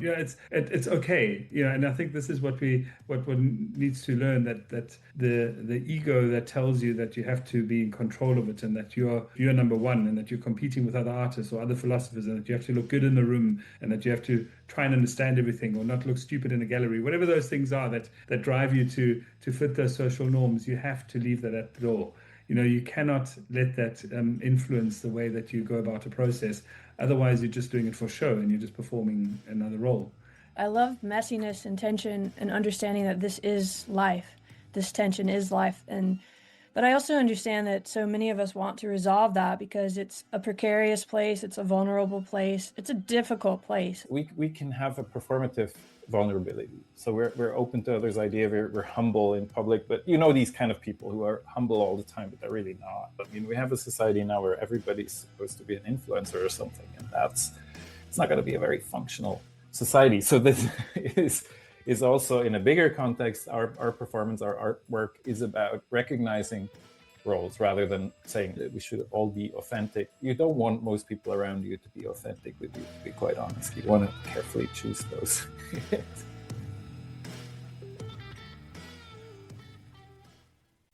Yeah, it's okay. Yeah, and I think this is what one needs to learn, that the ego that tells you that you have to be in control of it, and that you're number one, and that you're competing with other artists or other philosophers, and that you have to look good in the room, and that you have to try and understand everything or not look stupid in a gallery. Whatever those things are that drive you to fit those social norms, you have to leave that at the door. You cannot let that influence the way that you go about a process. Otherwise, you're just doing it for show and you're just performing another role. I love messiness and tension and understanding that this is life. This tension is life. But I also understand that so many of us want to resolve that because it's a precarious place, it's a vulnerable place, it's a difficult place. We can have a performative vulnerability. So we're open to others' idea, we're humble in public, but these kind of people who are humble all the time, but they're really not. I mean, we have a society now where everybody's supposed to be an influencer or something, and it's not going to be a very functional society. So this is also, in a bigger context, our performance, our artwork is about recognizing roles rather than saying that we should all be authentic. You don't want most people around you to be authentic with you, to be quite honest. You want to carefully choose those.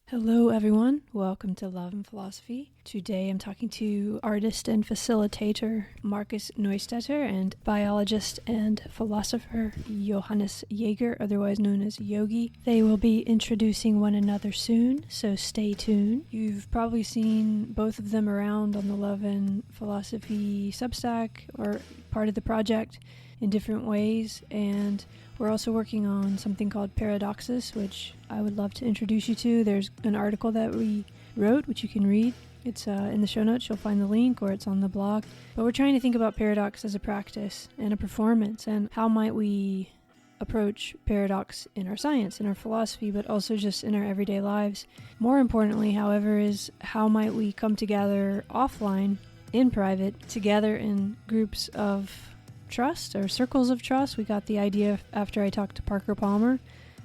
Hello everyone, welcome to Love and Philosophy. Today I'm talking to artist and facilitator Marcus Neustetter and biologist and philosopher Johannes Jaeger, otherwise known as Yogi. They will be introducing one another soon, so stay tuned. You've probably seen both of them around on the Love and Philosophy Substack or part of the project in different ways, and we're also working on something called Praxis, which I would love to introduce you to. There's an article that we wrote, which you can read. It's in the show notes. You'll find the link, or it's on the blog. But we're trying to think about paradox as a practice and a performance, and how might we approach paradox in our science, in our philosophy, but also just in our everyday lives. More importantly, however, is how might we come together offline, in private, together in groups of trust or circles of trust. We got the idea after I talked to Parker Palmer.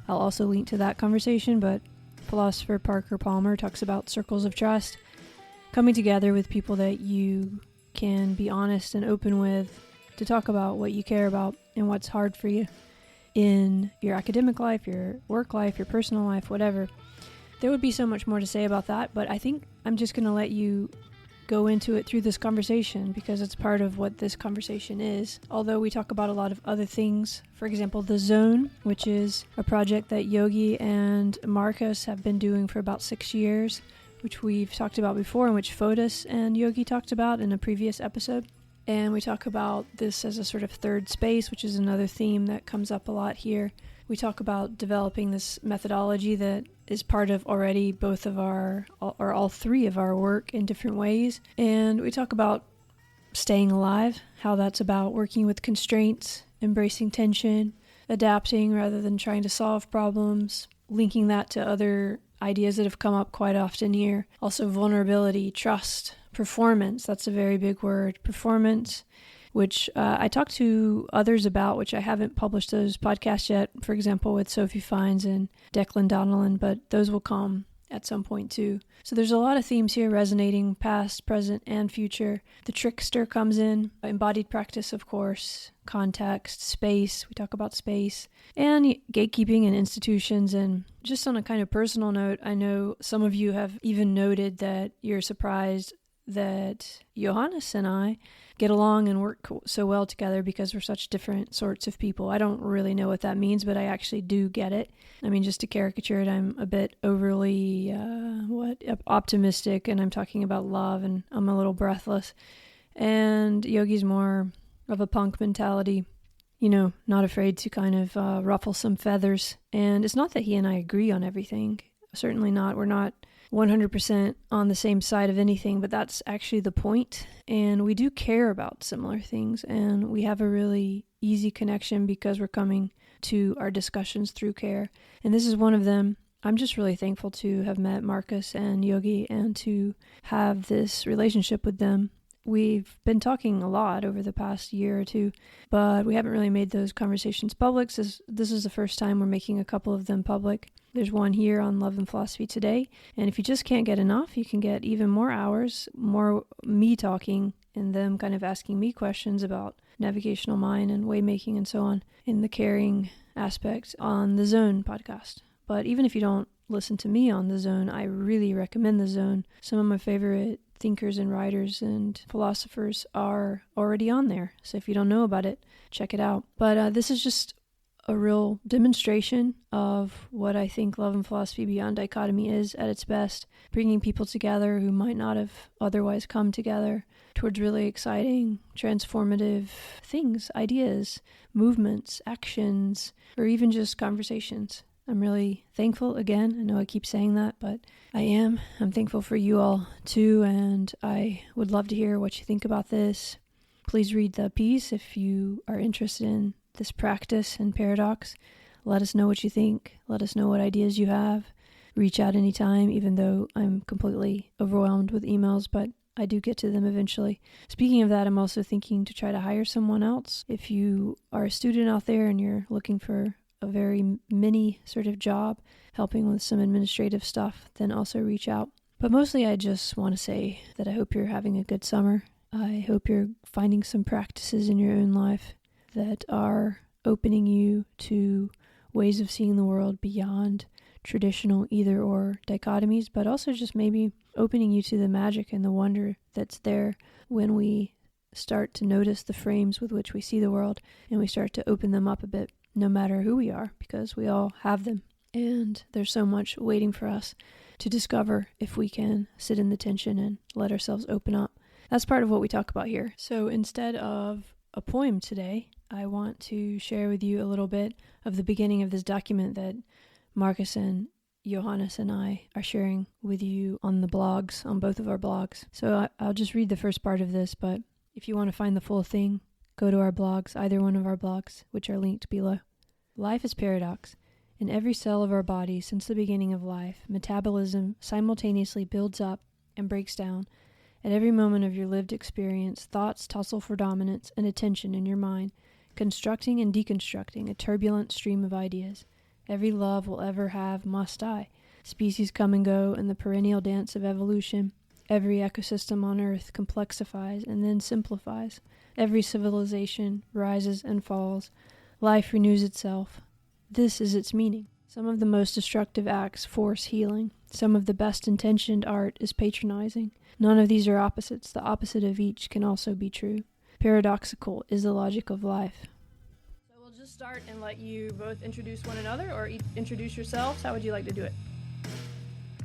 I'll also link to that conversation, but philosopher Parker Palmer talks about circles of trust, coming together with people that you can be honest and open with to talk about what you care about and what's hard for you in your academic life, your work life, your personal life, whatever. There would be so much more to say about that, but I think I'm just going to let you go into it through this conversation because it's part of what this conversation is. Although we talk about a lot of other things, for example, The Zone, which is a project that Yogi and Marcus have been doing for about 6 years, which we've talked about before, and which Fotis and Yogi talked about in a previous episode. And we talk about this as a sort of third space, which is another theme that comes up a lot here. We talk about developing this methodology that is part of already both of our, or all three of our work in different ways. And we talk about staying alive, how that's about working with constraints, embracing tension, adapting rather than trying to solve problems, linking that to other ideas that have come up quite often here. Also vulnerability, trust, performance, that's a very big word, performance, which I talked to others about, which I haven't published those podcasts yet, for example, with Sophie Fiennes and Declan Donnellan, but those will come at some point too. So there's a lot of themes here resonating, past, present, and future. The trickster comes in, embodied practice, of course, context, space, we talk about space, and gatekeeping and institutions. And just on a kind of personal note, I know some of you have even noted that you're surprised that Johannes and I get along and work so well together because we're such different sorts of people. I don't really know what that means, but I actually do get it. I mean, just to caricature it, I'm a bit overly optimistic, and I'm talking about love, and I'm a little breathless. And Yogi's more of a punk mentality, not afraid to kind of ruffle some feathers. And it's not that he and I agree on everything. Certainly not. We're not 100% on the same side of anything, but that's actually the point. And we do care about similar things, and we have a really easy connection because we're coming to our discussions through care. And this is one of them. I'm just really thankful to have met Marcus and Yogi and to have this relationship with them. We've been talking a lot over the past year or two, but we haven't really made those conversations public. This is the first time we're making a couple of them public. There's one here on Love and Philosophy Today. And if you just can't get enough, you can get even more hours, more me talking and them kind of asking me questions about navigational mind and waymaking and so on in the caring aspect on the Zone podcast. But even if you don't listen to me on the Zone, I really recommend the Zone. Some of my favorite thinkers and writers and philosophers are already on there. So if you don't know about it, check it out. But this is just a real demonstration of what I think Love and Philosophy Beyond Dichotomy is at its best, bringing people together who might not have otherwise come together towards really exciting, transformative things, ideas, movements, actions, or even just conversations. I'm really thankful. Again, I know I keep saying that, but I am. I'm thankful for you all too, and I would love to hear what you think about this. Please read the piece if you are interested in this practice and paradox. Let us know what you think. Let us know what ideas you have. Reach out anytime, even though I'm completely overwhelmed with emails, but I do get to them eventually. Speaking of that, I'm also thinking to try to hire someone else. If you are a student out there and you're looking for a very mini sort of job, helping with some administrative stuff, then also reach out. But mostly I just want to say that I hope you're having a good summer. I hope you're finding some practices in your own life that are opening you to ways of seeing the world beyond traditional either or dichotomies, but also just maybe opening you to the magic and the wonder that's there when we start to notice the frames with which we see the world and we start to open them up a bit, no matter who we are, because we all have them. And there's so much waiting for us to discover if we can sit in the tension and let ourselves open up. That's part of what we talk about here. So instead of a poem today, I want to share with you a little bit of the beginning of this document that Marcus and Johannes and I are sharing with you on the blogs, on both of our blogs. So I'll just read the first part of this, but if you want to find the full thing, go to our blogs, either one of our blogs, which are linked below. Life is paradox. In every cell of our body since the beginning of life, metabolism simultaneously builds up and breaks down. At every moment of your lived experience, thoughts tussle for dominance and attention in your mind, constructing and deconstructing a turbulent stream of ideas. Every love will ever have must die. Species come and go in the perennial dance of evolution. Every ecosystem on Earth complexifies and then simplifies. Every civilization rises and falls. Life renews itself. This is its meaning. Some of the most destructive acts force healing. Some of the best intentioned art is patronizing. None of these are opposites. The opposite of each can also be true. Paradoxical is the logic of life. So we'll just start and let you both introduce one another or introduce yourselves. How would you like to do it?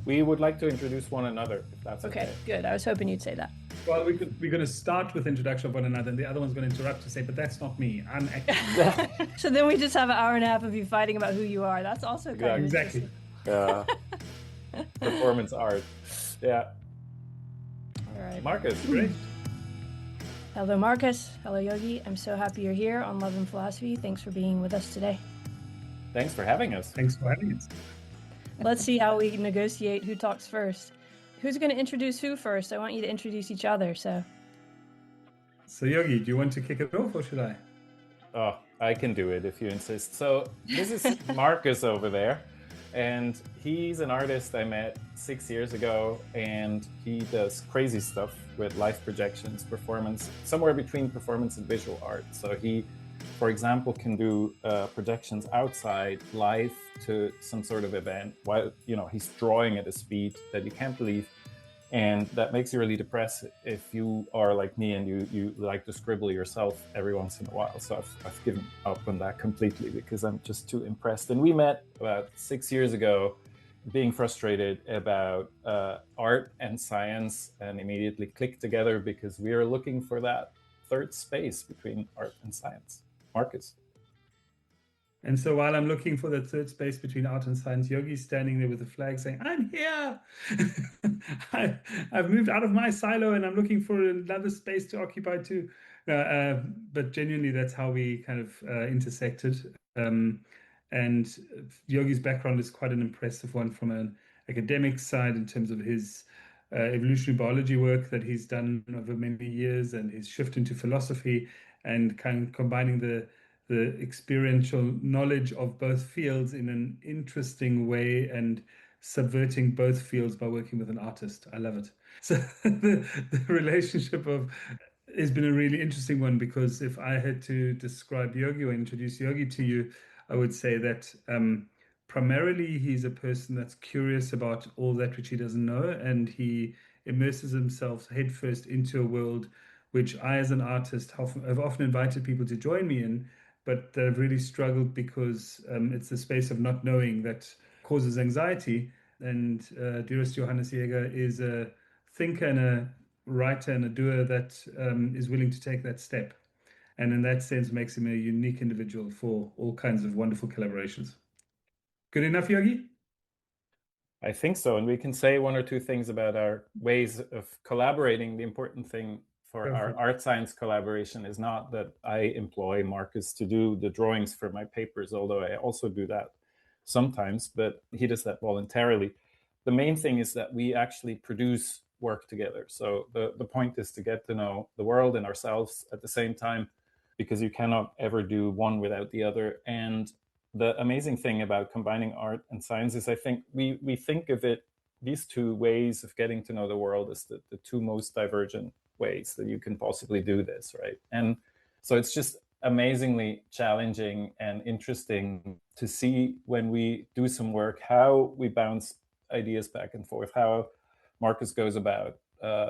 We would like to introduce one another, if that's okay. Okay, good. I was hoping you'd say that. Well, we're going to start with introduction of one another, and the other one's going to interrupt to say, but that's not me. I'm actually... So then we just have an hour and a half of you fighting about who you are. That's also kind of exactly. Performance art. Yeah. All right. Marcus. Great. Hello, Marcus. Hello, Yogi. I'm so happy you're here on Love and Philosophy. Thanks for being with us today. Thanks for having us. Thanks for having us. Let's see how we negotiate who talks first. Who's going to introduce who first? I want you to introduce each other, so. So, Yogi, do you want to kick it off, or should I? Oh, I can do it if you insist. So this is Marcus over there, and he's an artist I met 6 years ago, and he does crazy stuff with life projections, performance, somewhere between performance and visual art. So he, for example, can do projections outside live to some sort of event while, he's drawing at a speed that you can't believe. And that makes you really depressed if you are like me and you like to scribble yourself every once in a while. So I've given up on that completely because I'm just too impressed. And we met about 6 years ago, being frustrated about art and science, and immediately clicked together because we are looking for that third space between art and science. Marcus. And so while I'm looking for that third space between art and science, Yogi's standing there with a flag saying, I'm here. I've moved out of my silo and I'm looking for another space to occupy too. But genuinely, that's how we kind of intersected. And Yogi's background is quite an impressive one from an academic side in terms of his evolutionary biology work that he's done over many years, and his shift into philosophy and kind of combining the experiential knowledge of both fields in an interesting way and subverting both fields by working with an artist. I love it. So the relationship of has been a really interesting one, because if I had to describe Yogi or introduce Yogi to you, I would say that primarily he's a person that's curious about all that which he doesn't know, and he immerses himself headfirst into a world which I, as an artist, have often invited people to join me in, but they've really struggled because it's the space of not knowing that causes anxiety. And dearest Johannes Jaeger is a thinker and a writer and a doer that is willing to take that step. And in that sense, makes him a unique individual for all kinds of wonderful collaborations. Good enough, Yogi? I think so. And we can say one or two things about our ways of collaborating. The important thing for Go for our it. art science collaboration is not that I employ Marcus to do the drawings for my papers, although I also do that sometimes, but he does that voluntarily. The main thing is that we actually produce work together. So the point is to get to know the world and ourselves at the same time, because you cannot ever do one without the other. And the amazing thing about combining art and science is I think we think of it, these two ways of getting to know the world, as the two most divergent ways that you can possibly do this, right? And so it's just amazingly challenging and interesting to see when we do some work how we bounce ideas back and forth, how Marcus goes about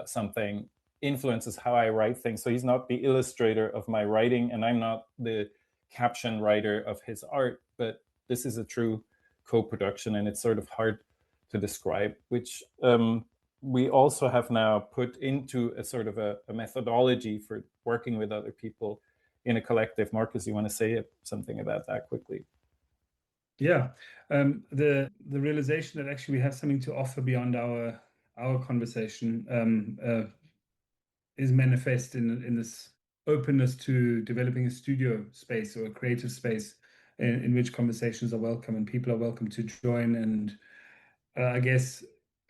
something influences how I write things. So he's not the illustrator of my writing, and I'm not the caption writer of his art, but this is a true co-production, and it's sort of hard to describe, which we also have now put into a sort of a methodology for working with other people in a collective. Marcus, you want to say something about that quickly? Yeah, the realization that actually we have something to offer beyond our conversation is manifest in this openness to developing a studio space or a creative space in which conversations are welcome and people are welcome to join, and I guess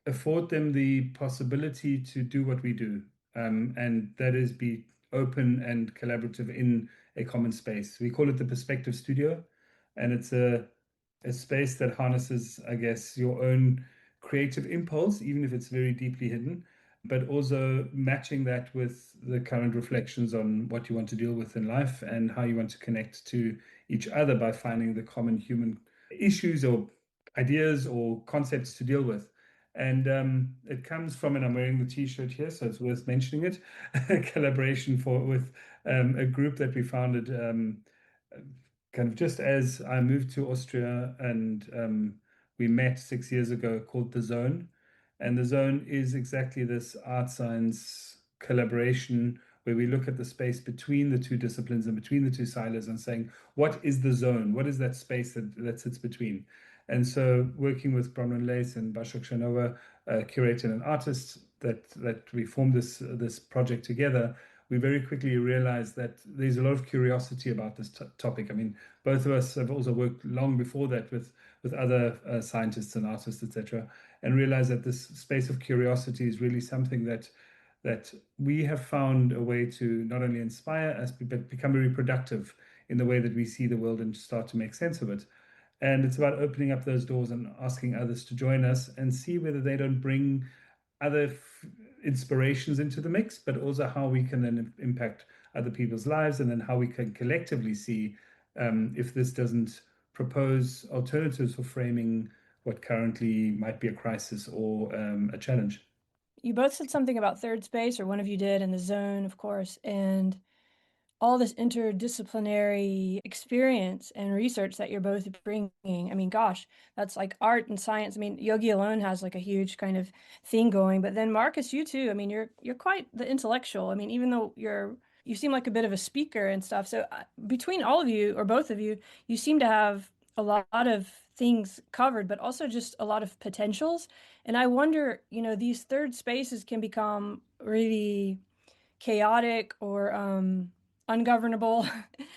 afford them the possibility to do what we do, and that is be open and collaborative in a common space. We call it the Perspective Studio, and it's a space that harnesses, I guess, your own creative impulse, even if it's very deeply hidden, but also matching that with the current reflections on what you want to deal with in life and how you want to connect to each other by finding the common human issues or ideas or concepts to deal with. And it comes from, and I'm wearing the T-shirt here, so it's worth mentioning it, a collaboration with a group that we founded kind of just as I moved to Austria, and we met 6 years ago, called The Zone. And The Zone is exactly this art science collaboration where we look at the space between the two disciplines and between the two silos and saying, what is the zone? What is that space that sits between? And so working with Bronwyn Lace and Bashok Shanova, a curator and an artist, that we formed this project together, we very quickly realized that there's a lot of curiosity about this topic. I mean, both of us have also worked long before that with other scientists and artists, etc., and realized that this space of curiosity is really something that we have found a way to not only inspire us, but become very productive in the way that we see the world and start to make sense of it. And it's about opening up those doors and asking others to join us and see whether they don't bring other inspirations into the mix, but also how we can then impact other people's lives, and then how we can collectively see if this doesn't propose alternatives for framing what currently might be a crisis or a challenge. You both said something about third space, or one of you did, in The Zone, of course, and all this interdisciplinary experience and research that you're both bringing. I mean, gosh, that's like art and science. I mean, Yogi alone has like a huge kind of thing going, but then Marcus, you too. I mean, you're quite the intellectual. I mean, even though you seem like a bit of a speaker and stuff. So between all of you, or both of you, you seem to have a lot of things covered, but also just a lot of potentials. And I wonder, these third spaces can become really chaotic or ungovernable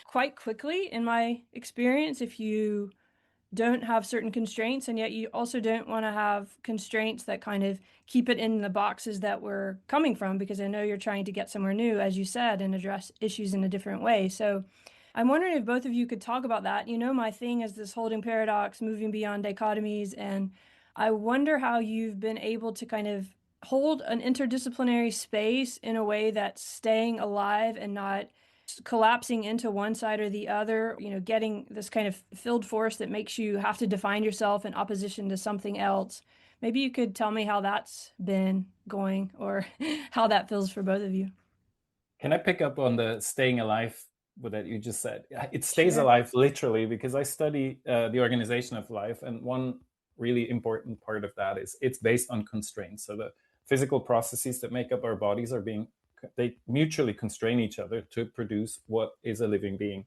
quite quickly, in my experience, if you don't have certain constraints, and yet you also don't want to have constraints that kind of keep it in the boxes that we're coming from, because I know you're trying to get somewhere new, as you said, and address issues in a different way. So I'm wondering if both of you could talk about that. My thing is this holding paradox, moving beyond dichotomies, and I wonder how you've been able to kind of hold an interdisciplinary space in a way that's staying alive and not collapsing into one side or the other, getting this kind of field force that makes you have to define yourself in opposition to something else. Maybe you could tell me how that's been going or how that feels for both of you. Can I pick up on the staying alive that you just said? It stays Sure. alive literally because I study the organization of life, and one really important part of that is it's based on constraints. So the physical processes that make up our bodies they mutually constrain each other to produce what is a living being.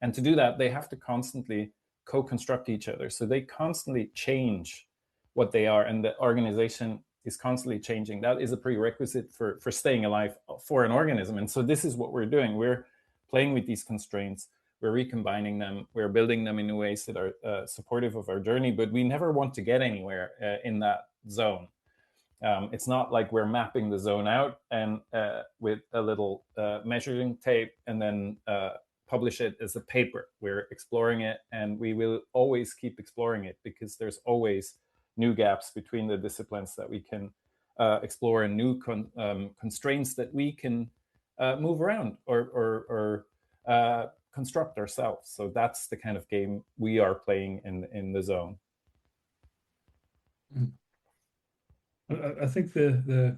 And to do that, they have to constantly co-construct each other. So they constantly change what they are, and the organization is constantly changing. That is a prerequisite for staying alive for an organism. And so this is what we're doing. We're playing with these constraints. We're recombining them. We're building them in ways that are supportive of our journey, but we never want to get anywhere in that zone. It's not like we're mapping the zone out and with a little measuring tape and then publish it as a paper. We're exploring it, and we will always keep exploring it because there's always new gaps between the disciplines that we can explore, and new constraints that we can move around or construct ourselves. So that's the kind of game we are playing in the zone. I think the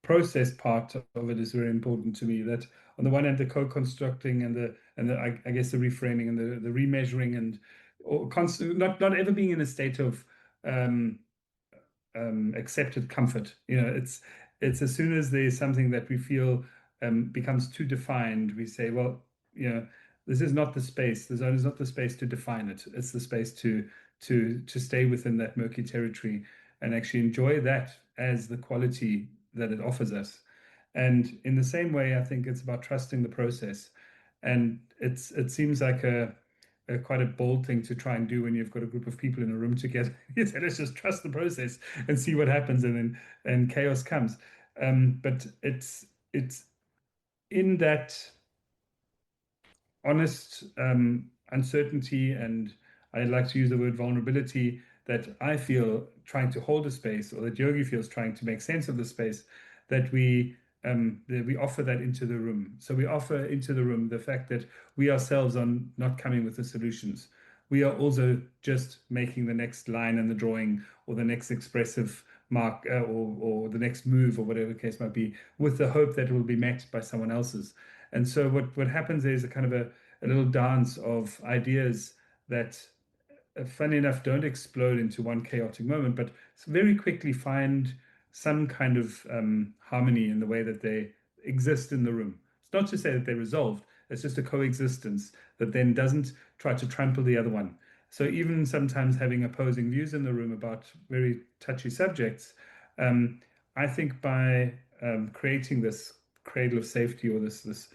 process part of it is very important to me. That on the one hand, the co-constructing and the I guess the reframing and the remeasuring and constant, not ever being in a state of accepted comfort. It's as soon as there's something that we feel becomes too defined, we say, well, this is not the space. The zone is not the space to define it. It's the space to stay within that murky territory and actually enjoy that as the quality that it offers us. And in the same way, I think it's about trusting the process. And it seems like quite a bold thing to try and do when you've got a group of people in a room together. You say, let's just trust the process and see what happens, and chaos comes. But it's in that honest uncertainty, and I like to use the word vulnerability, that I feel trying to hold a space, or that Yogi feels trying to make sense of the space, that we offer that into the room. So we offer into the room the fact that we ourselves are not coming with the solutions. We are also just making the next line in the drawing, or the next expressive mark, or the next move, or whatever the case might be, with the hope that it will be met by someone else's. And so what happens is a kind of a little dance of ideas that, funny enough, don't explode into one chaotic moment, but very quickly find some kind of harmony in the way that they exist in the room. It's not to say that they're resolved, it's just a coexistence that then doesn't try to trample the other one. So even sometimes having opposing views in the room about very touchy subjects, I think by creating this cradle of safety, or this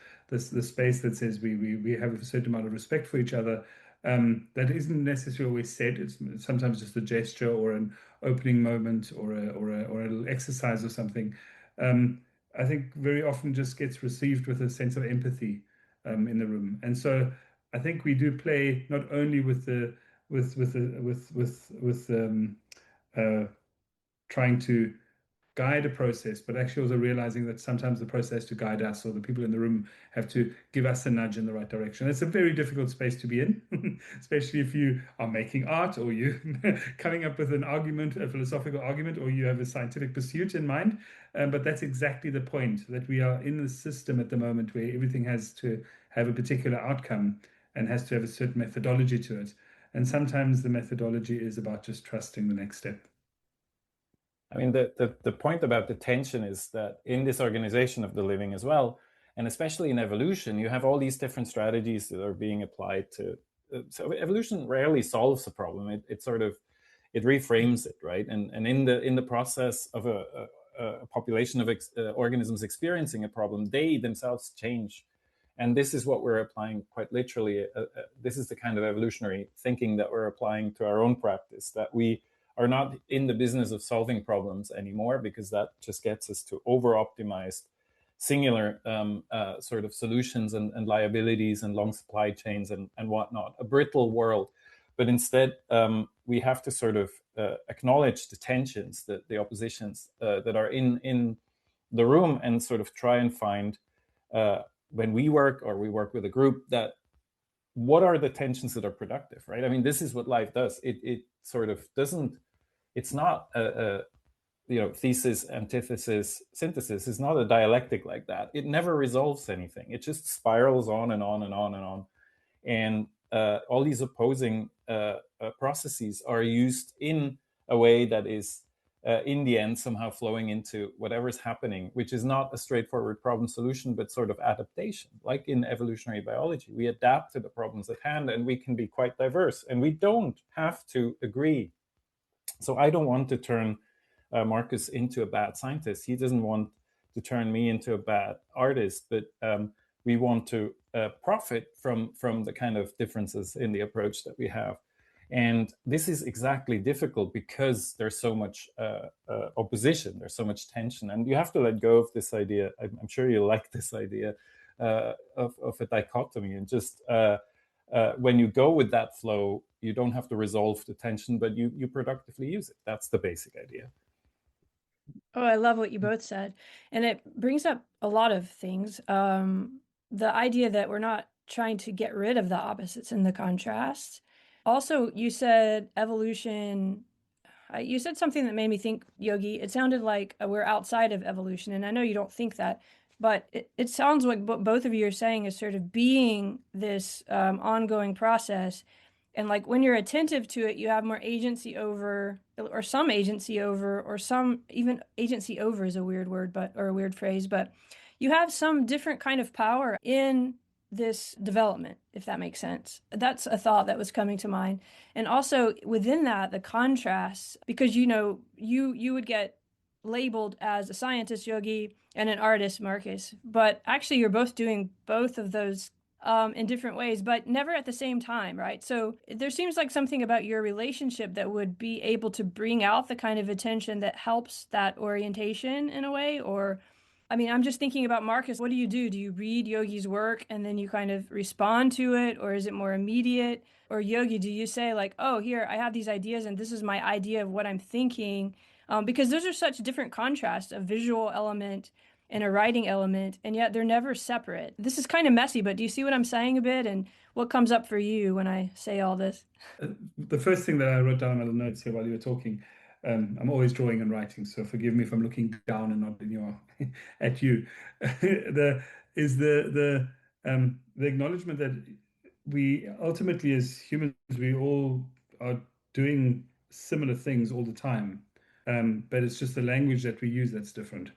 space that says we have a certain amount of respect for each other, that isn't necessarily always said. It's sometimes just a gesture or an opening moment or a little exercise or something. I think very often just gets received with a sense of empathy in the room. And so I think we do play not only with trying to guide a process, but actually also realizing that sometimes the process to guide us, or the people in the room, have to give us a nudge in the right direction. It's a very difficult space to be in, especially if you are making art, or you coming up with an argument, a philosophical argument, or you have a scientific pursuit in mind. But that's exactly the point, that we are in the system at the moment where everything has to have a particular outcome and has to have a certain methodology to it. And sometimes the methodology is about just trusting the next step. I mean, the point about the tension is that in this organization of the living as well, and especially in evolution, you have all these different strategies that are being applied to. So evolution rarely solves a problem. It sort of, it reframes it, right? And in the process of a population of organisms experiencing a problem, they themselves change. And this is what we're applying quite literally. This is the kind of evolutionary thinking that we're applying to our own practice, that we are not in the business of solving problems anymore, because that just gets us to over-optimized singular sort of solutions and liabilities and long supply chains and whatnot, a brittle world. but instead we have to sort of acknowledge the tensions, the oppositions that are in the room, and sort of try and find when we work with a group, that what are the tensions that are productive, right? I mean, this is what life does. It sort of doesn't, it's not a thesis, antithesis, synthesis is not a dialectic like that. It never resolves anything. It just spirals on and on and on and on. And all these opposing processes are used in a way that is, in the end, somehow flowing into whatever's happening, which is not a straightforward problem solution, but sort of adaptation. Like in evolutionary biology, we adapt to the problems at hand, and we can be quite diverse, and we don't have to agree. So I don't want to turn Marcus into a bad scientist. He doesn't want to turn me into a bad artist, but we want to profit from the kind of differences in the approach that we have. And this is exactly difficult because there's so much opposition, there's so much tension, and you have to let go of this idea. I'm sure you like this idea of a dichotomy, and just when you go with that flow, you don't have to resolve the tension, but you productively use it. That's the basic idea. Oh, I love what you both said. And it brings up a lot of things. The idea that we're not trying to get rid of the opposites and the contrasts. Also, you said evolution. You said something that made me think, Yogi. It sounded like we're outside of evolution. And I know you don't think that, but it sounds like what both of you are saying is sort of being this ongoing process. And like when you're attentive to it, you have more agency over, or some agency over, or some, even agency over is a weird word, but, or a weird phrase, but you have some different kind of power in this development, if that makes sense. That's a thought that was coming to mind. And also within that, the contrasts, because you would get labeled as a scientist, Yogi, and an artist, Marcus, but actually you're both doing both of those in different ways, but never at the same time, right? So there seems like something about your relationship that would be able to bring out the kind of attention that helps that orientation in a way. Or, I mean, I'm just thinking about Marcus. What do you do? Do you read Yogi's work and then you kind of respond to it? Or is it more immediate? Or Yogi, do you say like, oh, here, I have these ideas and this is my idea of what I'm thinking? Because those are such different contrasts, a visual element and a writing element, and yet they're never separate. This is kind of messy, but do you see what I'm saying a bit? And what comes up for you when I say all this? The first thing that I wrote down on the notes here while you were talking, I'm always drawing and writing, so forgive me if I'm looking down and not in your at you. The acknowledgement that we ultimately, as humans, we all are doing similar things all the time, but it's just the language that we use that's different.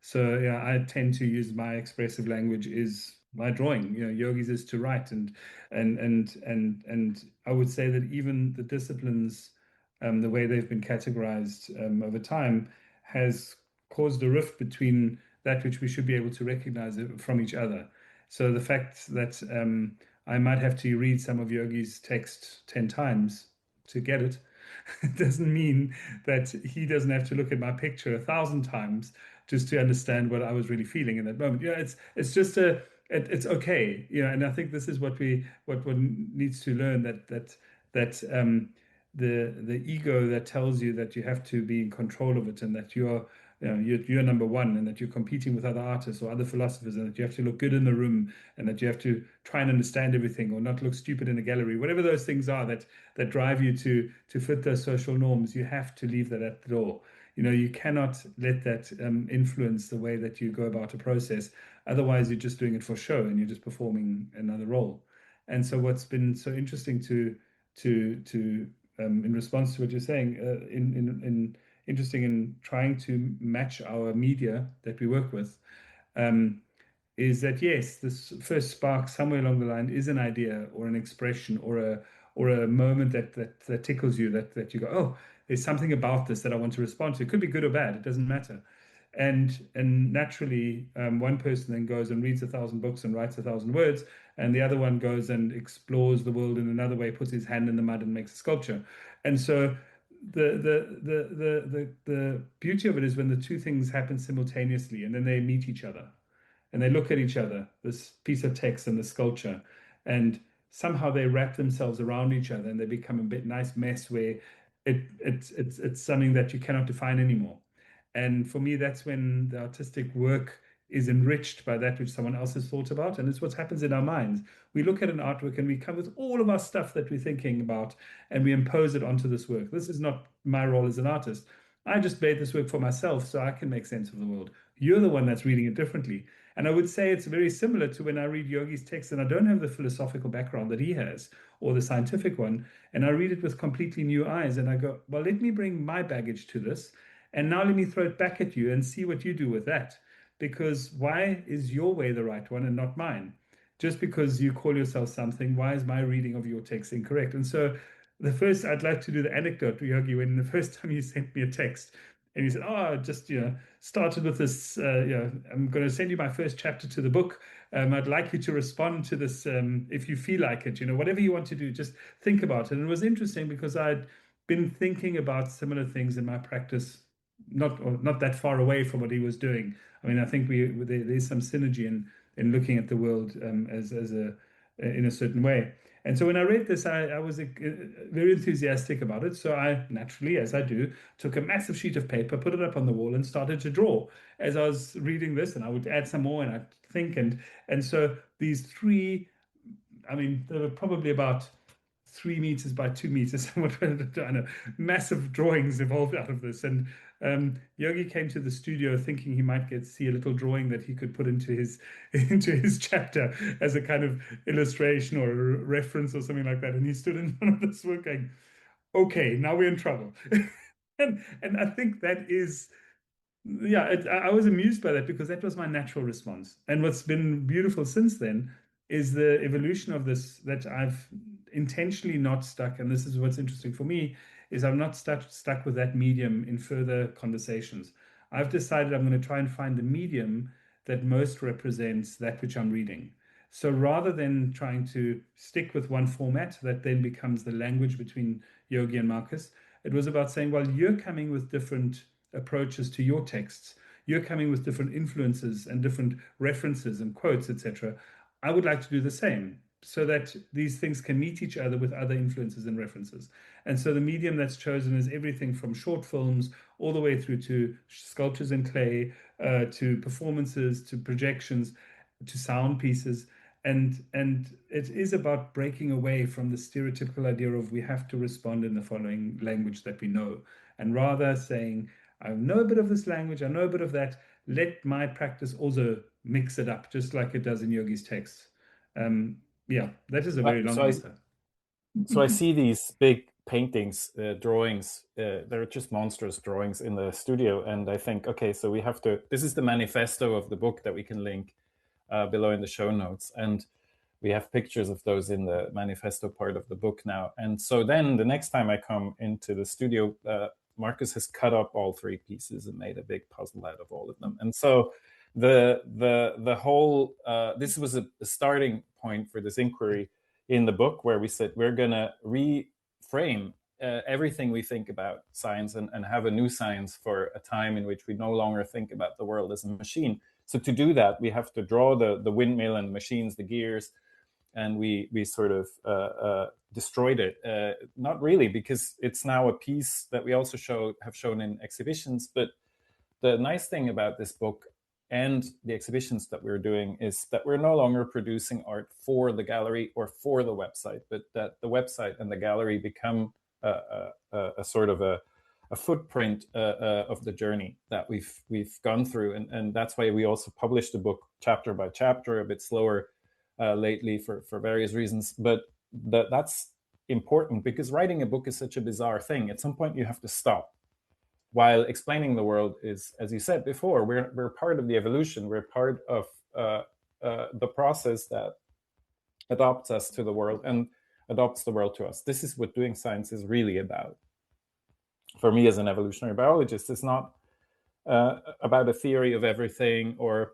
So yeah, I tend to use my expressive language is my drawing. Yogi's is to write, and I would say that even the disciplines, the way they've been categorized over time, has caused a rift between that which we should be able to recognize from each other. So the fact that I might have to read some of Yogi's text 10 times to get it doesn't mean that he doesn't have to look at my picture 1,000 times just to understand what I was really feeling in that moment. It's just it's okay. And I think this is what one needs to learn, that the ego that tells you that you have to be in control of it, and that you're number one, and that you're competing with other artists or other philosophers, and that you have to look good in the room, and that you have to try and understand everything or not look stupid in a gallery, whatever those things are that drive you to fit those social norms. You have to leave that at the door. You cannot let that influence the way that you go about a process. Otherwise, you're just doing it for show and you're just performing another role. And so what's been so interesting to in response to what you're saying, interesting in trying to match our media that we work with, is that yes, this first spark somewhere along the line is an idea or an expression or a moment that tickles you, that you go, oh, there's something about this that I want to respond to. It could be good or bad, it doesn't matter. And naturally, one person then goes and reads 1,000 books and writes 1,000 words, and the other one goes and explores the world in another way, puts his hand in the mud and makes a sculpture. And so the beauty of it is when the two things happen simultaneously, and then they meet each other and they look at each other, this piece of text and the sculpture, and somehow they wrap themselves around each other and they become a bit nice mess where it's something that you cannot define anymore. And for me, that's when the artistic work is enriched by that which someone else has thought about. And it's what happens in our minds. We look at an artwork and we come with all of our stuff that we're thinking about and we impose it onto this work. This is not my role as an artist. I just made this work for myself so I can make sense of the world. You're the one that's reading it differently. And I would say it's very similar to when I read Yogi's text and I don't have the philosophical background that he has or the scientific one. And I read it with completely new eyes. And I go, well, let me bring my baggage to this. And now let me throw it back at you and see what you do with that. Because why is your way the right one and not mine? Just because you call yourself something, why is my reading of your text incorrect? And so I'd like to do the anecdote, Yogi, when the first time you sent me a text and you said, oh, just, started with this, I'm going to send you my first chapter to the book. I'd like you to respond to this if you feel like it, whatever you want to do, just think about it. And it was interesting because I'd been thinking about similar things in my practice, not that far away from what he was doing. I mean, I think there's some synergy in looking at the world as in a certain way. And so when I read this, I was very enthusiastic about it. So I naturally, as I do, took a massive sheet of paper, put it up on the wall, and started to draw as I was reading this. And I would add some more, and I'd think, and so these three, I mean, there were probably about 3 meters by 2 meters, I know, massive drawings evolved out of this. And Yogi came to the studio thinking he might get to see a little drawing that he could put into his chapter as a kind of illustration or a reference or something like that. And he stood in front of this work going, okay, now we're in trouble. and I think that is, I was amused by that because that was my natural response. And what's been beautiful since then is the evolution of this, that I've intentionally not stuck, and this is what's interesting for me, is I'm not stuck with that medium in further conversations. I've decided I'm going to try and find the medium that most represents that which I'm reading. So rather than trying to stick with one format that then becomes the language between Yogi and Marcus, it was about saying, well, you're coming with different approaches to your texts. You're coming with different influences and different references and quotes, etc. I would like to do the same so that these things can meet each other with other influences and references. And so the medium that's chosen is everything from short films all the way through to sculptures in clay, to performances, to projections, to sound pieces. And it is about breaking away from the stereotypical idea of we have to respond in the following language that we know, and rather saying, I know a bit of this language, I know a bit of that. Let my practice also mix it up, just like it does in Yogi's texts. That is a very long answer. So I see these big paintings, drawings. They're just monstrous drawings in the studio, and I think, okay, so we have to. This is the manifesto of the book that we can link below in the show notes, and we have pictures of those in the manifesto part of the book now. And so then the next time I come into the studio, Marcus has cut up all 3 pieces and made a big puzzle out of all of them. And so the whole this was a starting point for this inquiry in the book, where we said we're going to reframe everything we think about science and have a new science for a time in which we no longer think about the world as a machine. So to do that, we have to draw the windmill and the machines, the gears, and we sort of destroyed it. Not really, because it's now a piece that we also have shown in exhibitions. But the nice thing about this book and the exhibitions that we're doing is that we're no longer producing art for the gallery or for the website, but that the website and the gallery become a sort of a footprint of the journey that we've gone through. And that's why we also published the book chapter by chapter, a bit slower lately for various reasons. But that's important, because writing a book is such a bizarre thing. At some point you have to stop. While explaining the world is, as you said before, we're part of the evolution. We're part of the process that adopts us to the world and adopts the world to us. This is what doing science is really about. For me as an evolutionary biologist, it's not about a theory of everything or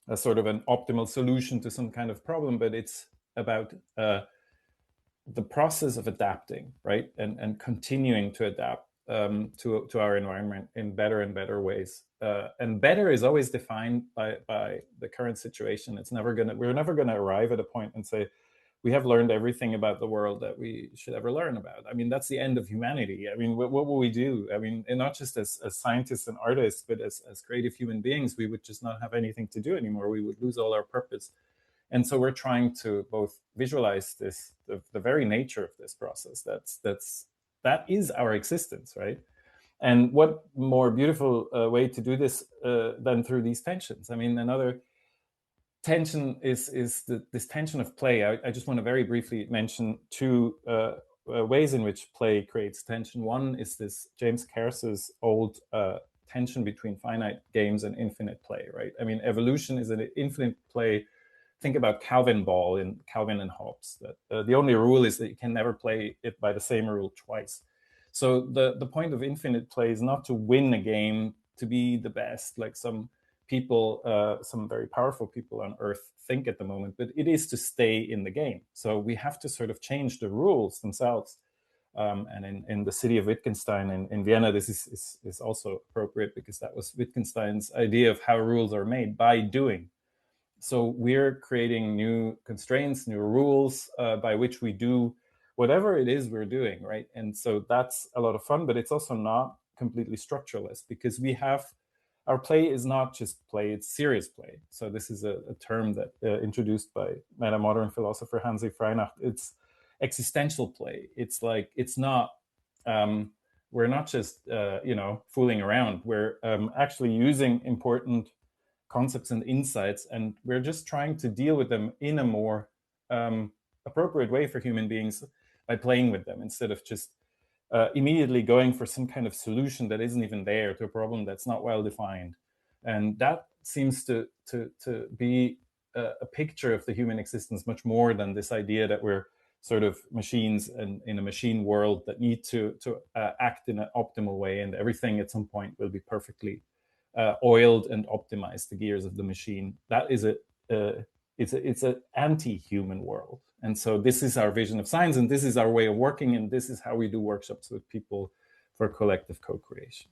a sort of an optimal solution to some kind of problem, but it's about the process of adapting, right? And continuing to adapt to our environment in better and better ways. And better is always defined by the current situation. We're never gonna arrive at a point and say, we have learned everything about the world that we should ever learn about. I mean, that's the end of humanity. I mean, what will we do? I mean, and not just as scientists and artists, but as creative human beings, we would just not have anything to do anymore. We would lose all our purpose. And so we're trying to both visualize this, the very nature of this process. That is our existence, right? And what more beautiful way to do this than through these tensions? I mean, another tension is this tension of play. I just want to very briefly mention two ways in which play creates tension. One is this James Cairns's old tension between finite games and infinite play, right? I mean, evolution is an infinite play. Think about Calvin ball in Calvin and Hobbes. That the only rule is that you can never play it by the same rule twice. So the point of infinite play is not to win a game, to be the best, like some people, some very powerful people on Earth think at the moment, but it is to stay in the game. So we have to sort of change the rules themselves. And in the city of Wittgenstein in Vienna, this is also appropriate because that was Wittgenstein's idea of how rules are made, by doing. So we're creating new constraints, new rules by which we do whatever it is we're doing, right? And so that's a lot of fun, but it's also not completely structureless because we have, our play is not just play, it's serious play. So this is a term that introduced by meta-modern philosopher Hansi Freinacht. It's existential play. It's like, it's not, we're not just, fooling around. We're actually using important concepts and insights, and we're just trying to deal with them in a more appropriate way for human beings by playing with them instead of just immediately going for some kind of solution that isn't even there to a problem that's not well defined. And that seems to be a picture of the human existence much more than this idea that we're sort of machines and in a machine world that need to act in an optimal way, and everything at some point will be perfectly oiled and optimized, the gears of the machine. That is it's an anti-human world. And so this is our vision of science, and this is our way of working, and this is how we do workshops with people for collective co-creation.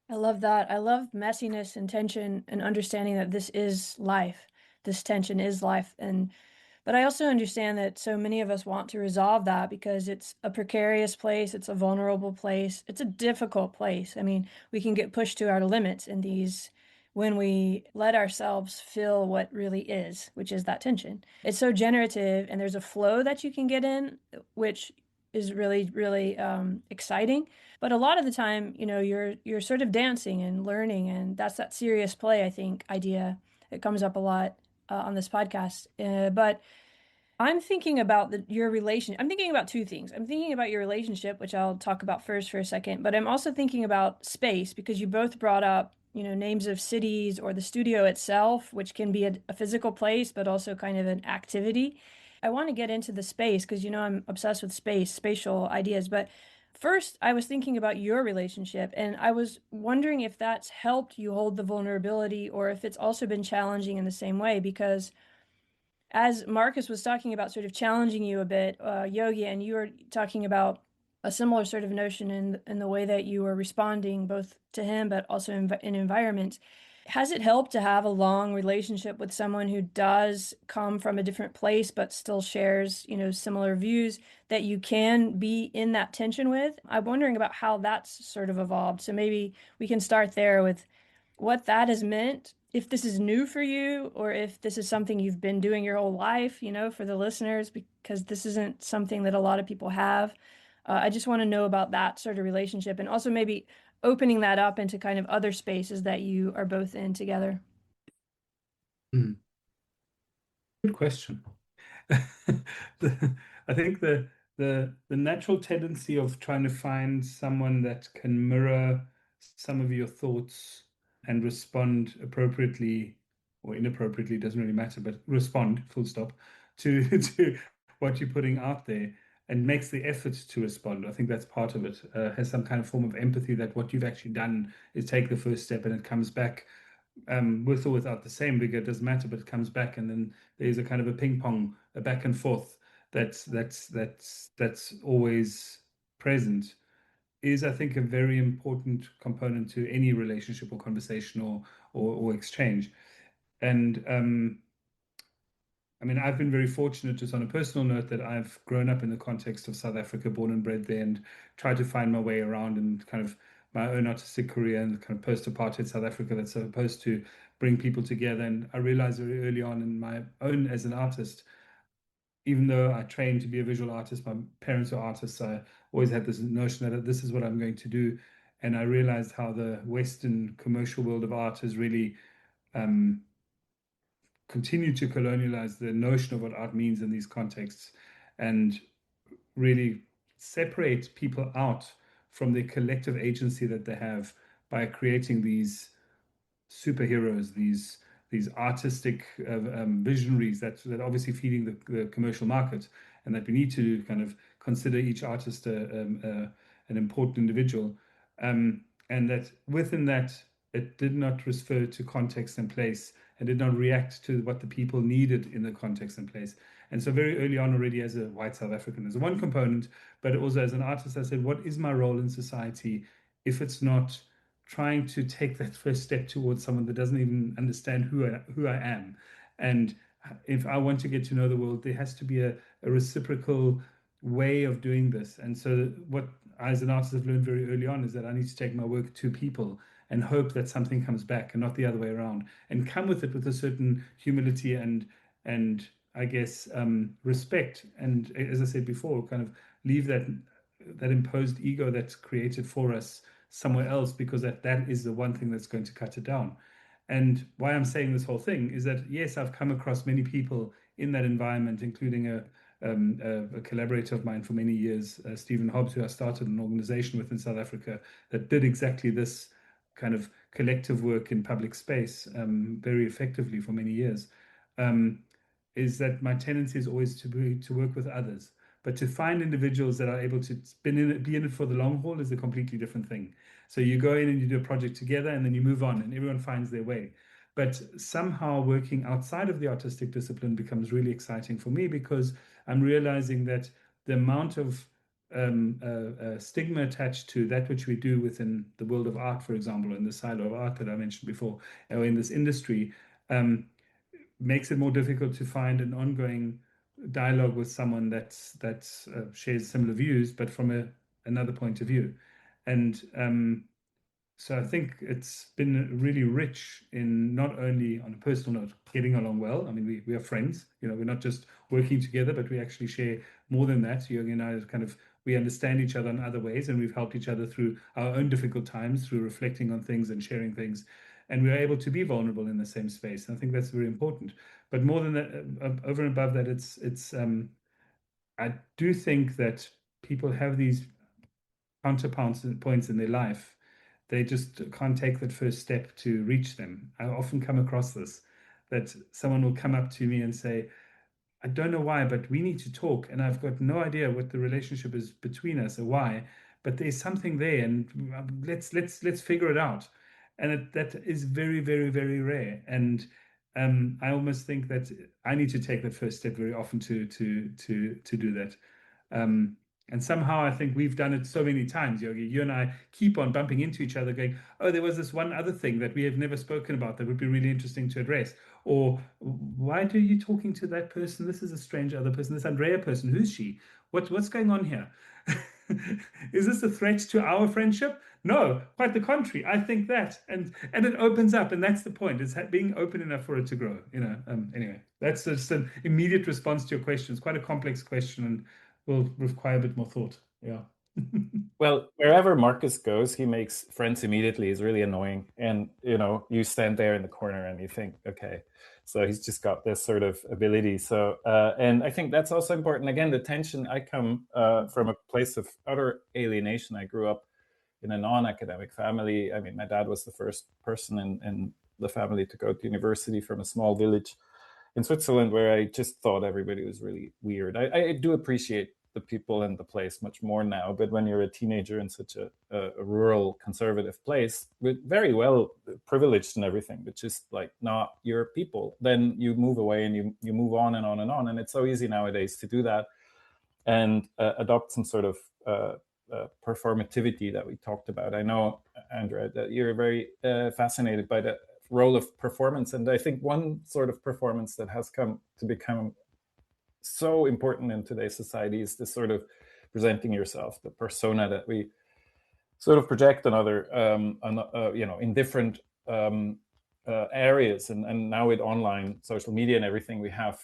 I love that. I love messiness and tension and understanding that this is life. This tension is life. But I also understand that so many of us want to resolve that because it's a precarious place, it's a vulnerable place, it's a difficult place. I mean, we can get pushed to our limits in these when we let ourselves feel what really is, which is that tension. It's so generative, and there's a flow that you can get in, which is really, really exciting. But a lot of the time, you're sort of dancing and learning, and that's that serious play, I think, idea. It comes up a lot on this podcast. But I'm thinking about your relation. I'm thinking about two things. I'm thinking about your relationship, which I'll talk about first for a second, but I'm also thinking about space because you both brought up, names of cities or the studio itself, which can be a physical place, but also kind of an activity. I want to get into the space because, I'm obsessed with space, spatial ideas. But first, I was thinking about your relationship, and I was wondering if that's helped you hold the vulnerability or if it's also been challenging in the same way, because as Marcus was talking about sort of challenging you a bit, Yogi, and you were talking about a similar sort of notion in the way that you were responding both to him, but also in environment. Has it helped to have a long relationship with someone who does come from a different place, but still shares, similar views that you can be in that tension with? I'm wondering about how that's sort of evolved. So maybe we can start there with what that has meant, if this is new for you or if this is something you've been doing your whole life, for the listeners, because this isn't something that a lot of people have. I just want to know about that sort of relationship, and also maybe opening that up into kind of other spaces that you are both in together. Good question. I think the natural tendency of trying to find someone that can mirror some of your thoughts and respond appropriately or inappropriately, doesn't really matter, but respond, full stop, to what you're putting out there and makes the effort to respond. I think that's part of it. Has some kind of form of empathy that what you've actually done is take the first step and it comes back with or without the same vigor, it doesn't matter, but it comes back, and then there's a kind of a ping pong, a back and forth that's always present. Is, I think, a very important component to any relationship or conversation or exchange. And I mean, I've been very fortunate, just on a personal note, that I've grown up in the context of South Africa, born and bred there, and tried to find my way around and kind of my own artistic career in kind of post-apartheid South Africa that's supposed to bring people together. And I realized very early on in my own as an artist, even though I trained to be a visual artist, my parents were artists, I always had this notion that this is what I'm going to do. And I realized how the Western commercial world of art has really continued to colonialize the notion of what art means in these contexts and really separate people out from the collective agency that they have by creating these superheroes, these artistic visionaries that obviously feeding the commercial market, and that we need to kind of consider each artist an important individual, and that within that it did not refer to context and place and did not react to what the people needed in the context and place. And so very early on already as a white South African, as one component, but also as an artist, I said, what is my role in society if it's not trying to take that first step towards someone that doesn't even understand who I am? And if I want to get to know the world, there has to be a reciprocal way of doing this. And so what I, as an artist, have learned very early on is that I need to take my work to people and hope that something comes back and not the other way around, and come with it with a certain humility and I guess respect. And as I said before, kind of leave that imposed ego that's created for us somewhere else, because that is the one thing that's going to cut it down. And why I'm saying this whole thing is that, yes, I've come across many people in that environment, including a collaborator of mine for many years, Stephen Hobbs, who I started an organization with in South Africa that did exactly this kind of collective work in public space very effectively for many years. Is that my tendency is always to work with others, but to find individuals that are able to be in it for the long haul is a completely different thing. So you go in and you do a project together, and then you move on, and everyone finds their way. But somehow working outside of the artistic discipline becomes really exciting for me, because I'm realizing that the amount of stigma attached to that which we do within the world of art, for example, in the silo of art that I mentioned before, or in this industry, makes it more difficult to find an ongoing dialogue with someone that shares similar views, but from another point of view. And so I think it's been really rich in, not only on a personal note, getting along well. I mean, we are friends, we're not just working together, but we actually share more than that. Yogi and I kind of, we understand each other in other ways, and we've helped each other through our own difficult times, through reflecting on things and sharing things. And we are able to be vulnerable in the same space. And I think that's very important. But more than that, over and above that, it's I do think that people have these counterpoints in their life. They just can't take that first step to reach them. I often come across this, that someone will come up to me and say, I don't know why, but we need to talk. And I've got no idea what the relationship is between us or why, but there's something there, and let's figure it out. And that is very, very, very rare. And I almost think that I need to take that first step very often to do that. And somehow I think we've done it so many times, Yogi. You and I keep on bumping into each other going, oh, there was this one other thing that we have never spoken about that would be really interesting to address. Or why are you talking to that person? This is a strange other person, this Andrea person. Who's she? What's going on here? Is this a threat to our friendship? No, quite the contrary. I think that, and it opens up, and that's the point. It's being open enough for it to grow. Anyway, that's just an immediate response to your question. It's quite a complex question, and will require a bit more thought. Yeah. Well, wherever Marcus goes, he makes friends immediately. He's really annoying. And, you stand there in the corner and you think, okay, so he's just got this sort of ability. So, and I think that's also important. Again, the tension, I come from a place of utter alienation. I grew up in a non-academic family. I mean, my dad was the first person in the family to go to university from a small village in Switzerland, where I just thought everybody was really weird. I do appreciate the people and the place much more now, but when you're a teenager in such a rural conservative place, with very well privileged and everything, but just like not your people, then you move away and you move on and on and on. And it's so easy nowadays to do that and adopt some sort of performativity that we talked about. I know, Andrea, that you're very fascinated by the role of performance. And I think one sort of performance that has come to become so important in today's society is this sort of presenting yourself, the persona that we sort of project on other, in different areas. And now with online social media and everything, we have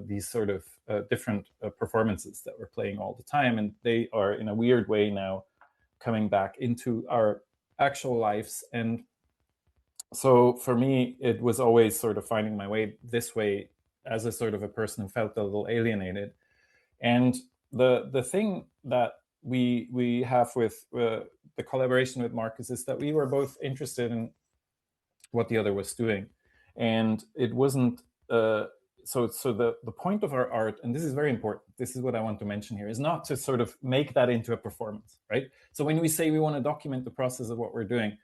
these sort of different performances that we're playing all the time. And they are in a weird way now coming back into our actual lives. And so for me, it was always sort of finding my way this way as a sort of a person who felt a little alienated. And the thing that we have with the collaboration with Marcus is that we were both interested in what the other was doing, and it wasn't so the point of our art, and this is very important, this is what I want to mention here, is not to sort of make that into a performance, right? So when we say we want to document the process of what we're doing,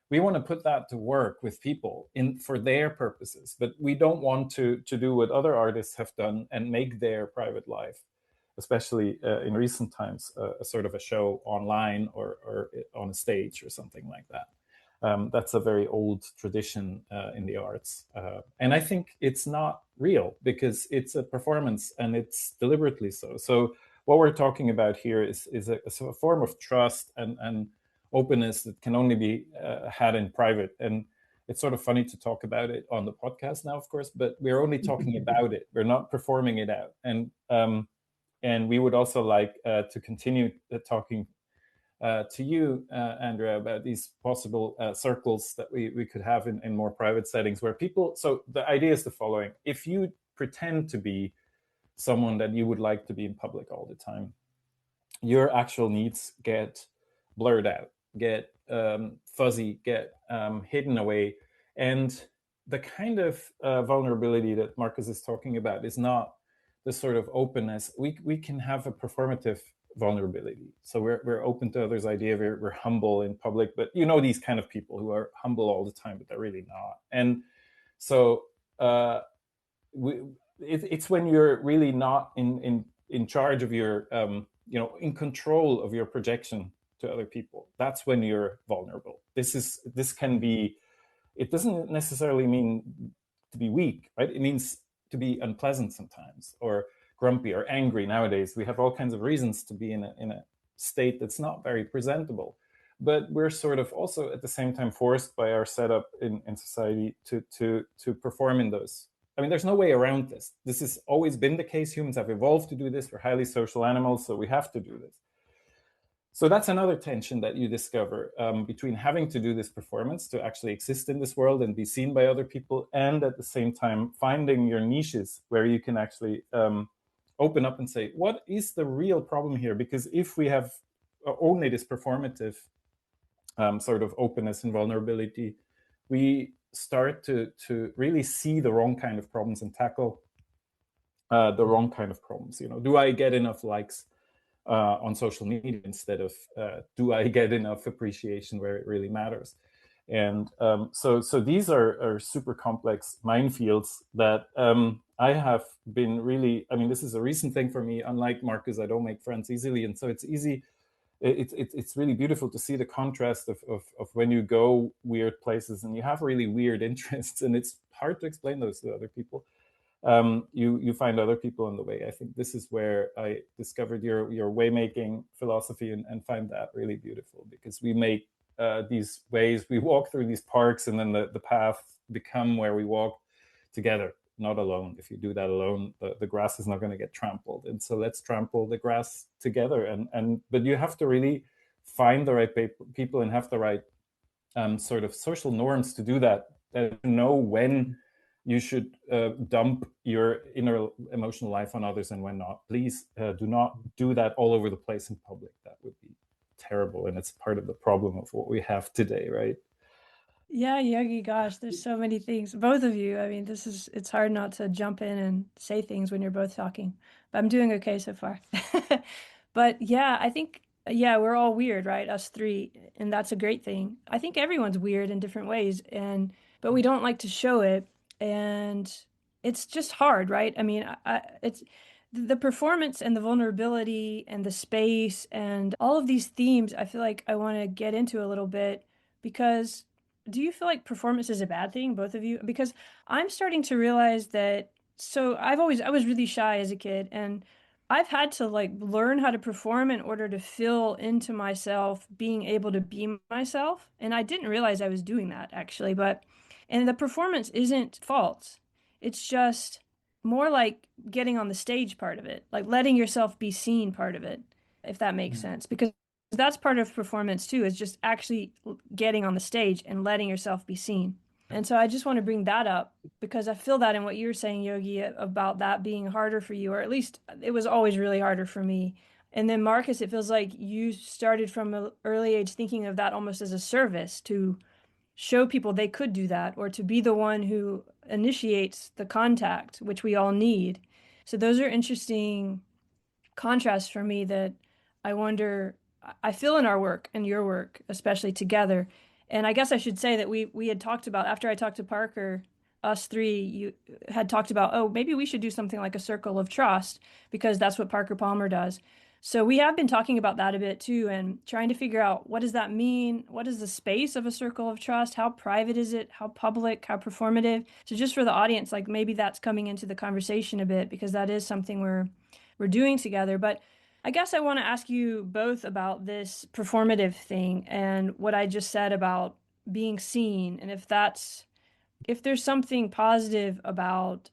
we want to put that to work with people for their purposes, but we don't want to do what other artists have done and make their private life, especially in recent times, a sort of a show online or on a stage or something like that. That's a very old tradition in the arts. And I think it's not real because it's a performance, and it's deliberately so. So what we're talking about here is a form of trust and openness that can only be had in private. And it's sort of funny to talk about it on the podcast now, of course, but we're only talking about it. We're not performing it out. And we would also like to continue talking to you, Andrea, about these possible circles that we could have in more private settings where people. So the idea is the following: if you pretend to be someone that you would like to be in public all the time, your actual needs get blurred out, get fuzzy, get hidden away. And the kind of vulnerability that Marcus is talking about is not the sort of openness. We can have a performative vulnerability. So we're open to others' idea. We're humble in public, but these kind of people who are humble all the time, but they're really not. And so it's when you're really not in charge of your, in control of your projection to other people. That's when you're vulnerable. This can be. It doesn't necessarily mean to be weak, right? It means to be unpleasant sometimes, or grumpy or angry. Nowadays, we have all kinds of reasons to be in a state that's not very presentable. But we're sort of also at the same time forced by our setup in society to perform in those. I mean, there's no way around this. This has always been the case. Humans have evolved to do this. We're highly social animals, so we have to do this. So that's another tension that you discover between having to do this performance to actually exist in this world and be seen by other people, and at the same time finding your niches where you can actually open up and say, what is the real problem here? Because if we have only this performative sort of openness and vulnerability, we start to really see the wrong kind of problems and tackle the wrong kind of problems. Do I get enough likes on social media instead of do I get enough appreciation where it really matters? And so these are super complex minefields that I have been really, this is a recent thing for me. Unlike Marcus, I don't make friends easily. And so it's easy. It's really beautiful to see the contrast of when you go weird places and you have really weird interests, and it's hard to explain those to other people. You find other people on the way. I think this is where I discovered your way-making philosophy and find that really beautiful, because we make these ways, we walk through these parks, and then the paths become where we walk together, not alone. If you do that alone, the grass is not going to get trampled. And so let's trample the grass together. But you have to really find the right people and have the right sort of social norms to do that, and know when you should dump your inner emotional life on others and when not. Please do not do that all over the place in public. That would be terrible. And it's part of the problem of what we have today, right? Yeah, Yogi, gosh, there's so many things. Both of you, it's hard not to jump in and say things when you're both talking. But I'm doing okay so far. But yeah, I think, we're all weird, right? Us three. And that's a great thing. I think everyone's weird in different ways. But we don't like to show it. And it's just hard, right? It's the performance and the vulnerability and the space and all of these themes. I feel like I want to get into a little bit, because do you feel like performance is a bad thing, both of you? Because I'm starting to realize that, so I was really shy as a kid, and I've had to like learn how to perform in order to fill into myself being able to be myself. And I didn't realize I was doing that actually, and the performance isn't false. It's just more like getting on the stage part of it, like letting yourself be seen part of it, if that makes sense. Because that's part of performance too, is just actually getting on the stage and letting yourself be seen. And so I just want to bring that up because I feel that in what you were saying, Yogi, about that being harder for you, or at least it was always really harder for me. And then Marcus, it feels like you started from an early age thinking of that almost as a service to show people they could do that, or to be the one who initiates the contact, which we all need. So those are interesting contrasts for me that I wonder, I feel in our work and your work, especially together. And I guess I should say that we had talked about, after I talked to Parker, us three, you had talked about, oh, maybe we should do something like a circle of trust, because that's what Parker Palmer does. So we have been talking about that a bit too, and trying to figure out, what does that mean? What is the space of a circle of trust? How private is it? How public? How performative? So just for the audience, like maybe that's coming into the conversation a bit, because that is something we're doing together. But I guess I want to ask you both about this performative thing and what I just said about being seen, and if there's something positive about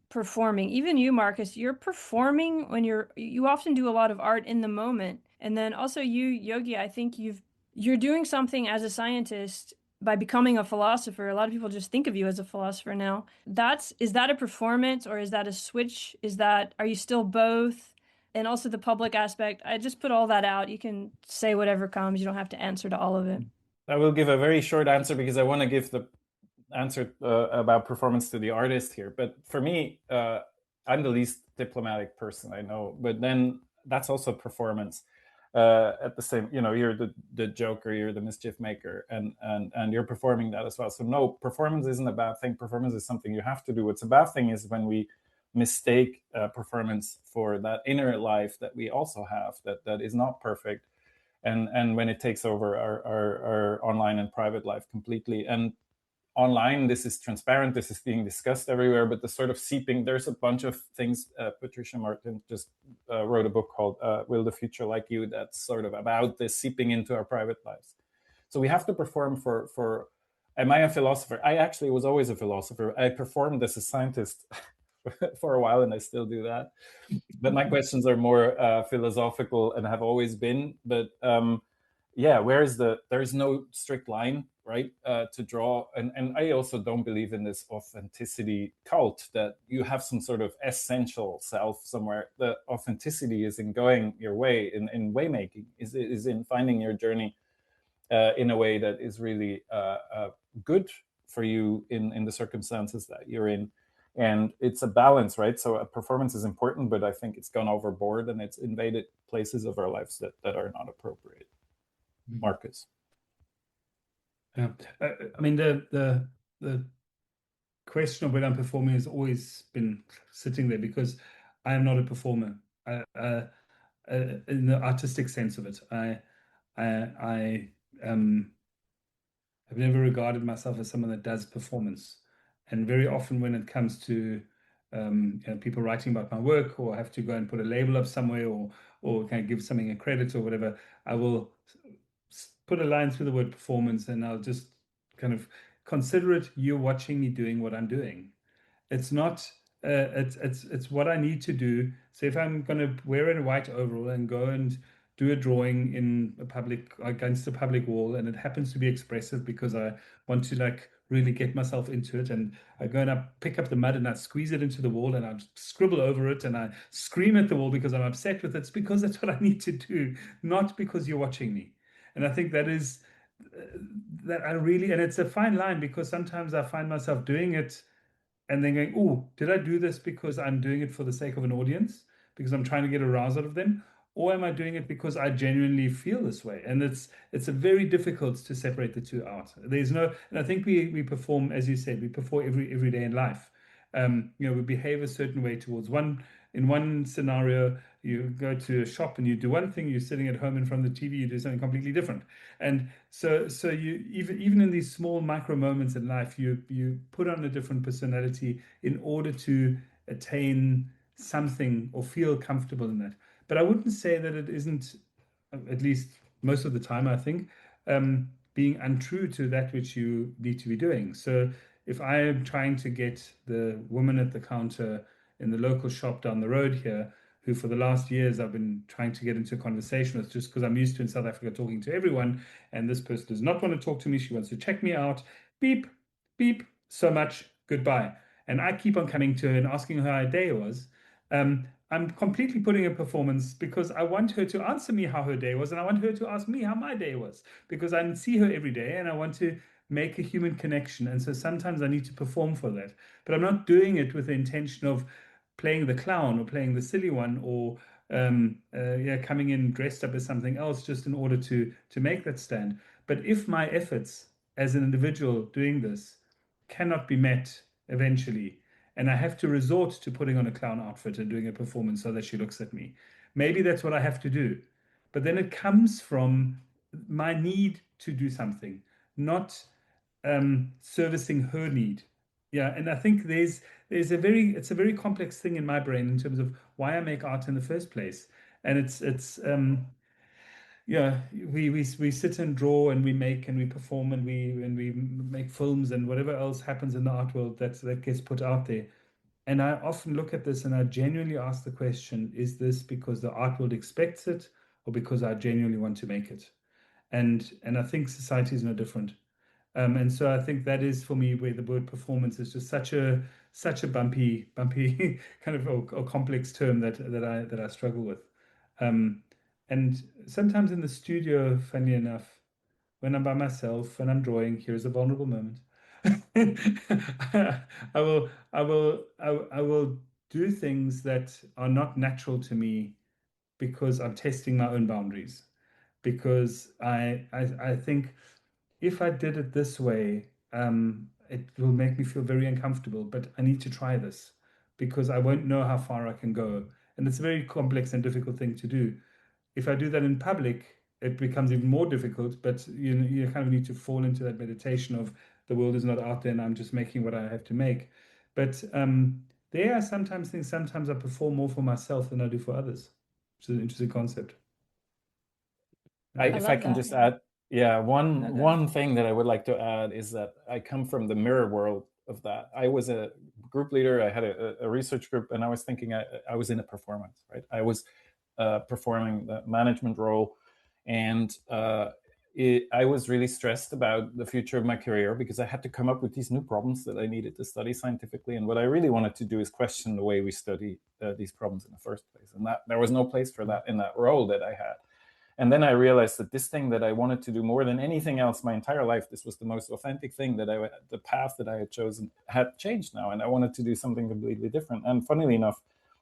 performing. Even you, Marcus, you're performing when you often do a lot of art in the moment. And then also you, Yogi, I think you're doing something as a scientist by becoming a philosopher. A lot of people just think of you as a philosopher now. Is that a performance, or is that a switch? Are you still both? And also the public aspect. I just put all that out. You can say whatever comes. You don't have to answer to all of it. I will give a very short answer because I want to give the answer about performance to the artist here. But for me, I'm the least diplomatic person I know. But then that's also performance. At the same, you're the joker, you're the mischief maker, and you're performing that as well. So no, performance isn't a bad thing. Performance is something you have to do. What's a bad thing is when we mistake performance for that inner life that we also have, that is not perfect, and when it takes over our online and private life completely. And online, this is transparent, this is being discussed everywhere, but the sort of seeping, there's a bunch of things. Patricia Martin just wrote a book called Will the Future Like You, that's sort of about this seeping into our private lives. So we have to perform for am I a philosopher? I actually was always a philosopher. I performed as a scientist for a while, and I still do that. But my questions are more philosophical and have always been. But yeah, there's no strict line, right, to draw. And I also don't believe in this authenticity cult that you have some sort of essential self somewhere. The authenticity is in going your way, in way making, is in finding your journey in a way that is really good for you in the circumstances that you're in. And it's a balance, right? So a performance is important, but I think it's gone overboard and it's invaded places of our lives that are not appropriate. Marcus. Yeah, I mean the question of whether I'm performing has always been sitting there, because I am not a performer in the artistic sense of it. I have never regarded myself as someone that does performance, and very often when it comes to people writing about my work, or have to go and put a label up somewhere, or kind of give something a credit or whatever, I will put a line through the word performance, and I'll just kind of consider it, you're watching me doing what I'm doing. It's not it's what I need to do. So if I'm going to wear a white overall and go and do a drawing in a public, against a public wall, and it happens to be expressive because I want to like really get myself into it, and I go and I pick up the mud and I squeeze it into the wall and I scribble over it and I scream at the wall because I'm upset with it. It's because that's what I need to do, not because you're watching me. And I think that is that I really, and it's a fine line, because sometimes I find myself doing it and then going, oh, did I do this because I'm doing it for the sake of an audience, because I'm trying to get a rouse out of them? Or am I doing it because I genuinely feel this way? And it's a very difficult to separate the two out. There's no, and I think we perform, as you said, we perform every day in life. We behave a certain way towards one. In one scenario, you go to a shop and you do one thing. You're sitting at home in front of the TV, you do something completely different. And so you even in these small micro moments in life, you put on a different personality in order to attain something or feel comfortable in that. But I wouldn't say that it isn't, at least most of the time, I think, being untrue to that which you need to be doing. So if I am trying to get the woman at the counter in the local shop down the road here, who for the last years I've been trying to get into a conversation with, just because I'm used to in South Africa talking to everyone, and this person does not want to talk to me, she wants to check me out, beep, beep, so much, goodbye. And I keep on coming to her and asking her how her day was. I'm completely putting a performance because I want her to answer me how her day was, and I want her to ask me how my day was, because I see her every day and I want to make a human connection. And so sometimes I need to perform for that. But I'm not doing it with the intention of playing the clown or playing the silly one, or coming in dressed up as something else just in order to make that stand. But if my efforts as an individual doing this cannot be met eventually, and I have to resort to putting on a clown outfit and doing a performance so that she looks at me, maybe that's what I have to do. But then it comes from my need to do something, not servicing her need. Yeah, and I think it's a very complex thing in my brain in terms of why I make art in the first place. And it's yeah, we sit and draw and we make and we perform and we make films and whatever else happens in the art world that gets put out there. And I often look at this and I genuinely ask the question, is this because the art world expects it, or because I genuinely want to make it? And I think society is no different. And so I think that is for me where the word performance is just such a bumpy kind of or complex term that I struggle with. Um, and sometimes in the studio, funny enough, when I'm by myself and I'm drawing, here's a vulnerable moment. I will do things that are not natural to me because I'm testing my own boundaries. Because I think if I did it this way, it will make me feel very uncomfortable, but I need to try this because I won't know how far I can go. And it's a very complex and difficult thing to do. If I do that in public, it becomes even more difficult, but you kind of need to fall into that meditation of the world is not out there and I'm just making what I have to make. But there are sometimes things, sometimes I perform more for myself than I do for others, which is an interesting concept. If I can just add, yeah, one thing that I would like to add is that I come from the mirror world of that. I was a group leader. I had a research group, and I was thinking I was in a performance, right? I was performing the management role, and I was really stressed about the future of my career because I had to come up with these new problems that I needed to study scientifically. And what I really wanted to do is question the way we study these problems in the first place. And that there was no place for that in that role that I had. And then I realized that this thing that I wanted to do more than anything else my entire life, this was the most authentic thing that the path that I had chosen had changed now. And I wanted to do something completely different. And funnily enough,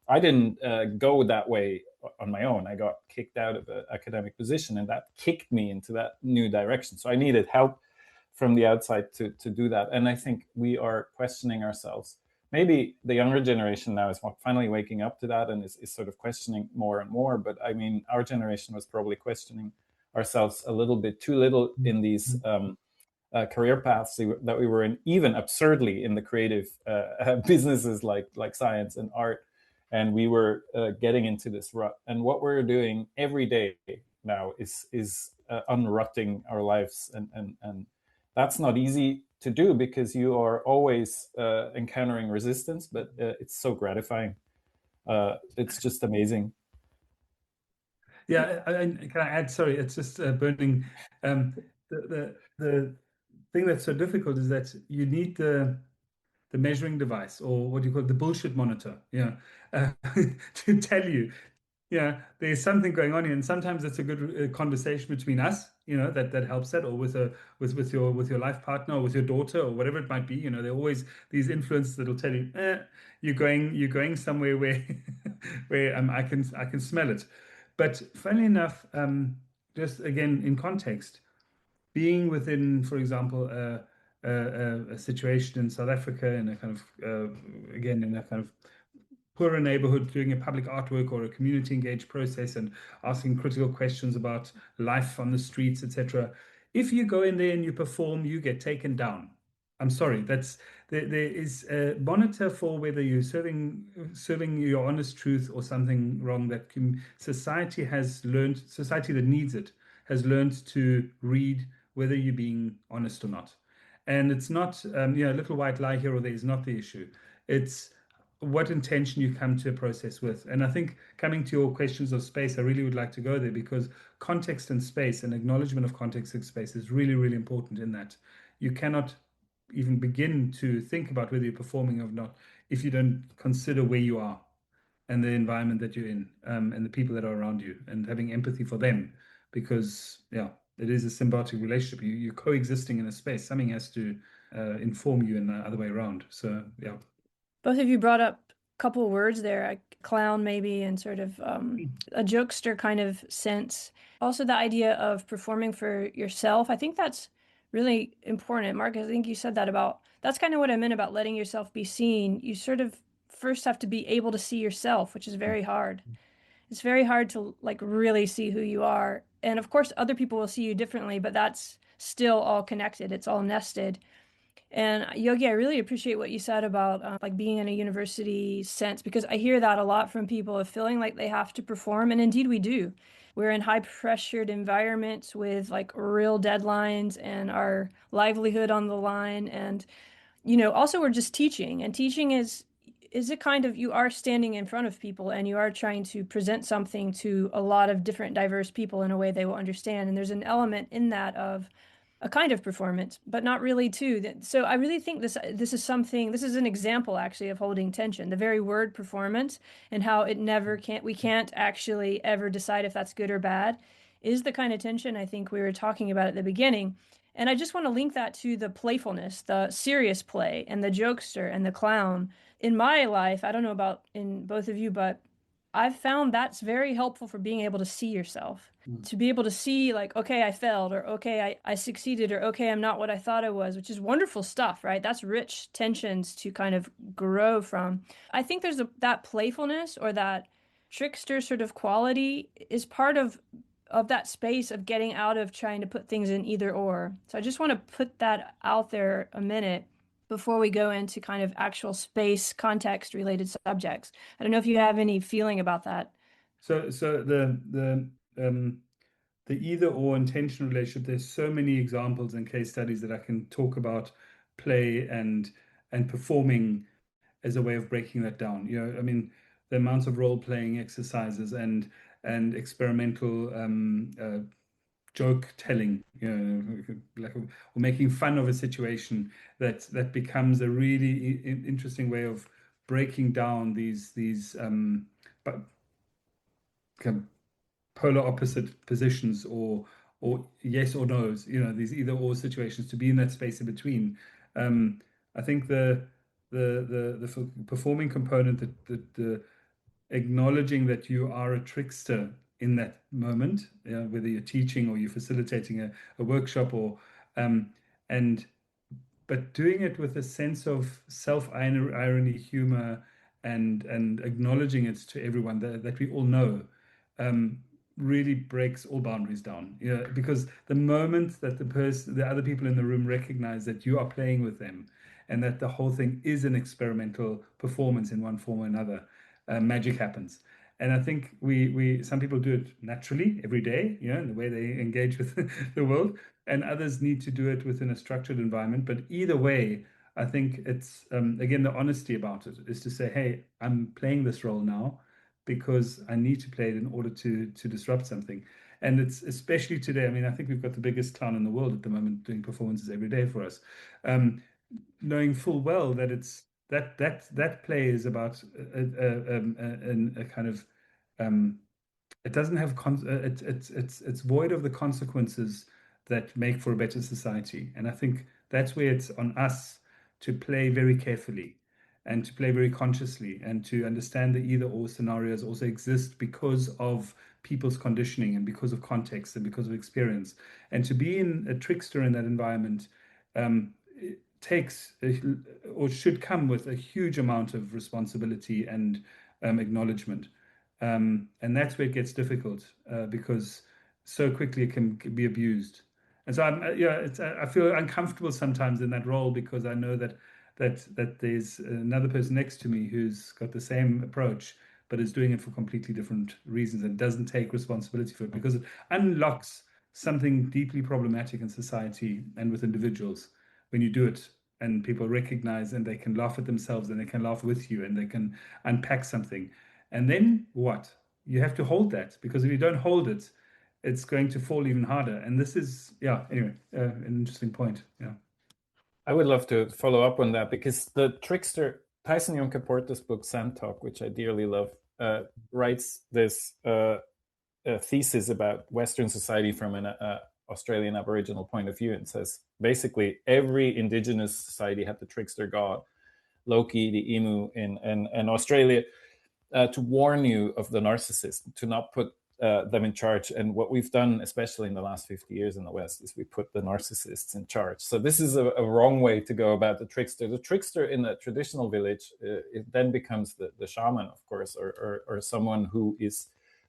I didn't go that way on my own. I got kicked out of an academic position, and that kicked me into that new direction. So I needed help from the outside to do that. And I think we are questioning ourselves. Maybe the younger generation now is finally waking up to that and is sort of questioning more and more. But I mean, our generation was probably questioning ourselves a little bit too little in these career paths that we were in, even absurdly in the creative businesses like science and art. And we were getting into this rut. And what we're doing every day now is unrutting our lives. And that's not easy to do because you are always encountering resistance, but it's so gratifying. It's just amazing. Yeah, can I add? Sorry, it's just burning. The thing that's so difficult is that you need the measuring device, or what do you call it, the bullshit monitor, to tell you, there's something going on here. And sometimes it's a good conversation between us, that helps that, or with your life partner, or with your daughter, or whatever it might be. There are always these influences that'll tell you, you're going somewhere where where I can smell it. But funnily enough, just again in context, being within, for example, a situation in South Africa in a kind of again in a kind of poorer neighborhood, doing a public artwork or a community engaged process and asking critical questions about life on the streets, etc. If you go in there and you perform, you get taken down. I'm sorry, there is a monitor for whether you're serving your honest truth or something wrong. That society has learned, society that needs it has learned to read whether you're being honest or not. And it's not a little white lie here or there is not the issue. It's what intention you come to a process with. And I think coming to your questions of space, I really would like to go there, because context and space and acknowledgement of context and space is really, really important in that. You cannot even begin to think about whether you're performing or not if you don't consider where you are and the environment that you're in, and the people that are around you, and having empathy for them, because it is a symbiotic relationship. You're coexisting in a space. Something has to inform you in the other way around. So yeah. Both of you brought up a couple of words there, a clown maybe, and sort of a jokester kind of sense. Also the idea of performing for yourself. I think that's really important. Mark, I think you said that that's kind of what I meant about letting yourself be seen. You sort of first have to be able to see yourself, which is very hard. It's very hard to like really see who you are. And of course, other people will see you differently, but that's still all connected. It's all nested. And Yogi, I really appreciate what you said about like being in a university sense, because I hear that a lot from people of feeling like they have to perform. And indeed we do. We're in high pressured environments with like real deadlines and our livelihood on the line. And, also we're just teaching, and teaching is a kind of, you are standing in front of people and you are trying to present something to a lot of different diverse people in a way they will understand. And there's an element in that of a kind of performance, but not really too. So I really think this is an example actually of holding tension, the very word performance, and how we can't actually ever decide if that's good or bad, is the kind of tension I think we were talking about at the beginning. And I just want to link that to the playfulness, the serious play, and the jokester and the clown. In my life, I don't know about in both of you, but I've found that's very helpful for being able to see yourself, to be able to see like, okay, I failed, or okay, I succeeded, or okay, I'm not what I thought I was, which is wonderful stuff, right? That's rich tensions to kind of grow from. I think there's that playfulness or that trickster sort of quality is part of that space of getting out of trying to put things in either or. So I just want to put that out there a minute before we go into kind of actual space context related subjects. I don't know if you have any feeling about that. So the either or intention relationship, there's so many examples and case studies that I can talk about play and performing as a way of breaking that down. I mean, the amounts of role playing exercises and experimental joke telling, like or making fun of a situation that becomes a really interesting way of breaking down these but polar opposite positions or yes or no's, these either or situations, to be in that space in between. I think the performing component, the acknowledging that you are a trickster in that moment, whether you're teaching or you're facilitating a workshop or and but doing it with a sense of self-irony, humor, and acknowledging it to everyone that we all know, really breaks all boundaries down. Because the moment that the other people in the room recognize that you are playing with them, and that the whole thing is an experimental performance in one form or another, magic happens. And I think some people do it naturally every day, in the way they engage with the world, and others need to do it within a structured environment. But either way, I think it's again the honesty about it is to say, hey, I'm playing this role now because I need to play it in order to disrupt something. And it's especially today. I mean, I think we've got the biggest clown in the world at the moment doing performances every day for us, knowing full well that it's that play is about a kind of it doesn't have it's void of the consequences that make for a better society. And I think that's where it's on us to play very carefully and to play very consciously, and to understand that either or scenarios also exist because of people's conditioning and because of context and because of experience. And to be in a trickster in that environment takes or should come with a huge amount of responsibility and acknowledgement. And that's where it gets difficult because so quickly it can be abused. And so I feel uncomfortable sometimes in that role because I know that there's another person next to me who's got the same approach, but is doing it for completely different reasons and doesn't take responsibility for it because it unlocks something deeply problematic in society and with individuals when you do it and people recognize and they can laugh at themselves and they can laugh with you and they can unpack something. And then what? You have to hold that because if you don't hold it, it's going to fall even harder. And this is, anyway, an interesting point. Yeah. I would love to follow up on that because the trickster, Tyson Yunkaporta's book, Sand Talk, which I dearly love, writes this thesis about Western society from an Australian Aboriginal point of view and says basically every indigenous society had the trickster god, Loki, the emu in Australia, to warn you of the narcissist, to not put them in charge. And what we've done, especially in the last 50 years in the West, is we put the narcissists in charge. So this is a wrong way to go about the trickster. The trickster in a traditional village, it then becomes the shaman, of course, or someone who is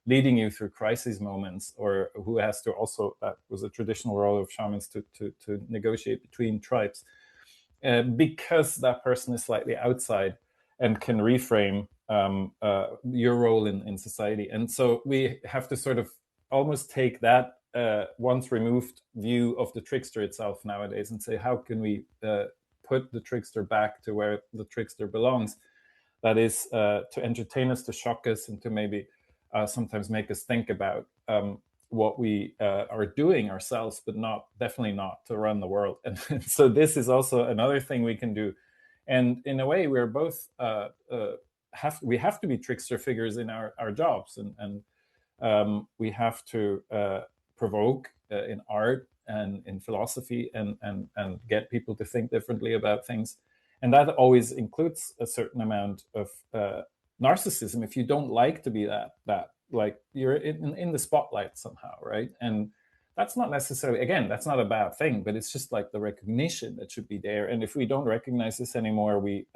leading you through crisis moments, or who has to also, that was a traditional role of shamans, to negotiate between tribes, because that person is slightly outside and can reframe your role in society. And so we have to sort of almost take that once removed view of the trickster itself nowadays and say, how can we put the trickster back to where the trickster belongs? That is to entertain us, to shock us, and to maybe sometimes make us think about what we are doing ourselves, but definitely not to run the world. And so this is also another thing we can do. And in a way, we're both we have to be trickster figures in our jobs, and we have to provoke in art and in philosophy and get people to think differently about things. And that always includes a certain amount of narcissism. If you don't like to be that like you're in the spotlight somehow, right? And that's not necessarily, again, that's not a bad thing, but it's just like the recognition that should be there. And if we don't recognize this anymore, we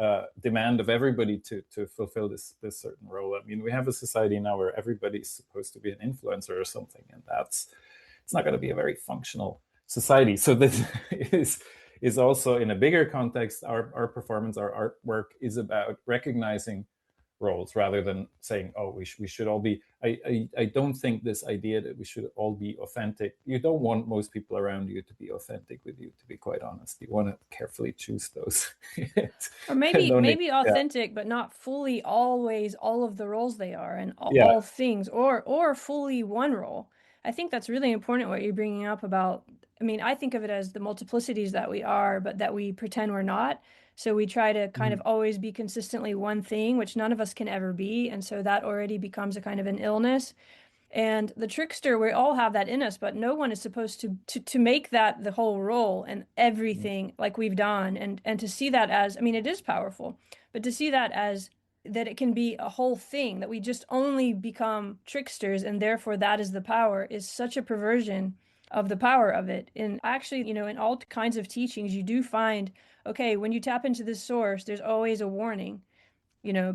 demand of everybody to fulfill this certain role. I mean, we have a society now where everybody's supposed to be an influencer or something, and it's not going to be a very functional society. So this is also, in a bigger context, our performance, our artwork is about recognizing roles rather than saying, oh, we should all be. I don't think this idea that we should all be authentic. You don't want most people around you to be authentic with you, to be quite honest. You want to carefully choose those. Or maybe authentic, but not fully always all of the roles they are and all things, or fully one role. I think that's really important what you're bringing up about. I mean, I think of it as the multiplicities that we are, but that we pretend we're not. So we try to kind of always be consistently one thing, which none of us can ever be. And so that already becomes a kind of an illness. And the trickster, we all have that in us, but no one is supposed to make that the whole role and everything like we've done. And to see that as, I mean, it is powerful, but to see that as that it can be a whole thing, that we just only become tricksters and therefore that is the power, is such a perversion of the power of it. And actually, in all kinds of teachings, you do find, okay, when you tap into this source, there's always a warning,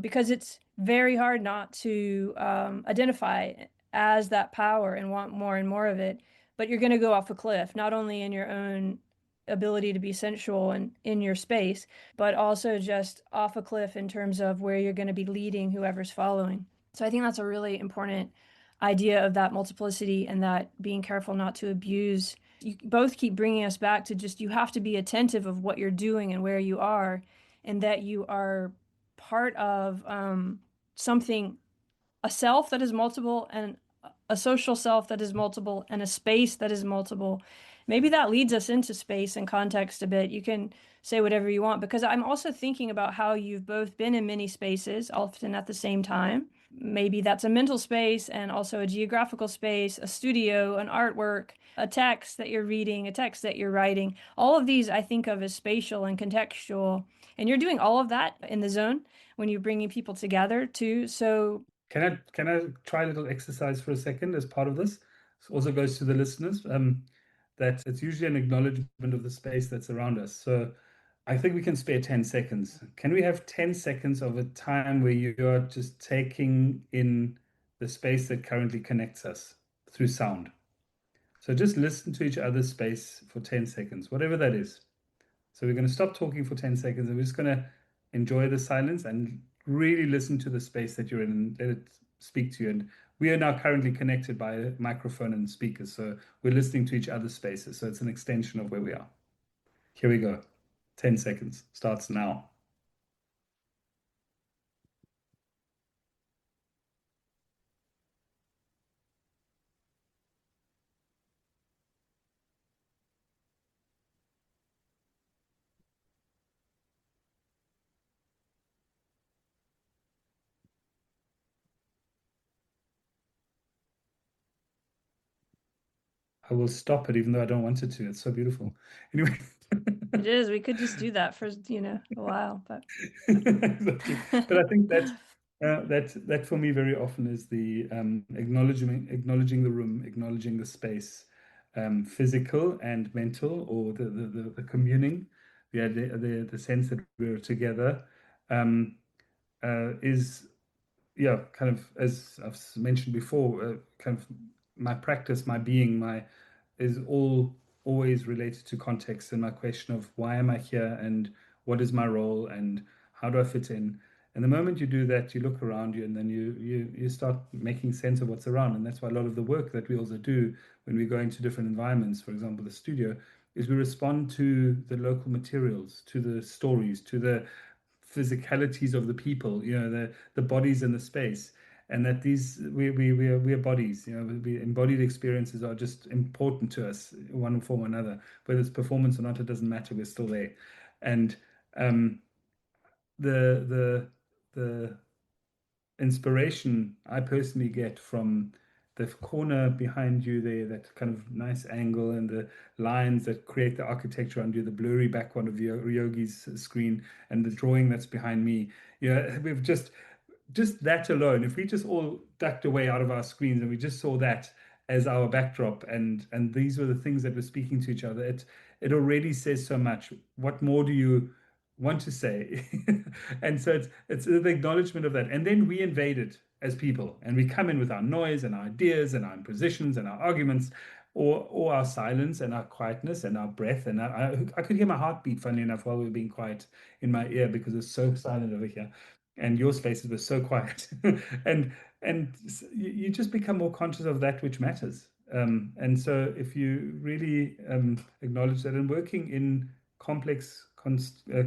because it's very hard not to identify as that power and want more and more of it. But you're going to go off a cliff, not only in your own ability to be sensual and in your space, but also just off a cliff in terms of where you're going to be leading whoever's following. So I think that's a really important idea of that multiplicity and that being careful not to abuse. You both keep bringing us back to just, you have to be attentive of what you're doing and where you are, and that you are part of something, a self that is multiple, and a social self that is multiple, and a space that is multiple. Maybe that leads us into space and context a bit. You can say whatever you want, because I'm also thinking about how you've both been in many spaces, often at the same time. Maybe that's a mental space and also a geographical space, a studio, an artwork, a text that you're reading, a text that you're writing. All of these I think of as spatial and contextual. And you're doing all of that in the zone when you're bringing people together too. So can I try a little exercise for a second as part of this? This also goes to the listeners. That it's usually an acknowledgement of the space that's around us. So I think we can spare 10 seconds. Can we have 10 seconds of a time where you are just taking in the space that currently connects us through sound? So just listen to each other's space for 10 seconds, whatever that is. So we're going to stop talking for 10 seconds and we're just going to enjoy the silence and really listen to the space that you're in and let it speak to you. And we are now currently connected by a microphone and speakers. So we're listening to each other's spaces. So it's an extension of where we are. Here we go. 10 seconds starts now. I will stop it even though I don't want it to. It's so beautiful. Anyway. It is. We could just do that for, a while, but exactly. But I think that for me very often is the acknowledging the room, acknowledging the space, physical and mental, or the communing, the sense that we're together, is kind of, as I've mentioned before, kind of my practice, my being, is always related to context and my question of why am I here and what is my role and how do I fit in. And the moment you do that, you look around you and then you start making sense of what's around. And that's why a lot of the work that we also do when we go into different environments, for example, the studio, is we respond to the local materials, to the stories, to the physicalities of the people, the bodies in the space, and that we are bodies. The embodied experiences are just important to us in one form or another. Whether it's performance or not, it doesn't matter. We're still there, and the inspiration I personally get from the corner behind you there, that kind of nice angle, and the lines that create the architecture under the blurry background of Yogi's screen, and the drawing that's behind me. We've just that alone, if we just all ducked away out of our screens and we just saw that as our backdrop, and these were the things that were speaking to each other, it already says so much. What more do you want to say? And so it's the acknowledgement of that, and then we invade it as people, and we come in with our noise and our ideas and our impositions and our arguments, or our silence and our quietness and our breath. And I could hear my heartbeat, funnily enough, while we were being quiet in my ear, because it's so silent over here and your spaces were so quiet. and you just become more conscious of that which matters. And so if you really acknowledge that, and working in complex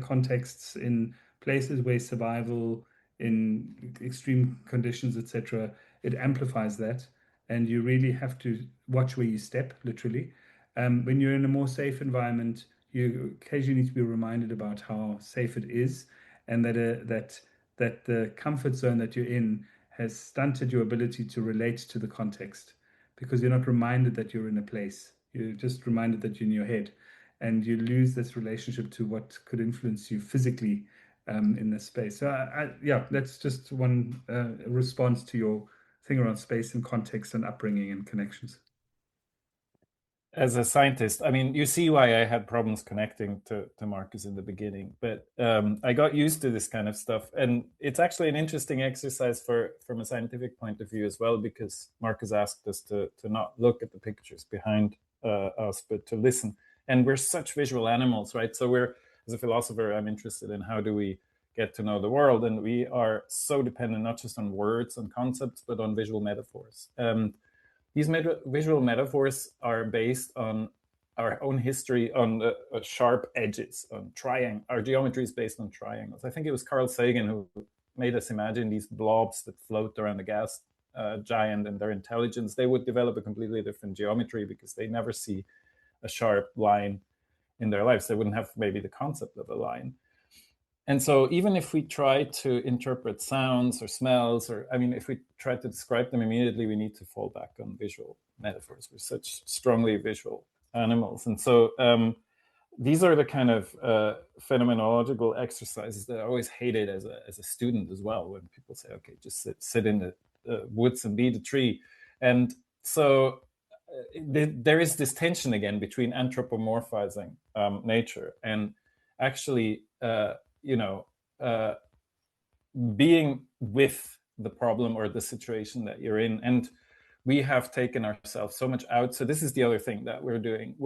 contexts, in places where survival, in extreme conditions, etc., it amplifies that. And you really have to watch where you step, literally. When you're in a more safe environment, you occasionally need to be reminded about how safe it is, and that the comfort zone that you're in has stunted your ability to relate to the context, because you're not reminded that you're in a place. You're just reminded that you're in your head, and you lose this relationship to what could influence you physically in this space. So that's just one response to your thing around space and context and upbringing and connections. As a scientist, I mean, you see why I had problems connecting to Marcus in the beginning, but I got used to this kind of stuff. And it's actually an interesting exercise from a scientific point of view as well, because Marcus asked us to not look at the pictures behind us, but to listen. And we're such visual animals, right? So as a philosopher, I'm interested in how do we get to know the world. And we are so dependent not just on words and concepts, but on visual metaphors. These visual metaphors are based on our own history, on the sharp edges, on triangle. Our geometry is based on triangles. I think it was Carl Sagan who made us imagine these blobs that float around the gas giant and their intelligence. They would develop a completely different geometry because they never see a sharp line in their lives. They wouldn't have maybe the concept of a line. And so even if we try to interpret sounds or smells, if we try to describe them immediately, we need to fall back on visual metaphors. We're such strongly visual animals. And so these are the kind of phenomenological exercises that I always hated as a student as well, when people say, okay, just sit in the woods and be the tree. And so there is this tension again between anthropomorphizing nature and actually, being with the problem or the situation that you're in. And we have taken ourselves so much out. So this is the other thing that we're doing.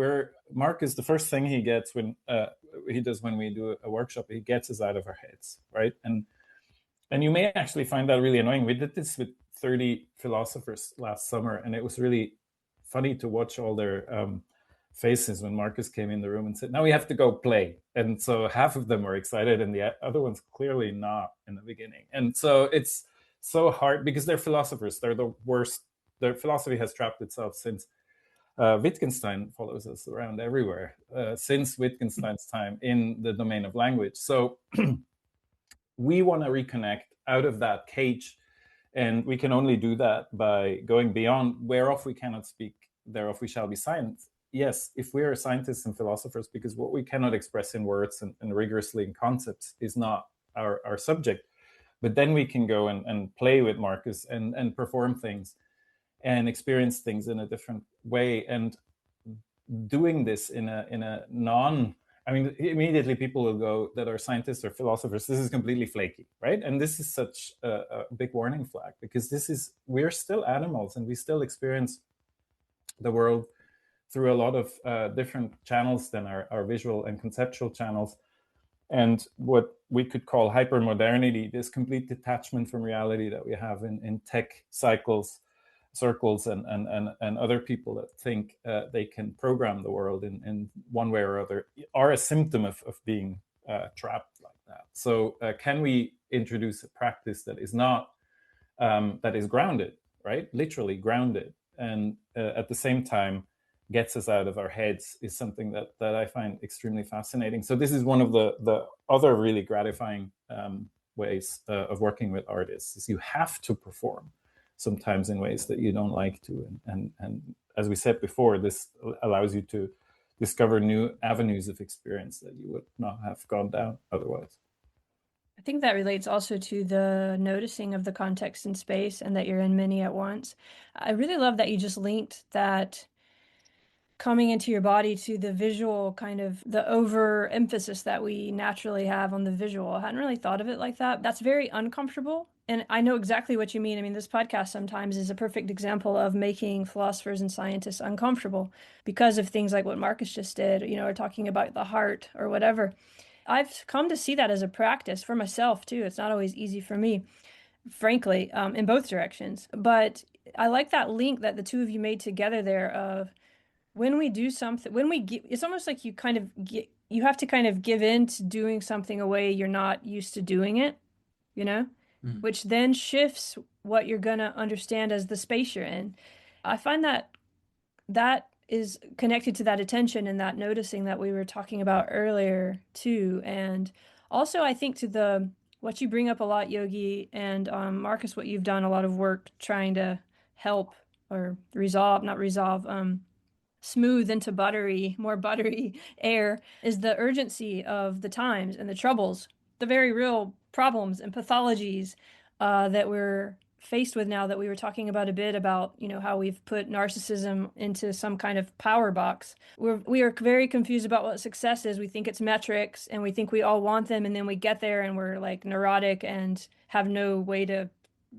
Marcus, the first thing he gets when we do a workshop, he gets us out of our heads, right? And you may actually find that really annoying. We did this with 30 philosophers last summer, and it was really funny to watch all their faces when Marcus came in the room and said, now we have to go play. And so half of them were excited and the other ones clearly not in the beginning. And so it's so hard because they're philosophers. They're the worst. Their philosophy has trapped itself since Wittgenstein follows us around everywhere, since Wittgenstein's time in the domain of language. So we want to reconnect out of that cage, and we can only do that by going beyond whereof we cannot speak, thereof we shall be silent. Yes, if we are scientists and philosophers, because what we cannot express in words and rigorously in concepts is not our subject, but then we can go and play with Marcus and perform things and experience things in a different way. And doing this in a non, I mean, immediately people will go that are scientists or philosophers, this is completely flaky, right? And this is such a big warning flag, because we're still animals and we still experience the world through a lot of different channels than our visual and conceptual channels. And what we could call hypermodernity, this complete detachment from reality that we have in tech circles and other people that think they can program the world in one way or other, are a symptom of being trapped like that. So can we introduce a practice that is not, that is grounded, right? Literally grounded, and at the same time gets us out of our heads, is something that I find extremely fascinating. So this is one of the other really gratifying ways of working with artists, is you have to perform sometimes in ways that you don't like to. And as we said before, this allows you to discover new avenues of experience that you would not have gone down otherwise. I think that relates also to the noticing of the context and space, and that you're in many at once. I really love that you just linked that coming into your body to the visual, kind of the overemphasis that we naturally have on the visual. I hadn't really thought of it like that. That's very uncomfortable. And I know exactly what you mean. I mean, this podcast sometimes is a perfect example of making philosophers and scientists uncomfortable because of things like what Marcus just did, or talking about the heart or whatever. I've come to see that as a practice for myself too. It's not always easy for me, frankly, in both directions. But I like that link that the two of you made together there of, when we do something, it's almost like you have to kind of give in to doing something a way you're not used to doing it, which then shifts what you're going to understand as the space you're in. I find that is connected to that attention and that noticing that we were talking about earlier too. And also I think to what you bring up a lot, Yogi, and Marcus, what you've done a lot of work trying to help or smooth into more buttery air, is the urgency of the times and the troubles, the very real problems and pathologies that we're faced with now, that we were talking about a bit about, how we've put narcissism into some kind of power box. We are very confused about what success is. We think it's metrics and we think we all want them. And then we get there and we're like neurotic and have no way to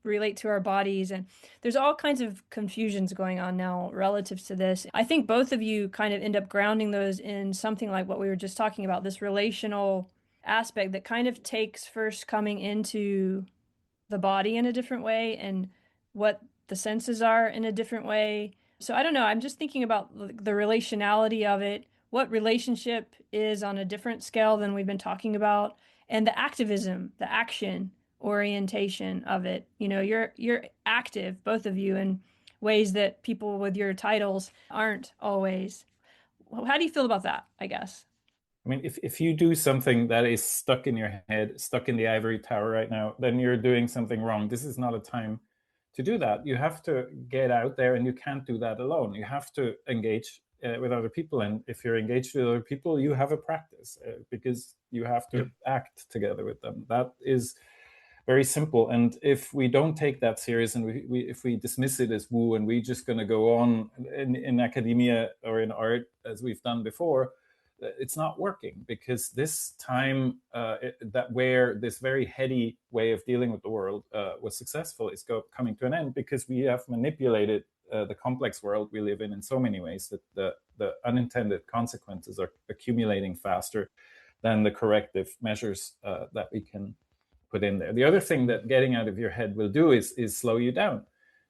relate to our bodies. And there's all kinds of confusions going on now relative to this. I think both of you kind of end up grounding those in something like what we were just talking about, this relational aspect that kind of takes first coming into the body in a different way and what the senses are in a different way. So I don't know, I'm just thinking about the relationality of it, what relationship is on a different scale than we've been talking about, and the activism, the action orientation of it. You're active, both of you, in ways that people with your titles aren't always. How do you feel about that, I guess? I mean, if you do something that is stuck in your head, stuck in the ivory tower right now, then you're doing something wrong. This is not a time to do that. You have to get out there, and you can't do that alone. You have to engage with other people. And if you're engaged with other people, you have a practice because you have to act together with them. That is very simple. And if we don't take that serious, and if we dismiss it as woo, and we're just going to go on in academia or in art as we've done before, it's not working, because this time where this very heady way of dealing with the world was successful is coming to an end, because we have manipulated the complex world we live in so many ways that the unintended consequences are accumulating faster than the corrective measures that we can put in there. The other thing that getting out of your head will do is slow you down.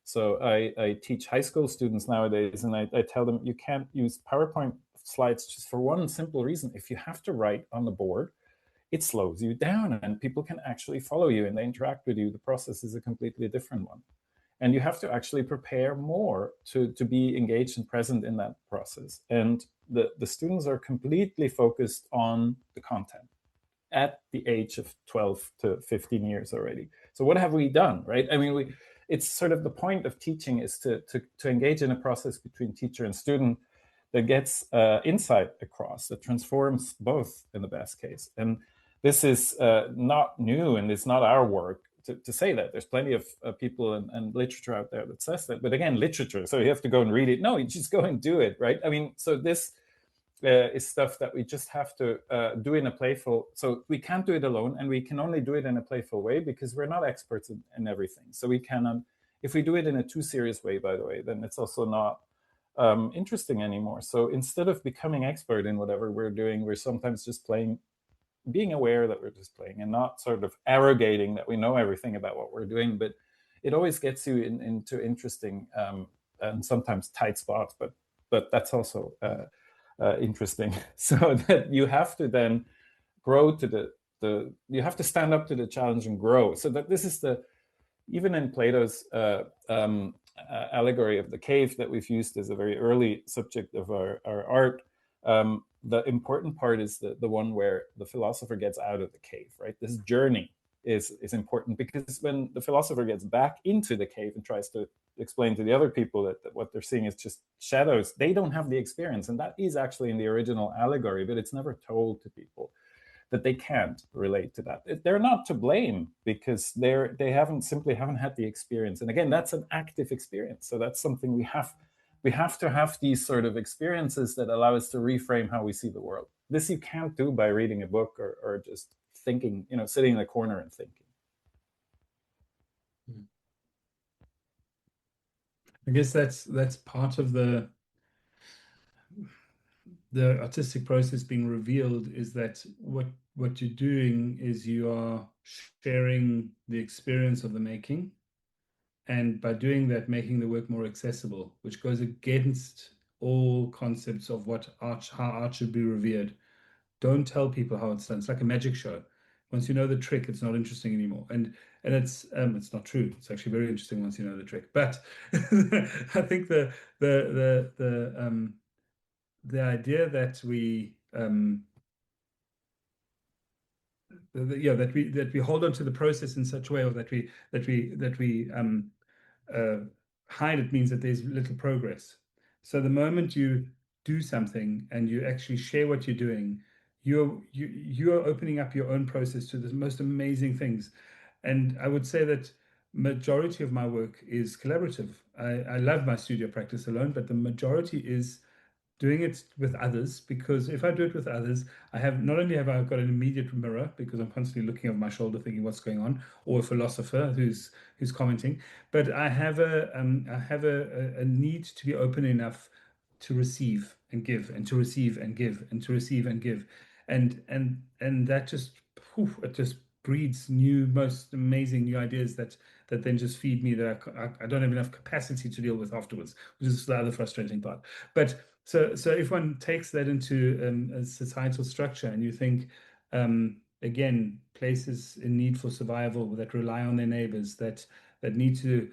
So I teach high school students nowadays, and I tell them you can't use PowerPoint slides just for one simple reason. If you have to write on the board, it slows you down, and people can actually follow you and they interact with you. The process is a completely different one. And you have to actually prepare more to be engaged and present in that process. And the students are completely focused on the content at the age of 12 to 15 years already. So what have we done, right? I mean, it's sort of the point of teaching is to engage in a process between teacher and student that gets insight across, that transforms both in the best case. And this is not new, and it's not our work to say that. There's plenty of people and literature out there that says that. But again, literature, so you have to go and read it. No, you just go and do it, right? I mean, so this is stuff that we just have to do in a playful, so we can't do it alone, and we can only do it in a playful way because we're not experts in everything. So we cannot, if we do it in a too serious way, by the way, then it's also not interesting anymore. So instead of becoming expert in whatever we're doing, we're sometimes just playing, being aware that we're just playing, and not sort of arrogating that we know everything about what we're doing. But it always gets you into interesting and sometimes tight spots, but that's also interesting. So that you have to then grow to you have to stand up to the challenge and grow. So that this is even in Plato's allegory of the cave that we've used as a very early subject of our art, the important part is the one where the philosopher gets out of the cave, right? This journey is important, because when the philosopher gets back into the cave and tries to explain to the other people that what they're seeing is just shadows, they don't have the experience. And that is actually in the original allegory, but it's never told to people that they can't relate to that. They're not to blame, because they haven't had the experience. And again, that's an active experience. So that's something we have to have these sort of experiences that allow us to reframe how we see the world. This you can't do by reading a book or just thinking, sitting in a corner and thinking. I guess that's part of the artistic process being revealed, is that what you're doing is you are sharing the experience of the making, and by doing that, making the work more accessible, which goes against all concepts of how art should be revered. Don't tell people how it's done. It's like a magic show. Once you know the trick, it's not interesting anymore. And it's not true. It's actually very interesting once you know the trick. But I think the idea that we that we hold on to the process in such a way, or that we hide it, means that there's little progress. So the moment you do something and you actually share what you're doing, you're opening up your own process to the most amazing things. And I would say that majority of my work is collaborative. I love my studio practice alone, but the majority is doing it with others, because if I do it with others, not only have I got an immediate mirror, because I'm constantly looking over my shoulder thinking what's going on, or a philosopher who's commenting, but I have a need to be open enough to receive and give, and to receive and give, and to receive and give, and that just it just breeds most amazing new ideas that then just feed me, that I don't have enough capacity to deal with afterwards, which is the other frustrating part. But so if one takes that into a societal structure, and you think, again, places in need for survival that rely on their neighbors, that need to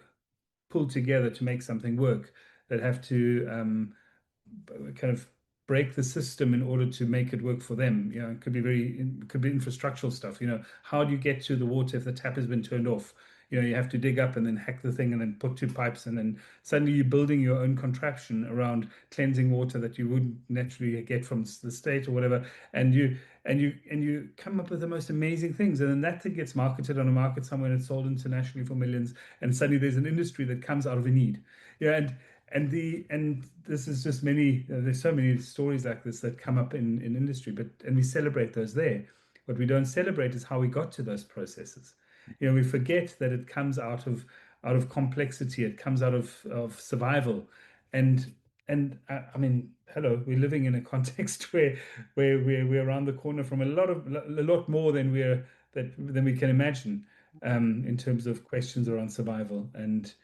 pull together to make something work, that have to kind of break the system in order to make it work for them. It could be infrastructural stuff. How do you get to the water if the tap has been turned off? You have to dig up and then hack the thing and then put two pipes, and then suddenly you're building your own contraption around cleansing water that you wouldn't naturally get from the state or whatever. And you come up with the most amazing things, and then that thing gets marketed on a market somewhere, and it's sold internationally for millions, and suddenly there's an industry that comes out of a need. and this is just many. There's so many stories like this that come up in industry, and we celebrate those there. What we don't celebrate is how we got to those processes. We forget that it comes out of complexity. It comes out of survival, and I mean, hello, we're living in a context where we're around the corner from a lot more than we can imagine, in terms of questions around survival, and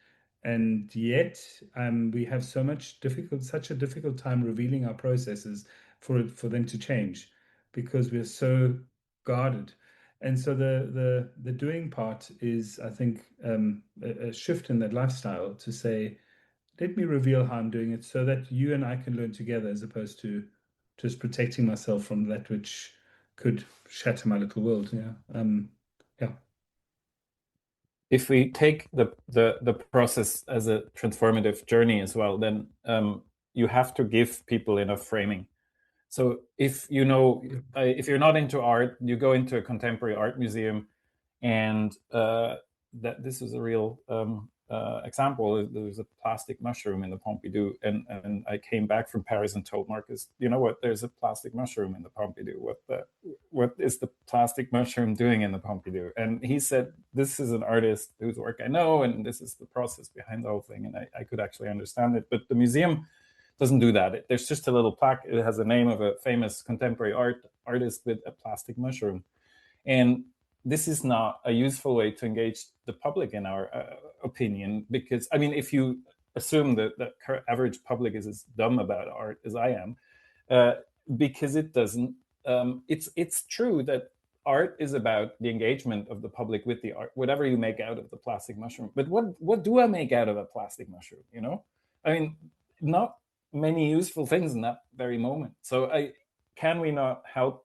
yet we have such a difficult time revealing our processes for them to change, because we're so guarded. And so the doing part is, I think, a shift in that lifestyle to say, let me reveal how I'm doing it so that you and I can learn together, as opposed to just protecting myself from that which could shatter my little world. Yeah. If we take the process as a transformative journey as well, then you have to give people enough framing. So if if you're not into art, you go into a contemporary art museum, and that this is a real example. There was a plastic mushroom in the Pompidou, and I came back from Paris and told Marcus, you know what? There's a plastic mushroom in the Pompidou. What is the plastic mushroom doing in the Pompidou? And he said, this is an artist whose work I know, and this is the process behind the whole thing. And I could actually understand it, but the museum doesn't do that. There's just a little plaque. It has the name of a famous contemporary artist with a plastic mushroom, and this is not a useful way to engage the public, in our opinion, because, I mean, if you assume that the average public is as dumb about art as I am, because it doesn't, it's true that art is about the engagement of the public with the art, whatever you make out of the plastic mushroom. But what do I make out of a plastic mushroom? I mean, not many useful things in that very moment. So can we not help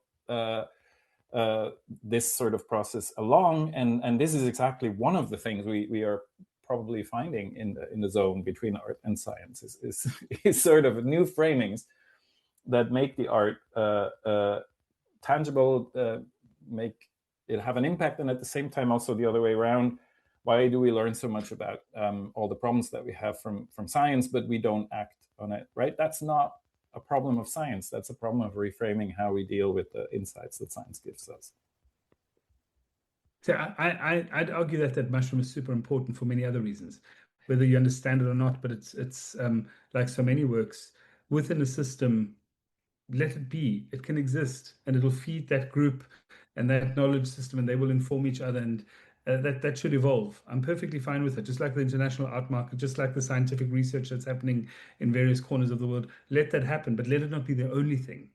this sort of process along? And this is exactly one of the things we are probably finding in the zone between art and science is sort of new framings that make the art tangible, make it have an impact, and at the same time also the other way around. Why do we learn so much about all the problems that we have from science, but we don't act on it, right? That's not a problem of science. That's a problem of reframing how we deal with the insights that science gives us. So I'd argue that mushroom is super important for many other reasons, whether you understand it or not. But it's like so many works within a system. Let it be. It can exist, and it'll feed that group and that knowledge system, and they will inform each other, and that should evolve. I'm perfectly fine with it. Just like the international art market, just like the scientific research that's happening in various corners of the world. Let that happen, but let it not be the only thing.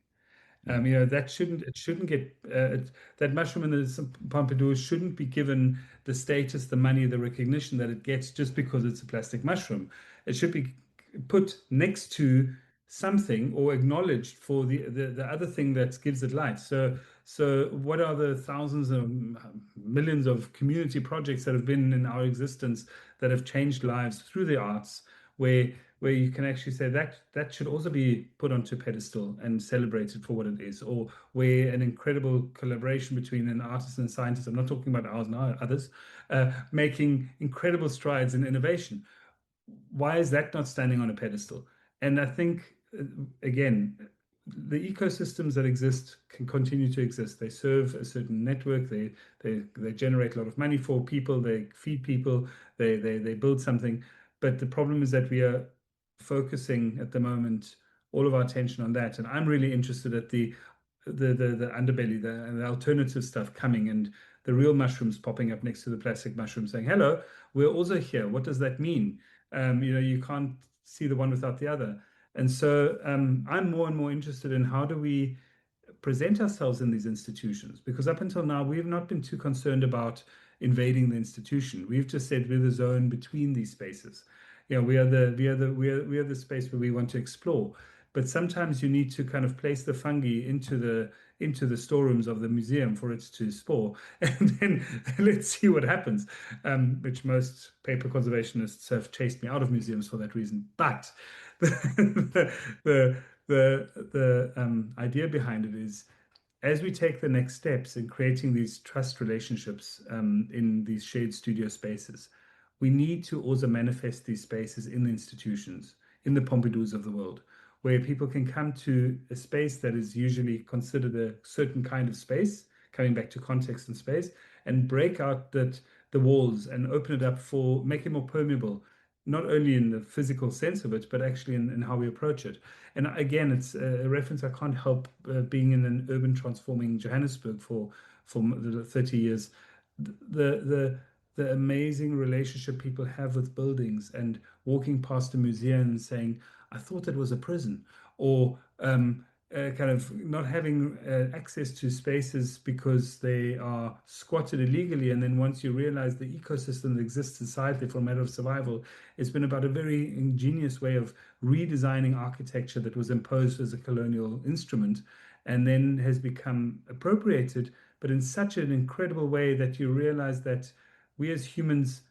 That shouldn't get that mushroom in the Pompidou shouldn't be given the status, the money, the recognition that it gets just because it's a plastic mushroom. It should be put next to something or acknowledged for the other thing that gives it life. So what are the thousands of millions of community projects that have been in our existence that have changed lives through the arts, where you can actually say that should also be put onto a pedestal and celebrated for what it is, or where an incredible collaboration between an artist and a scientist, I'm not talking about ours now, others, making incredible strides in innovation. Why is that not standing on a pedestal? And I think, again, the ecosystems that exist can continue to exist. They serve a certain network. They generate a lot of money for people. They feed people. They build something. But the problem is that we are focusing at the moment all of our attention on that. And I'm really interested at the underbelly, the alternative stuff coming, and the real mushrooms popping up next to the plastic mushrooms saying, hello, we're also here. What does that mean? You can't see the one without the other. And so I'm more and more interested in how do we present ourselves in these institutions, because up until now we've not been too concerned about invading the institution. We've just said we're the zone between these spaces. We are the space where we want to explore. But sometimes you need to kind of place the fungi into the storerooms of the museum for it to spore, and then let's see what happens. Which most paper conservationists have chased me out of museums for that reason. But the idea behind it is, as we take the next steps in creating these trust relationships in these shared studio spaces, we need to also manifest these spaces in the institutions, in the Pompidours of the world, where people can come to a space that is usually considered a certain kind of space, coming back to context and space, and break out the walls and open it up for make it more permeable, not only in the physical sense of it, but actually in how we approach it. And again, it's a reference I can't help being in an urban transforming Johannesburg for the 30 years. The amazing relationship people have with buildings and walking past a museum and saying, I thought it was a prison, or kind of not having access to spaces because they are squatted illegally. And then once you realize the ecosystem that exists inside there for a matter of survival, it's been about a very ingenious way of redesigning architecture that was imposed as a colonial instrument and then has become appropriated, but in such an incredible way that you realize that we as humans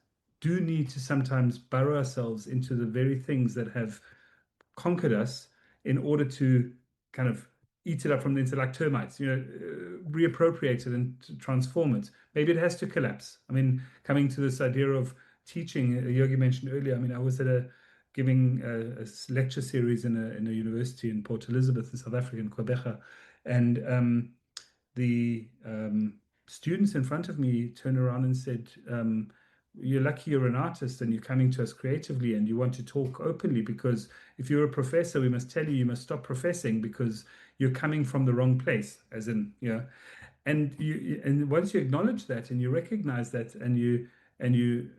do need to sometimes burrow ourselves into the very things that have conquered us in order to kind of eat it up from the inside like termites, reappropriate it and transform it. Maybe it has to collapse. I mean, coming to this idea of teaching, Yogi mentioned earlier, I mean, I was giving a lecture series in a university in Port Elizabeth in South Africa, in Quebec, and the students in front of me turned around and said, you're lucky you're an artist and you're coming to us creatively and you want to talk openly, because if you're a professor, we must tell you must stop professing because you're coming from the wrong place, as in, and once you acknowledge that and you recognize that and you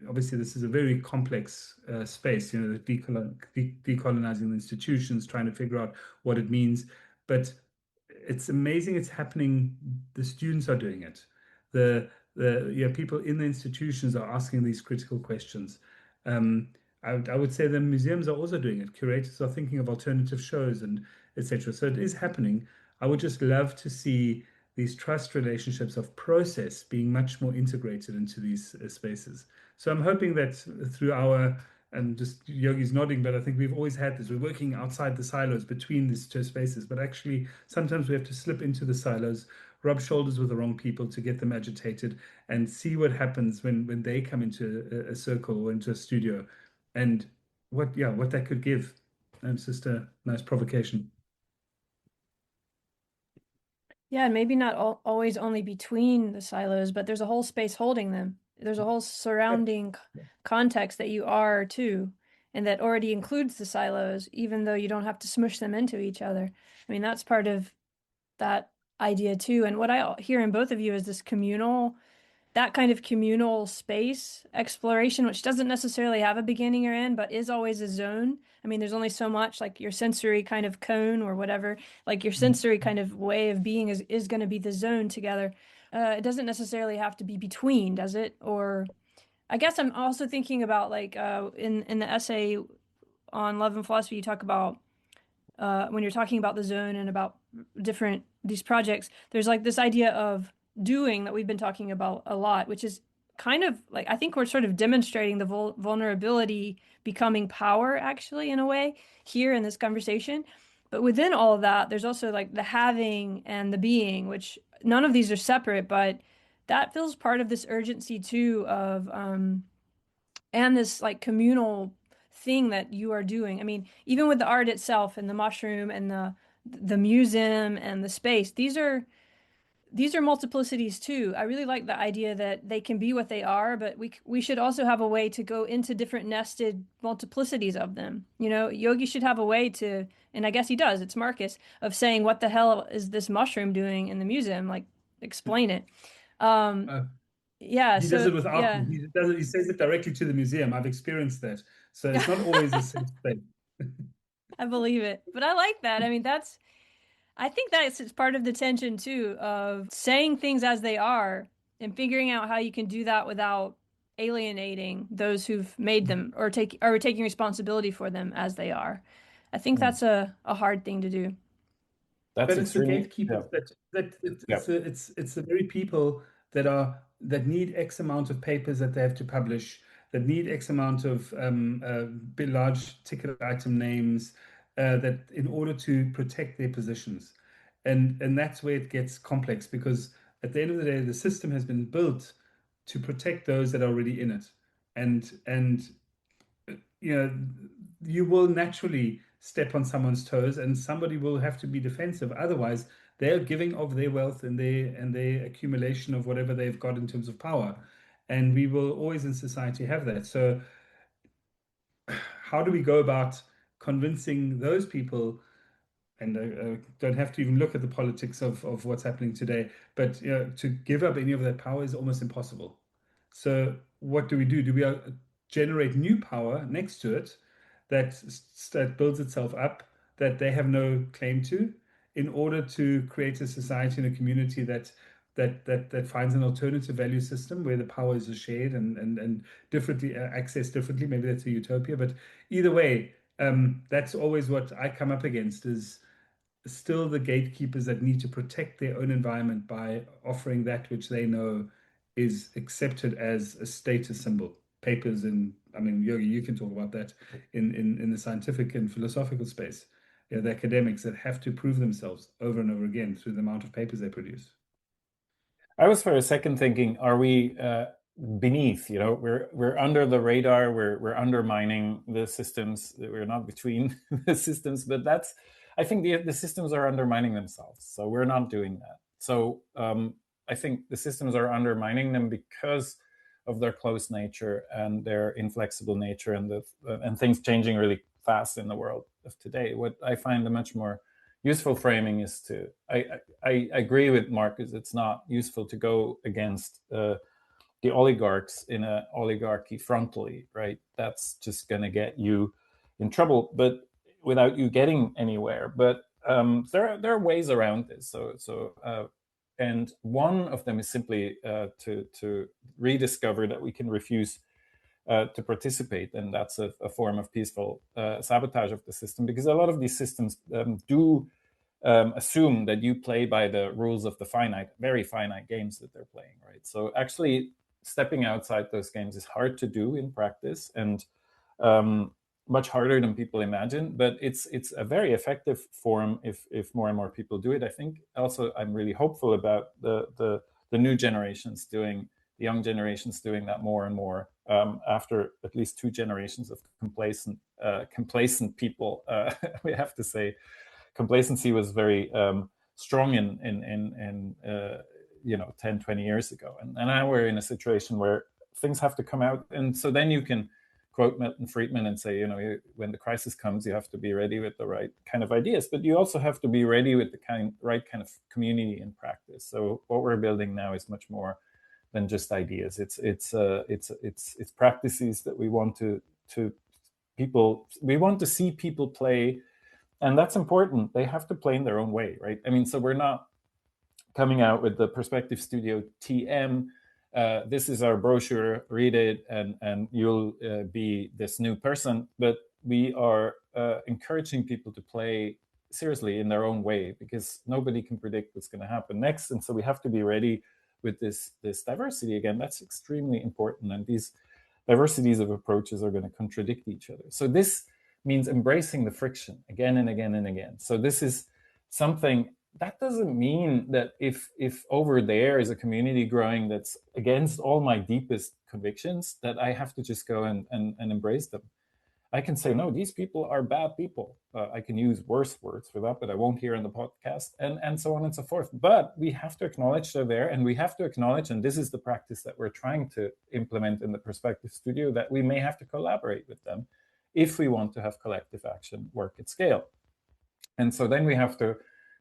obviously this is a very complex space, decolonizing the institutions, trying to figure out what it means, but it's amazing it's happening. The students are doing it. The people in the institutions are asking these critical questions. I would say the museums are also doing it. Curators are thinking of alternative shows and etc. So it is happening. I would just love to see these trust relationships of process being much more integrated into these spaces. So I'm hoping that through our, and just Yogi's nodding, but I think we've always had this. We're working outside the silos between these two spaces, but actually sometimes we have to slip into the silos, rub shoulders with the wrong people to get them agitated, and see what happens when they come into a circle or into a studio, and what that could give. And it's just a nice provocation. Yeah, and maybe not always only between the silos, but there's a whole space holding them. There's a whole surrounding context that you are too, and that already includes the silos, even though you don't have to smush them into each other. I mean, that's part of that idea too. And what I hear in both of you is this that kind of communal space exploration, which doesn't necessarily have a beginning or end, but is always a zone. I mean, there's only so much, like your sensory kind of cone or whatever, like your sensory kind of way of being is going to be the zone together. It doesn't necessarily have to be between, does it? Or I guess I'm also thinking about like in the essay on Love and Philosophy, you talk about when you're talking about the zone and about these projects, there's like this idea of doing that we've been talking about a lot, which is kind of like, I think we're sort of demonstrating the vulnerability becoming power actually in a way here in this conversation. But within all of that, there's also like the having and the being, which none of these are separate, but that feels part of this urgency too of and this like communal thing that you are doing. I mean, even with the art itself and the mushroom and the museum and the space, these are multiplicities too. I really like the idea that they can be what they are, but we should also have a way to go into different nested multiplicities of them. You know, Yogi should have a way to, and I guess he does, it's Marcus, of saying what the hell is this mushroom doing in the museum? Like, explain it. Yeah, He does so it without. yeah. He says it directly to the museum. I've experienced that, so it's not always a safe thing. I believe it. But I like that. I mean, I think it's part of the tension too of saying things as they are and figuring out how you can do that without alienating those who've made them or taking responsibility for them as they are. I think that's a hard thing to do. That's But it's the extremely, gatekeepers it's the very people that need X amount of papers that they have to publish, that need X amount of large ticket item names, that in order to protect their positions, and that's where it gets complex, because at the end of the day, the system has been built to protect those that are already in it, and you know you will naturally step on someone's toes, and somebody will have to be defensive. Otherwise, they're giving of their wealth and their accumulation of whatever they've got in terms of power. And we will always in society have that. So how do we go about convincing those people? And I don't have to even look at the politics of what's happening today, but to give up any of that power is almost impossible. So what do we do? Do we generate new power next to it that builds itself up, that they have no claim to, in order to create a society and a community that finds an alternative value system where the power is shared and differently accessed differently? Maybe that's a utopia, but either way, that's always what I come up against, is still the gatekeepers that need to protect their own environment by offering that which they know is accepted as a status symbol. Papers in, I mean, Yogi, you can talk about that in the scientific and philosophical space. The academics that have to prove themselves over and over again through the amount of papers they produce. I was for a second thinking, are we beneath? We're under the radar. We're undermining the systems. We're not between the systems, but I think the systems are undermining themselves. So we're not doing that. So I think the systems are undermining them because of their close nature and their inflexible nature, and things changing really fast in the world of today. What I find a much more useful framing is I agree with Marcus. It's not useful to go against the oligarchs in an oligarchy frontally, right? That's just going to get you in trouble, but without you getting anywhere. But there are ways around this. And one of them is simply to rediscover that we can refuse to participate, and that's a form of peaceful sabotage of the system, because a lot of these systems do assume that you play by the rules of the very finite games that they're playing, right? So actually stepping outside those games is hard to do in practice, and much harder than people imagine, but it's a very effective form if more and more people do it. I think also I'm really hopeful about the new generations the young generations doing that more and more, after at least 2 generations of complacent people. We have to say complacency was very strong in 10, 20 years ago, and now we're in a situation where things have to come out, and so then you can quote Milton Friedman and say, when the crisis comes, you have to be ready with the right kind of ideas, but you also have to be ready with the right kind of community in practice. So what we're building now is much more than just ideas. It's practices that we want we want to see people play, and that's important. They have to play in their own way, right? I mean, so we're not coming out with the Perspective Studio TM. This is our brochure, read it, and you'll be this new person. But we are encouraging people to play seriously in their own way, because nobody can predict what's going to happen next. And so we have to be ready with this diversity again. That's extremely important. And these diversities of approaches are going to contradict each other. So this means embracing the friction again and again and again. So this is something that doesn't mean that if over there is a community growing that's against all my deepest convictions, that I have to just go and embrace them. I can say, no, these people are bad people. I can use worse words for that, but I won't here in the podcast, and so on and so forth. But we have to acknowledge they're there, and we have to acknowledge, and this is the practice that we're trying to implement in the Perspective Studio, that we may have to collaborate with them if we want to have collective action work at scale. And so then we have to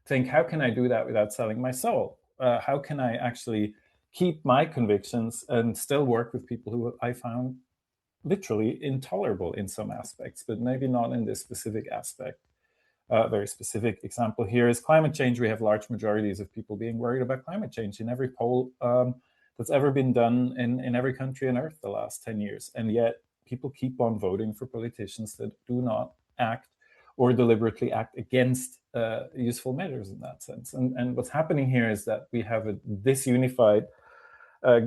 think, how can I do that without selling my soul? How can I actually keep my convictions and still work with people who I found literally intolerable in some aspects, but maybe not in this specific aspect? A very specific example here is climate change. We have large majorities of people being worried about climate change in every poll that's ever been done in every country on Earth the last 10 years. And yet people keep on voting for politicians that do not act or deliberately act against useful measures in that sense. And what's happening here is that we have a disunified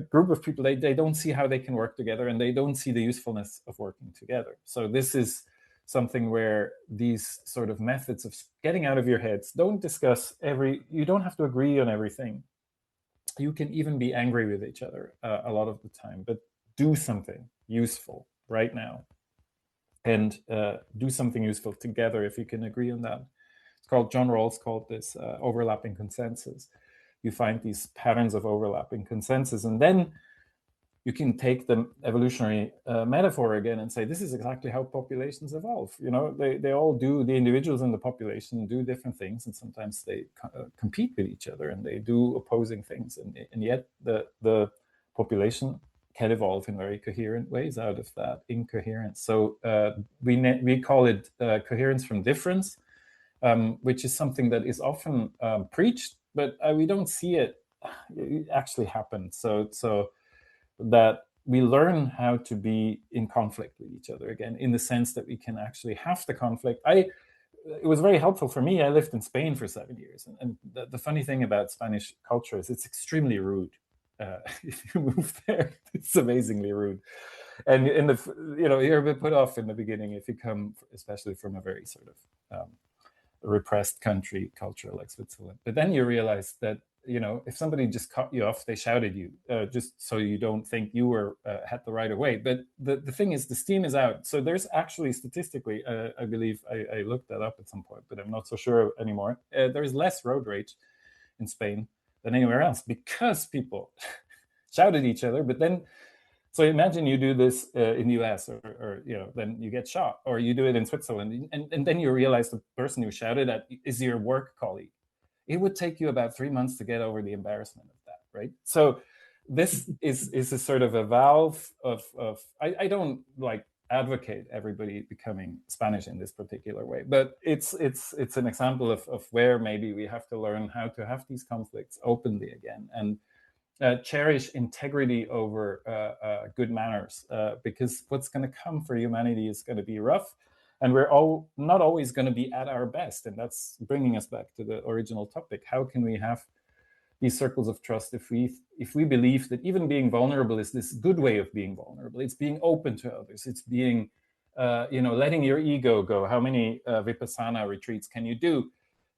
group of people. They don't see how they can work together, and they don't see the usefulness of working together. So this is something where these sort of methods of getting out of your heads, don't discuss you don't have to agree on everything. You can even be angry with each other a lot of the time, but do something useful right now. and do something useful together if you can agree on that. It's called, John Rawls called this overlapping consensus. You find these patterns of overlapping consensus, and then you can take the evolutionary metaphor again and say, this is exactly how populations evolve. They all do, the individuals in the population do different things, and sometimes they compete with each other, and they do opposing things, and yet the population can evolve in very coherent ways out of that incoherence. So we call it coherence from difference, which is something that is often preached, but we don't see it actually happen. So that we learn how to be in conflict with each other again, in the sense that we can actually have the conflict. It was very helpful for me. I lived in Spain for 7 years, and the funny thing about Spanish culture is it's extremely rude. If you move there, it's amazingly rude, and you're a bit put off in the beginning if you come, especially from a very sort of repressed culture like Switzerland. But then you realize that if somebody just cut you off, they shouted you, just so you don't think you were had the right of way. But the thing is, the steam is out. So there's actually statistically, I believe, I looked that up at some point, but I'm not so sure anymore. There's less road rage in Spain than anywhere else because people shout at each other. But then, so imagine you do this in the US, or then you get shot, or you do it in Switzerland, and then you realize the person you shouted at is your work colleague. It would take you about 3 months to get over the embarrassment of that, right? So this is a sort of a valve of I don't like advocate everybody becoming Spanish in this particular way, but it's an example of where maybe we have to learn how to have these conflicts openly again, and cherish integrity over good manners, because what's going to come for humanity is going to be rough, and we're all not always going to be at our best. And that's bringing us back to the original topic. How can we have these circles of trust if we believe that even being vulnerable is this good way of being vulnerable? It's being open to others. It's being, letting your ego go. How many Vipassana retreats can you do?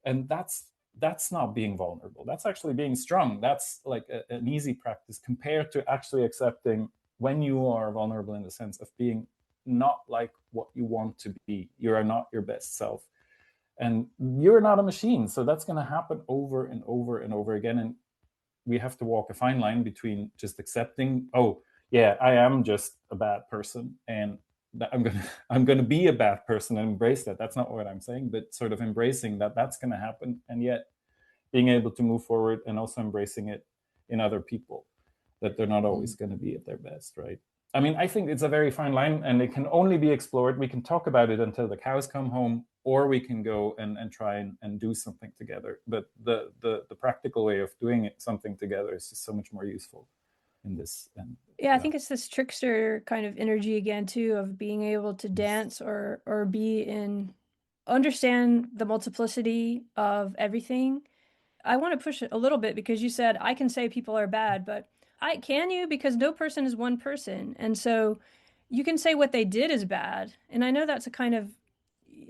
And that's not being vulnerable. That's actually being strong. That's like an easy practice compared to actually accepting when you are vulnerable, in the sense of being not like what you want to be. You are not your best self, and you're not a machine. So that's going to happen over and over and over again. And we have to walk a fine line between just accepting, oh yeah, I am just a bad person, and I'm gonna be a bad person, and embrace that. That's not what I'm saying, but sort of embracing that that's going to happen, and yet being able to move forward and also embracing it in other people, that they're not always going to be at their best, right? I mean, I think it's a very fine line, and it can only be explored. We can talk about it until the cows come home, or we can go and try and do something together. But the practical way of doing something together is just so much more useful in this. And I think it's this trickster kind of energy again too, of being able to dance or understand the multiplicity of everything. I want to push it a little bit, because you said I can say people are bad, but can you? Because no person is one person. And so you can say what they did is bad. And I know that's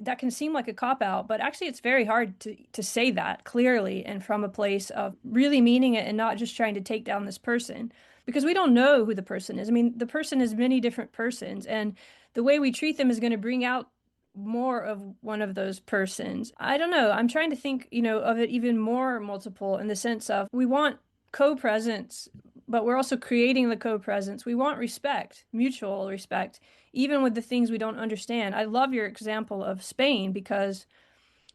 that can seem like a cop-out, but actually it's very hard to say that clearly and from a place of really meaning it, and not just trying to take down this person, because we don't know who the person is. I mean, the person is many different persons, and the way we treat them is going to bring out more of one of those persons. I don't know. I'm trying to think, of it even more multiple, in the sense of we want co-presence, but we're also creating the co-presence. We want respect, mutual respect, even with the things we don't understand. I love your example of Spain, because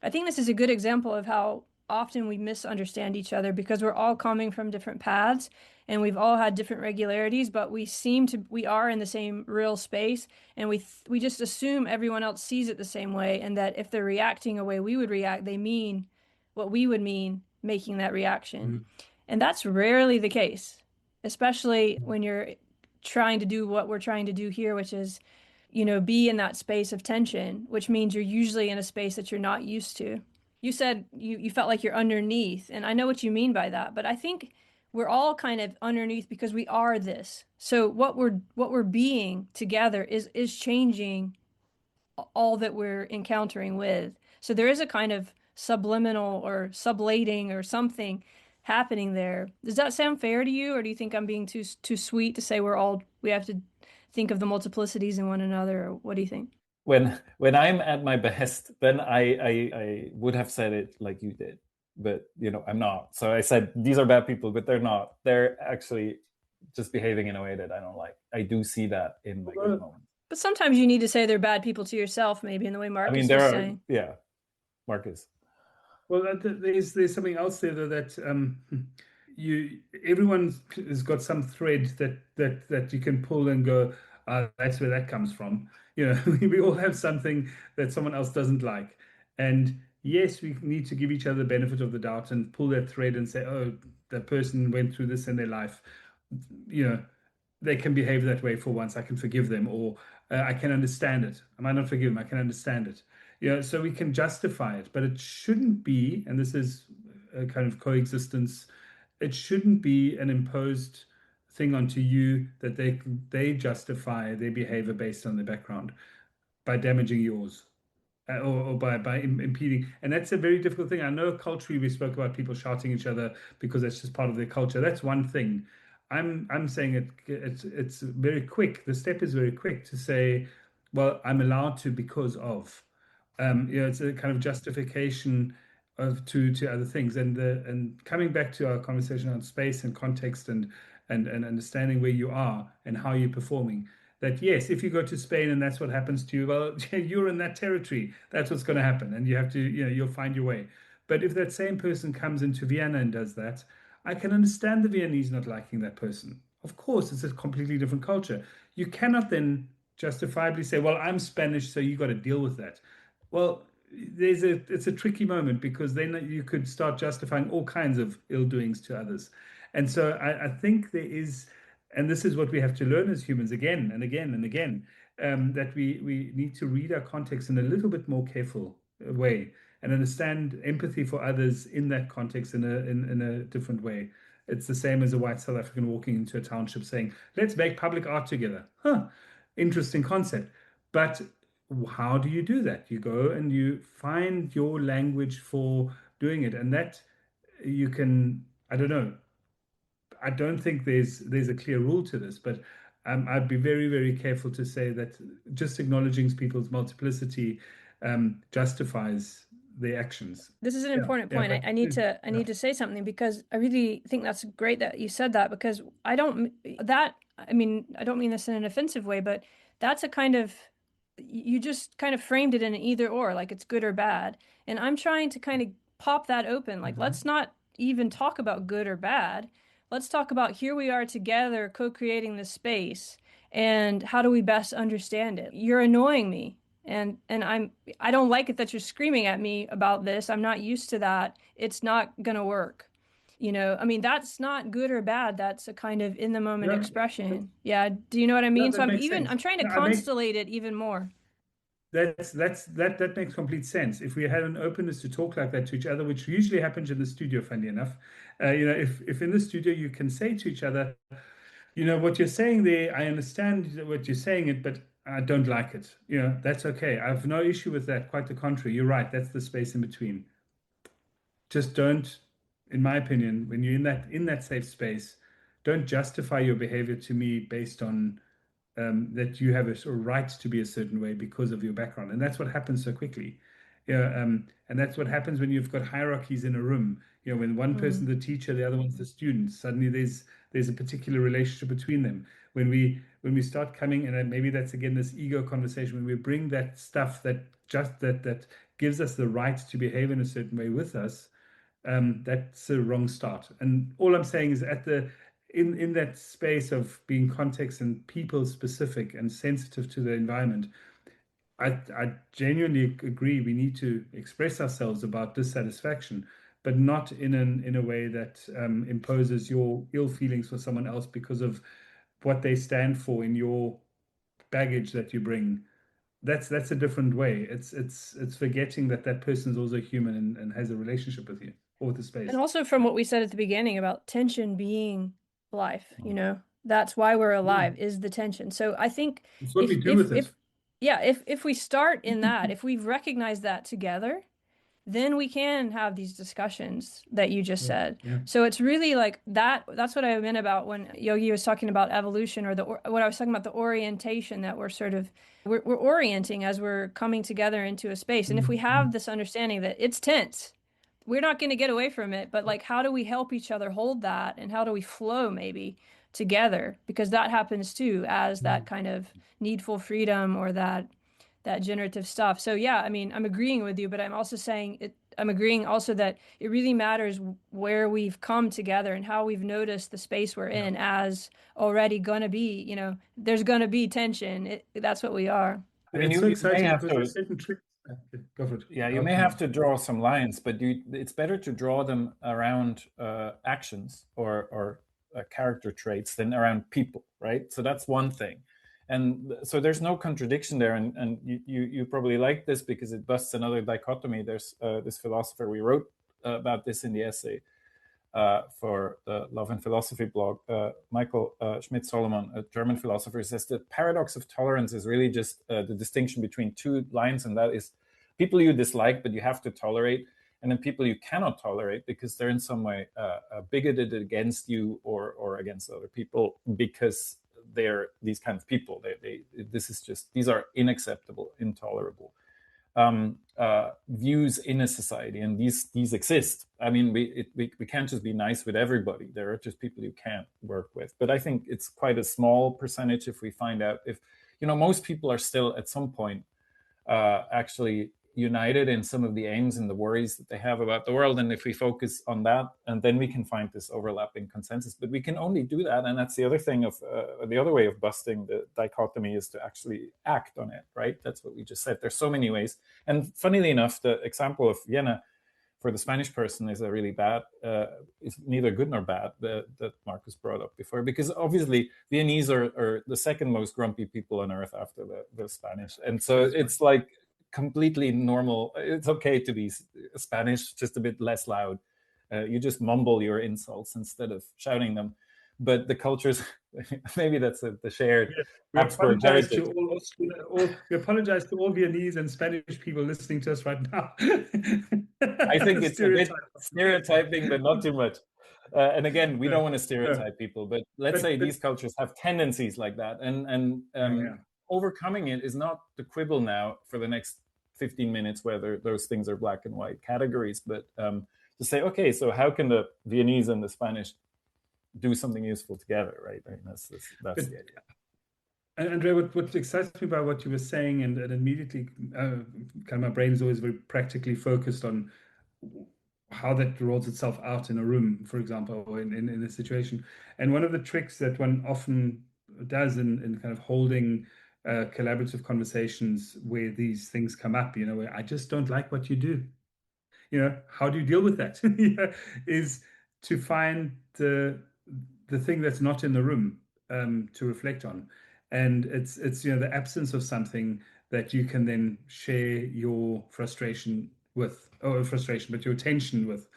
I think this is a good example of how often we misunderstand each other, because we're all coming from different paths and we've all had different regularities, but we are in the same real space, and we just assume everyone else sees it the same way, and that if they're reacting a way we would react, they mean what we would mean making that reaction. Mm-hmm. And that's rarely the case, especially when you're trying to do what we're trying to do here, which is, be in that space of tension, which means you're usually in a space that you're not used to. You said you felt like you're underneath, and I know what you mean by that, but I think we're all kind of underneath because we are this. So what we're being together is changing all that we're encountering with. So there is a kind of subliminal or sublating or something happening there. Does that sound fair to you, or do you think I'm being too sweet to say we have to think of the multiplicities in one another, or what do you think? when I'm at my best, then I would have said it like you did, but I'm not. So I said these are bad people, but they're not. They're actually just behaving in a way that I don't like. I do see that in my good moments. But sometimes you need to say they're bad people to yourself, maybe in the way Marcus was saying. Yeah, Marcus. Well, there's something else there though, that everyone has got some thread that you can pull and go, that's where that comes from. We all have something that someone else doesn't like, and yes, we need to give each other the benefit of the doubt and pull that thread and say, oh, that person went through this in their life. You know, they can behave that way for once. I can forgive them, or I can understand it. I might not forgive them. I can understand it. So we can justify it, but it shouldn't be, and this is a kind of coexistence. It shouldn't be an imposed thing onto you that they justify their behavior based on their background by damaging yours. Or by impeding, and that's a very difficult thing. I know culturally we spoke about people shouting at each other because that's just part of their culture. That's one thing. I'm saying it's very quick. The step is very quick to say, well, I'm allowed to because of. It's a kind of justification to other things, and coming back to our conversation on space and context and understanding where you are and how you're performing. That yes, if you go to Spain and that's what happens to you, well, you're in that territory. That's what's going to happen, and you have to, you'll find your way. But if that same person comes into Vienna and does that, I can understand the Viennese not liking that person. Of course, it's a completely different culture. You cannot then justifiably say, well, I'm Spanish, so you got to deal with that. Well, it's a tricky moment because then you could start justifying all kinds of ill doings to others. And so I think there is, and this is what we have to learn as humans again and again and again, that we need to read our context in a little bit more careful way and understand empathy for others in that context in a different way. It's the same as a white South African walking into a township saying, let's make public art together. Interesting concept. But how do you do that? You go and you find your language for doing it. And that you can, I don't know, I don't think there's a clear rule to this, but I'd be very, very careful to say that just acknowledging people's multiplicity justifies their actions. This is an important point. I need to say something because I really think that's great that you said that, because I don't mean this in an offensive way, but that's a kind of, you just kind of framed it in an either or, like it's good or bad. And I'm trying to kind of pop that open. Like, let's not even talk about good or bad. Let's talk about here we are together co-creating this space and how do we best understand it? You're annoying me. And I don't like it that you're screaming at me about this. I'm not used to that. It's not gonna work. That's not good or bad. That's a kind of in the moment expression. Yeah. Do you know what I mean? So I'm trying to constellate it even more. That makes complete sense. If we had an openness to talk like that to each other, which usually happens in the studio, funny enough, if in the studio you can say to each other, what you're saying there, I understand what you're saying it, but I don't like it. That's okay. I have no issue with that. Quite the contrary. You're right. That's the space in between. Just don't, in my opinion, when you're in that safe space, don't justify your behavior to me based on that you have a sort of right to be a certain way because of your background. And that's what happens so quickly. And that's what happens when you've got hierarchies in a room. When one person's the teacher, the other one's the student, suddenly there's a particular relationship between them. When we start coming, and maybe that's again this ego conversation, when we bring that stuff that gives us the right to behave in a certain way with us, that's a wrong start. And all I'm saying is in that space of being context and people specific and sensitive to the environment, I genuinely agree we need to express ourselves about dissatisfaction, but not in a way that imposes your ill feelings for someone else because of what they stand for in your baggage that you bring. That's a different way. It's forgetting that person is also human and has a relationship with you or with the space. And also from what we said at the beginning about tension being life, that's why we're alive, is the tension. So I think it's what we do with it. If we start in that, if we've recognized that together, then we can have these discussions that you just said. Yeah. So it's really like that. That's what I meant about when Yogi was talking about evolution, or what I was talking about, the orientation that we're orienting as we're coming together into a space. And if we have this understanding that it's tense, we're not going to get away from it, but like, how do we help each other hold that, and how do we flow maybe together? Because that happens too, as that kind of needful freedom, or that generative stuff. So yeah, I mean, I'm agreeing with you, but I'm also saying I'm agreeing also that it really matters where we've come together and how we've noticed the space we're in as already gonna be, there's gonna be tension. That's what we are. I mean, It's so you may exciting have because to, there's certain tricks. Go for it. yeah, you may have to draw some lines, but it's better to draw them around actions or character traits than around people, right? So that's one thing. And so there's no contradiction there. And you probably like this because it busts another dichotomy. There's this philosopher, we wrote about this in the essay for the Love and Philosophy blog. Michael Schmidt-Solomon, a German philosopher, says the paradox of tolerance is really just the distinction between two lines, and that is people you dislike but you have to tolerate, and then people you cannot tolerate because they're in some way bigoted against you or against other people because they're these kind of people. These are unacceptable, intolerable views in a society, and these exist. I mean, we can't just be nice with everybody. There are just people you can't work with. But I think it's quite a small percentage if we find out if, most people are still at some point actually united in some of the aims and the worries that they have about the world. And if we focus on that, and then we can find this overlapping consensus. But we can only do that, and that's the other thing of the other way of busting the dichotomy is to actually act on it, right? That's what we just said. There's so many ways. And funnily enough, the example of Vienna for the Spanish person is a really bad, it's neither good nor bad that Marcus brought up before, because obviously Viennese are the second most grumpy people on earth after the Spanish. And so it's like completely normal. It's okay to be Spanish, just a bit less loud. You just mumble your insults instead of shouting them. But the cultures, maybe that's the shared Habsburg heritage. We apologize to all Viennese and Spanish people listening to us right now. I think it's a bit stereotyping, but not too much. And again, we don't want to stereotype people, but let's say these cultures have tendencies like that. And overcoming it is not the quibble now for the next 15 minutes, whether those things are black and white categories, but to say, okay, so how can the Viennese and the Spanish do something useful together, right? I mean, that's the idea. And Andrea, what excites me about what you were saying, and immediately, kind of my brain is always very practically focused on how that rolls itself out in a room, for example, or in a situation. And one of the tricks that one often does in kind of holding collaborative conversations where these things come up, where I just don't like what you do. How do you deal with that? Is to find the thing that's not in the room to reflect on. And it's the absence of something that you can then share your frustration with, or frustration, but your tension with.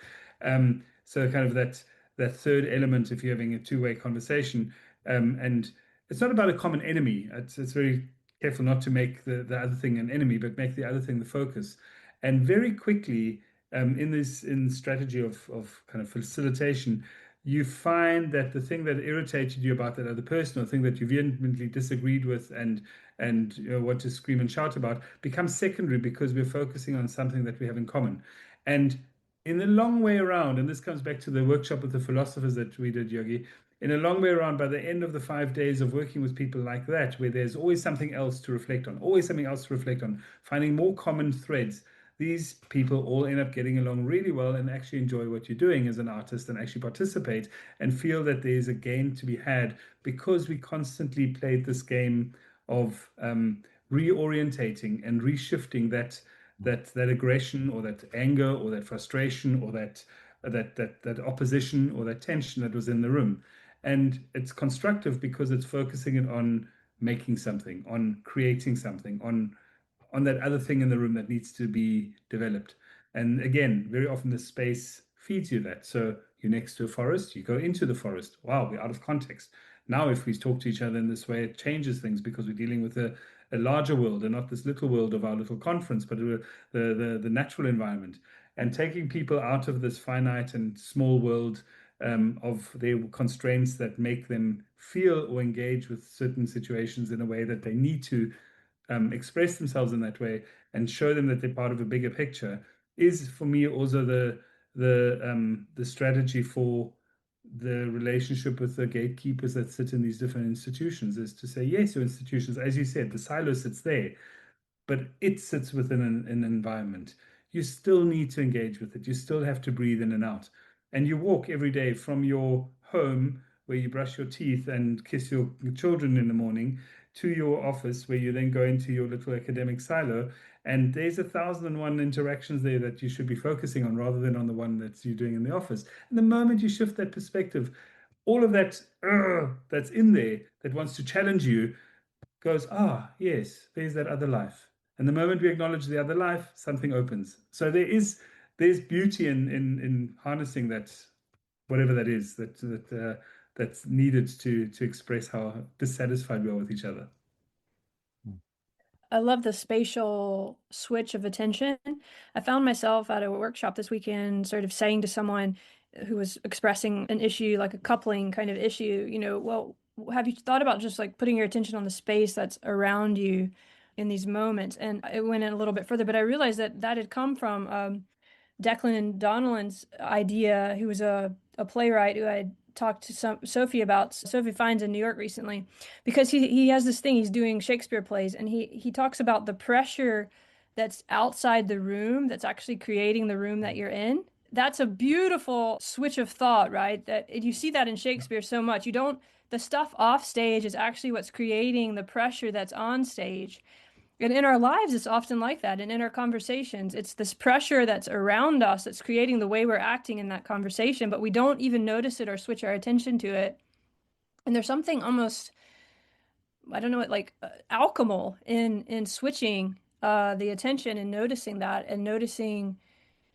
So kind of that third element, if you're having a two-way conversation, and it's not about a common enemy. It's very careful not to make the other thing an enemy, but make the other thing the focus. And very quickly, in strategy of kind of facilitation, you find that the thing that irritated you about that other person, or the thing that you vehemently disagreed with and want to scream and shout about, becomes secondary because we're focusing on something that we have in common. And in the long way around, and this comes back to the workshop with the philosophers that we did, Yogi, in a long way around, by the end of the 5 days of working with people like that, where there's always something else to reflect on, finding more common threads, these people all end up getting along really well and actually enjoy what you're doing as an artist and actually participate and feel that there's a gain to be had, because we constantly played this game of reorientating and reshifting that aggression or that anger or that frustration or that opposition or that tension that was in the room. And it's constructive because it's focusing it on making something, on creating something, on that other thing in the room that needs to be developed. And again, very often the space feeds you that. So you're next to a forest, you go into the forest. Wow, we're out of context. Now, if we talk to each other in this way, it changes things because we're dealing with a larger world and not this little world of our little conference, but the natural environment. and taking people out of this finite and small world of their constraints that make them feel or engage with certain situations in a way that they need to express themselves in that way and show them that they're part of a bigger picture is, for me, also the strategy for the relationship with the gatekeepers that sit in these different institutions, is to say, yes, your institutions, as you said, the silo sits there, but it sits within an environment. You still need to engage with it. You still have to breathe in and out. And you walk every day from your home, where you brush your teeth and kiss your children in the morning, to your office, where you then go into your little academic silo. And there's 1,001 interactions there that you should be focusing on, rather than on the one that you're doing in the office. And the moment you shift that perspective, all of that that's in there that wants to challenge you goes, yes, there's that other life. And the moment we acknowledge the other life, something opens. So there's beauty in harnessing that, whatever that is, that's needed to express how dissatisfied we are with each other. I love the spatial switch of attention. I found myself at a workshop this weekend sort of saying to someone who was expressing an issue, like a coupling kind of issue, well, have you thought about just like putting your attention on the space that's around you in these moments? And it went in a little bit further, but I realized that had come from Declan and Donnellan's idea, who was a playwright who I talked to Sophie about. Sophie Fiennes in New York recently, because he has this thing, he's doing Shakespeare plays, and he talks about the pressure that's outside the room that's actually creating the room that you're in. That's a beautiful switch of thought, right? That you see that in Shakespeare so much. The stuff off stage is actually what's creating the pressure that's on stage. And in our lives, it's often like that. And in our conversations, it's this pressure that's around us that's creating the way we're acting in that conversation, but we don't even notice it or switch our attention to it. And there's something almost, I don't know, like alchemical in switching the attention and noticing that, and noticing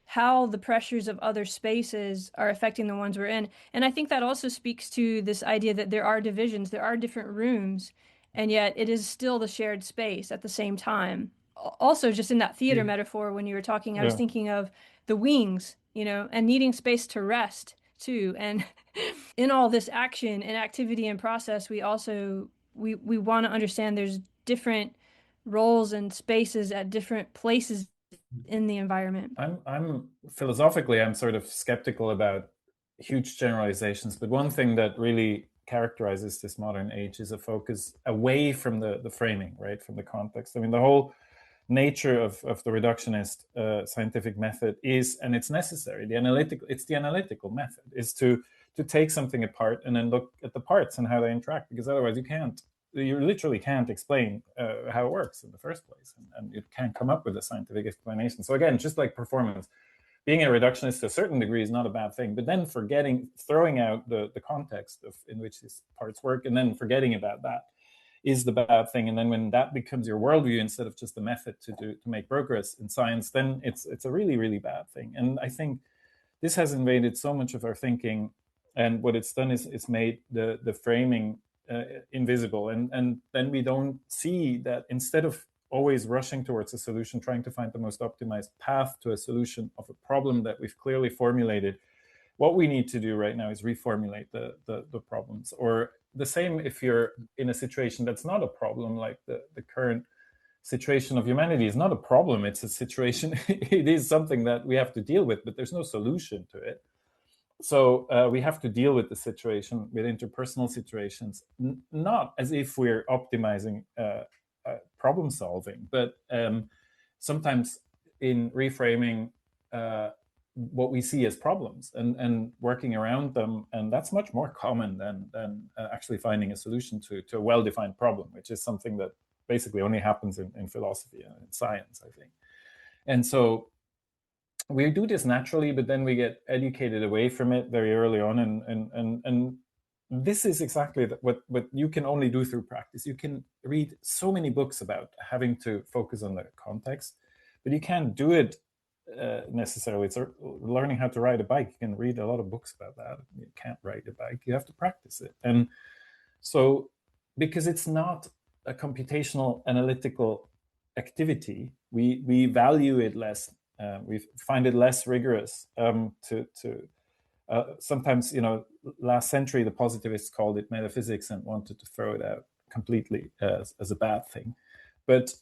how the pressures of other spaces are affecting the ones we're in. And I think that also speaks to this idea that there are divisions, there are different rooms, and yet it is still the shared space at the same time. Also, just in that theater metaphor, when you were talking, I was thinking of the wings, and needing space to rest too. And in all this action and activity and process, we also, we want to understand there's different roles and spaces at different places in the environment. I'm philosophically, I'm sort of skeptical about huge generalizations, but one thing that really characterizes this modern age is a focus away from the framing, right, from the context. I mean, the whole nature of the reductionist scientific method is, and it's necessary, the analytical method is to take something apart and then look at the parts and how they interact, because otherwise you literally can't explain how it works in the first place, and you can't come up with a scientific explanation. So again, just like performance, being a reductionist to a certain degree is not a bad thing, but then throwing out the context in which these parts work, and then forgetting about that is the bad thing. And then when that becomes your worldview instead of just a method to make progress in science, then it's a really, really bad thing. And I think this has invaded so much of our thinking, and what it's done is it's made the framing invisible, and then we don't see that instead of always rushing towards a solution, trying to find the most optimized path to a solution of a problem that we've clearly formulated, what we need to do right now is reformulate the problems. Or the same if you're in a situation that's not a problem, like the current situation of humanity is not a problem, it's a situation. It is something that we have to deal with, but there's no solution to it. So we have to deal with the situation, with interpersonal situations, not as if we're optimizing problem solving, but sometimes in reframing what we see as problems and working around them. And that's much more common than actually finding a solution to a well-defined problem, which is something that basically only happens in philosophy and in science, I think. And so we do this naturally, but then we get educated away from it very early on. And this is exactly what you can only do through practice. You can read so many books about having to focus on the context, but you can't do it necessarily. It's learning how to ride a bike. You can read a lot of books about that. You can't ride a bike. You have to practice it. And so, because it's not a computational analytical activity, we value it less We find it less rigorous sometimes, last century the positivists called it metaphysics and wanted to throw it out completely as a bad thing. But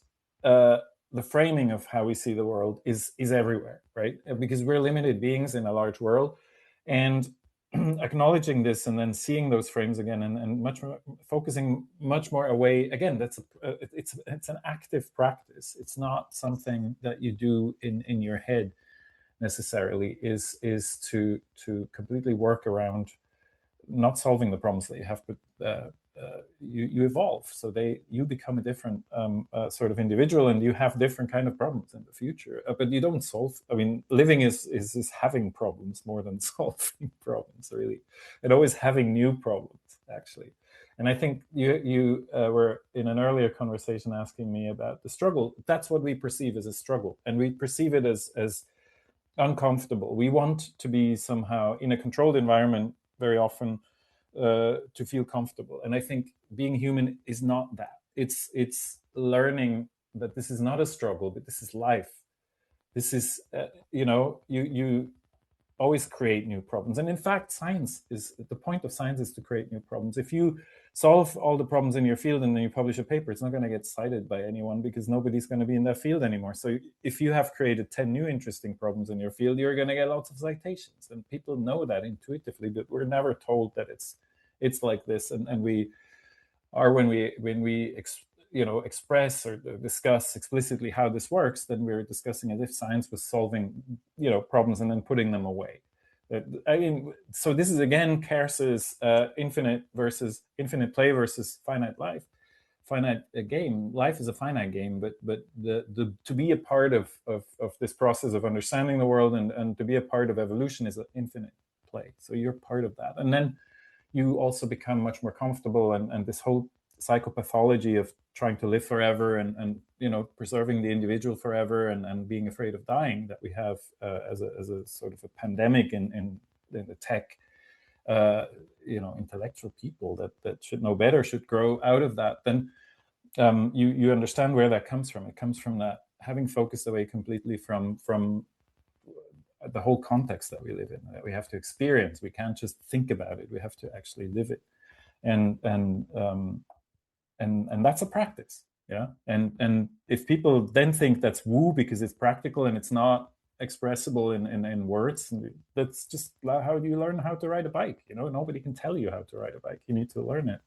the framing of how we see the world is everywhere, right? Because we're limited beings in a large world, and acknowledging this and then seeing those frames again and much more focusing much more away again, it's an active practice. It's not something that you do in your head necessarily, is to completely work around not solving the problems that you have, but you evolve, so you become a different sort of individual, and you have different kind of problems in the future. But you don't solve. I mean, living is having problems more than solving problems, really, and always having new problems, actually. And I think you were in an earlier conversation asking me about the struggle. That's what we perceive as a struggle, and we perceive it as uncomfortable. We want to be somehow in a controlled environment very often, to feel comfortable. And I think being human is not that. It's learning that this is not a struggle, but this is life. This is, you always create new problems. And in fact, the point of science is to create new problems. If you solve all the problems in your field and then you publish a paper, it's not going to get cited by anyone because nobody's going to be in that field anymore. So if you have created 10 new interesting problems in your field, you're going to get lots of citations. And people know that intuitively, but we're never told that it's like this. And we are, when we express or discuss explicitly how this works, then we're discussing as if science was solving problems and then putting them away. I mean, so this is again Kerse's infinite play versus finite life, finite game. Life is a finite game, but to be a part of this process of understanding the world and to be a part of evolution is an infinite play. So you're part of that, and then you also become much more comfortable, and this whole psychopathology of trying to live forever and preserving the individual forever and being afraid of dying that we have as a sort of a pandemic in the tech intellectual people that should know better, should grow out of that. Then you understand where that comes from. It comes from that having focused away completely from the whole context that we live in, that we have to experience. We can't just think about it, we have to actually live it. And that's a practice. Yeah. And if people then think that's woo because it's practical and it's not expressible in words, that's just how you learn how to ride a bike. Nobody can tell you how to ride a bike. You need to learn it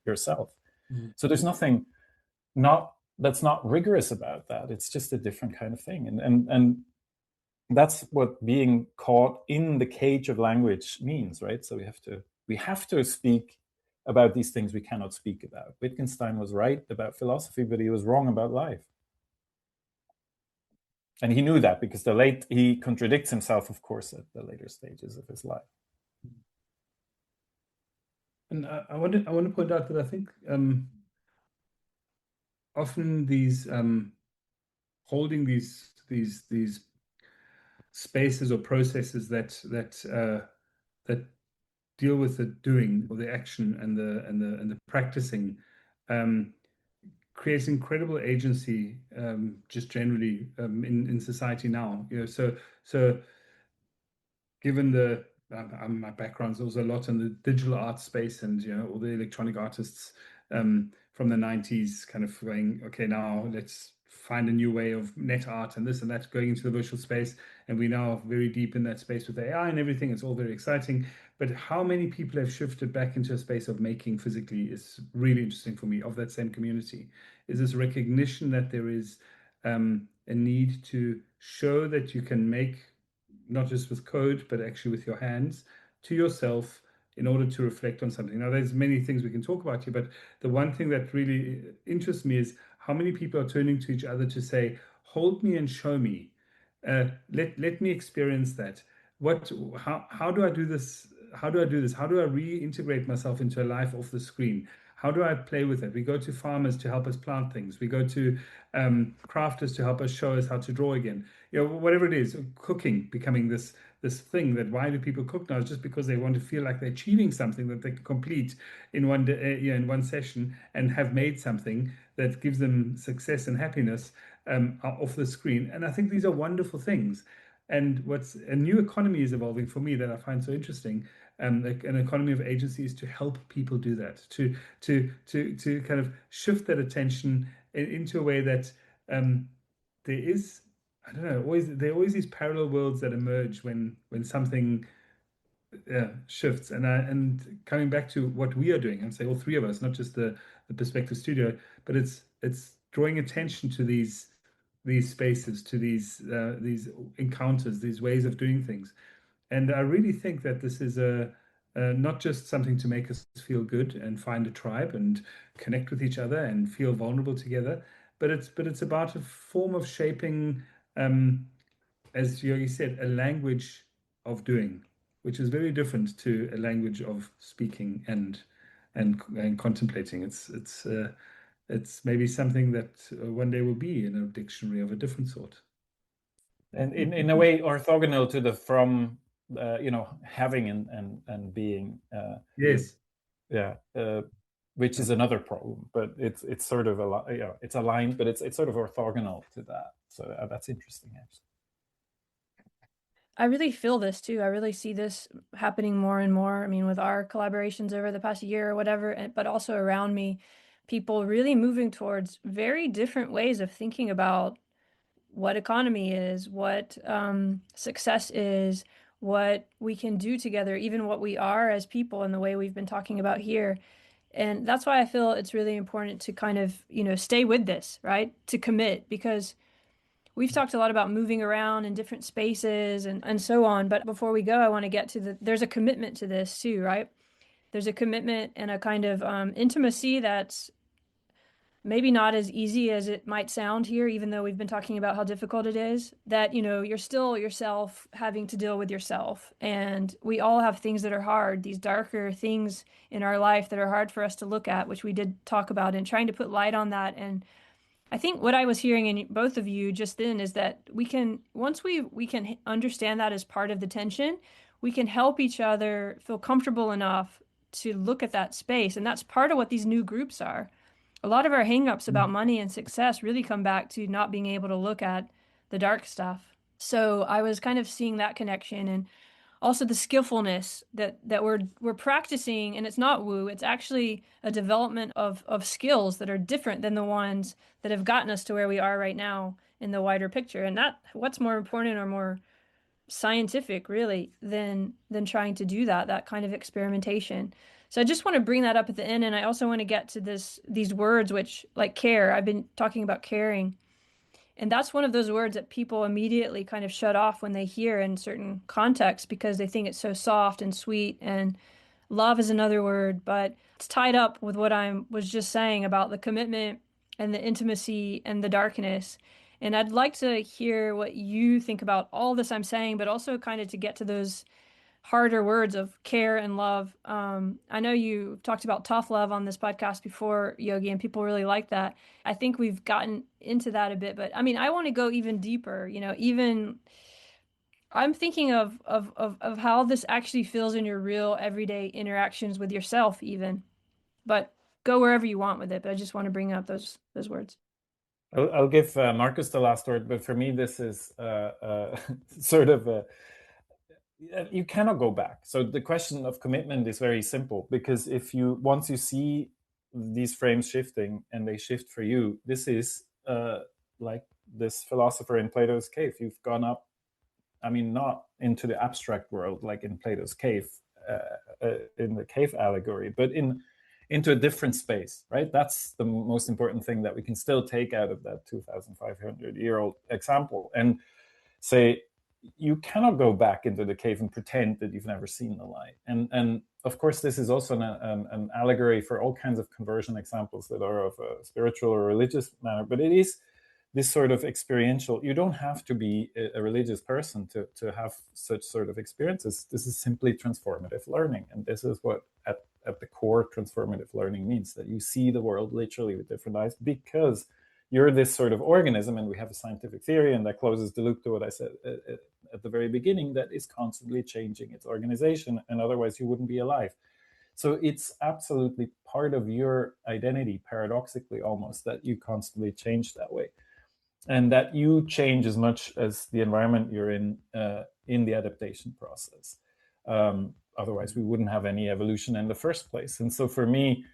yourself. Mm-hmm. So there's nothing that's not rigorous about that. It's just a different kind of thing. And that's what being caught in the cage of language means, right? So we have to speak about these things we cannot speak about. Wittgenstein was right about philosophy, but he was wrong about life. And he knew that because he contradicts himself, of course, at the later stages of his life. And I want to point out that I think often these holding these spaces or processes that deal with the doing or the action and the practicing creates incredible agency just generally in society now. So given my background is also a lot in the digital art space, and all the electronic artists from the 90s kind of going, okay, now let's find a new way of net art and this and that, going into the virtual space. And we now are very deep in that space with AI and everything. It's all very exciting. But how many people have shifted back into a space of making physically is really interesting for me, of that same community. Is this recognition that there is a need to show that you can make, not just with code, but actually with your hands, to yourself, in order to reflect on something. Now, there's many things we can talk about here, but the one thing that really interests me is how many people are turning to each other to say, hold me and show me. Let me experience that. How do I do this? How do I do this? How do I reintegrate myself into a life off the screen? How do I play with it? We go to farmers to help us plant things. We go to crafters to help us show us how to draw again. Whatever it is, cooking becoming this thing that why do people cook now? It's just because they want to feel like they're achieving something that they can complete in in one session and have made something that gives them success and happiness. are off the screen. And I think these are wonderful things. And what's a new economy is evolving for me that I find so interesting, like an economy of agencies to help people do that, to kind of shift that attention into a way that there is, I don't know, there are always these parallel worlds that emerge when something shifts. And coming back to what we are doing, and say all three of us, not just the Perspective Studio, but it's drawing attention to these spaces, to these encounters, these ways of doing things. And I really think that this is not just something to make us feel good and find a tribe and connect with each other and feel vulnerable together, but it's about a form of shaping, as Yogi said, a language of doing, which is very different to a language of speaking and contemplating. It's maybe something that one day will be in a dictionary of a different sort. And in a way orthogonal to the from, having and being. Yes. Yeah. Which is another problem, but it's sort of it's aligned, but it's sort of orthogonal to that. So that's interesting, actually. I really feel this too. I really see this happening more and more. I mean, with our collaborations over the past year or whatever, but also around me, people really moving towards very different ways of thinking about what economy is, what success is, what we can do together, even what we are as people in the way we've been talking about here. And that's why I feel it's really important to kind of, stay with this, right? To commit, because we've talked a lot about moving around in different spaces and so on. But before we go, I want to get to there's a commitment to this too, right? There's a commitment and a kind of intimacy that's maybe not as easy as it might sound here, even though we've been talking about how difficult it is, that, you're still yourself having to deal with yourself. And we all have things that are hard, these darker things in our life that are hard for us to look at, which we did talk about, and trying to put light on that. And I think what I was hearing in both of you just then is that once we can understand that as part of the tension, we can help each other feel comfortable enough to look at that space. And that's part of what these new groups are. A lot of our hangups about money and success really come back to not being able to look at the dark stuff. So I was kind of seeing that connection, and also the skillfulness that we're practicing. And it's not woo, it's actually a development of skills that are different than the ones that have gotten us to where we are right now in the wider picture. And that what's more important or more scientific really than trying to do that kind of experimentation. So I just want to bring that up at the end. And I also want to get to these words, which, like care, I've been talking about caring. And that's one of those words that people immediately kind of shut off when they hear in certain contexts, because they think it's so soft and sweet. And love is another word, but it's tied up with what I was just saying about the commitment and the intimacy and the darkness. And I'd like to hear what you think about all this I'm saying, but also kind of to get to those harder words of care and love. I know you talked about tough love on this podcast before, Yogi, and people really like that. I think we've gotten into that a bit, but I mean, I want to go even deeper, even I'm thinking of how this actually feels in your real everyday interactions with yourself even, but go wherever you want with it. But I just want to bring up those words. I'll give Marcus the last word, but for me, this is sort of you cannot go back. So the question of commitment is very simple, because once you see these frames shifting and they shift for you, this is like this philosopher in Plato's cave. You've gone up, I mean, not into the abstract world like in Plato's cave, in the cave allegory, but into a different space, right? That's the most important thing that we can still take out of that 2,500-year-old example, and say, you cannot go back into the cave and pretend that you've never seen the light. And of course, this is also an allegory for all kinds of conversion examples that are of a spiritual or religious manner, but it is this sort of experiential. You don't have to be a religious person to have such sort of experiences. This is simply transformative learning. And this is what at the core transformative learning means, that you see the world literally with different eyes, because you're this sort of organism, and we have a scientific theory, and that closes the loop to what I said at the very beginning, that is constantly changing its organization, and otherwise you wouldn't be alive. So it's absolutely part of your identity, paradoxically almost, that you constantly change that way. and that you change as much as the environment you're in the adaptation process. Otherwise, we wouldn't have any evolution in the first place. And so for me,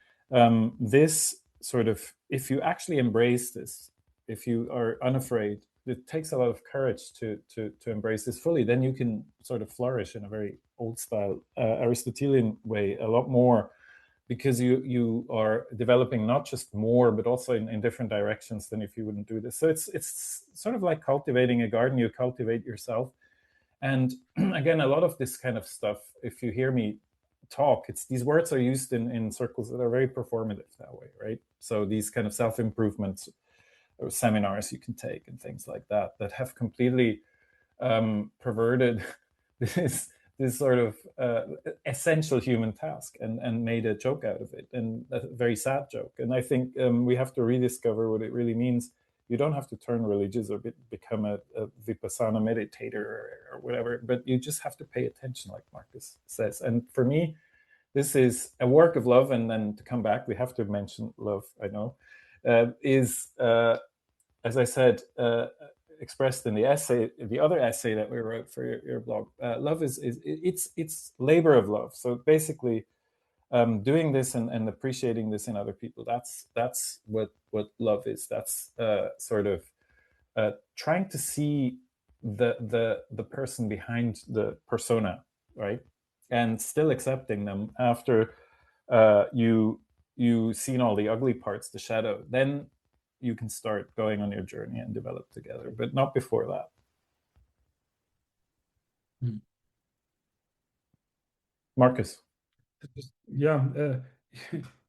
this sort of, if you actually embrace this, if you are unafraid, it takes a lot of courage to embrace this fully. Then you can sort of flourish in a very old style Aristotelian way a lot more, because you are developing not just more, but also in different directions than if you wouldn't do this. So it's sort of like cultivating a garden. You cultivate yourself. And again, a lot of this kind of stuff, if you hear me talk, these words are used in circles that are very performative that way, right? So these kind of self-improvement seminars you can take and things like that have completely perverted this sort of essential human task and made a joke out of it, and a very sad joke. And I think we have to rediscover what it really means. You don't have to turn religious or become a vipassana meditator or whatever, but you just have to pay attention, like Marcus says. And for me, this is a work of love. And then to come back, we have to mention love, I know, is, as I said, expressed in the essay, the other essay that we wrote for your blog. Love it's labor of love. So basically, doing this and appreciating this in other people, that's what love is. That's sort of trying to see the person behind the persona, right, and still accepting them after you've seen all the ugly parts, the shadow. Then you can start going on your journey and develop together, but not before that. Marcus. Yeah,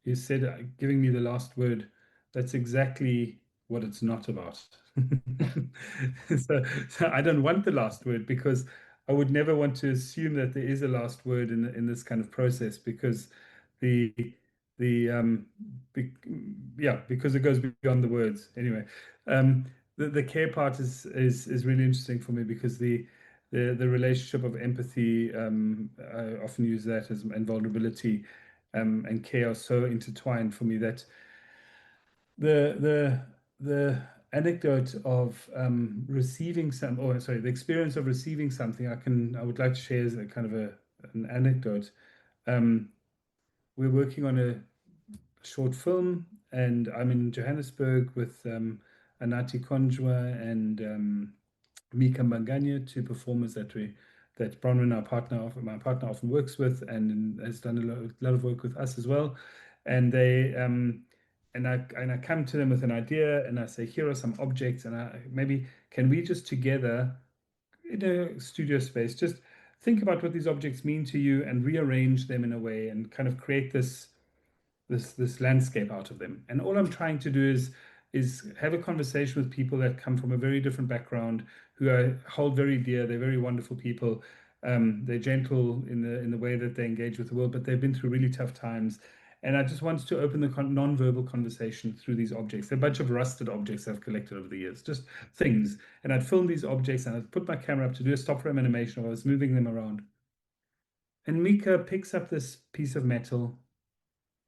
you said giving me the last word. That's exactly what it's not about. So I don't want the last word, because I would never want to assume that there is a last word in this kind of process, because the because it goes beyond the words. Anyway, the care part is really interesting for me, because the relationship of empathy, I often use that as, and vulnerability, and care are so intertwined for me, that the anecdote of receiving the experience of receiving something, I would like to share as a kind of an anecdote. We're working on a short film, and I'm in Johannesburg with Anati Konjwa and Mika Mbanganya, two performers that Bronwyn, my partner, often works with, and has done a lot of work with us as well. And they and I come to them with an idea, and I say, here are some objects, and maybe can we just together in a studio space just think about what these objects mean to you and rearrange them in a way and kind of create this landscape out of them. And all I'm trying to do is have a conversation with people that come from a very different background, who I hold very dear. They're very wonderful people. They're gentle in the way that they engage with the world, but they've been through really tough times. And I just wanted to open the non-verbal conversation through these objects. They're a bunch of rusted objects I've collected over the years, just things. And I'd film these objects, and I'd put my camera up to do a stop frame animation of I was moving them around. And Mika picks up this piece of metal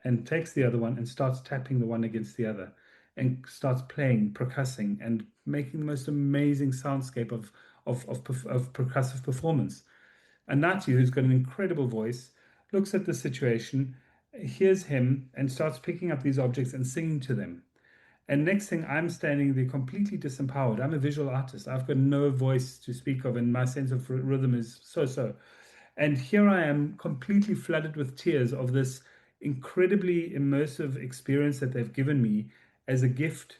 and takes the other one and starts tapping the one against the other, and starts playing, percussing, and making the most amazing soundscape of percussive performance. And Nati, who's got an incredible voice, looks at the situation, hears him, and starts picking up these objects and singing to them. And next thing, I'm standing there completely disempowered. I'm a visual artist. I've got no voice to speak of, and my sense of rhythm is so. And here I am, completely flooded with tears of this incredibly immersive experience that they've given me as a gift,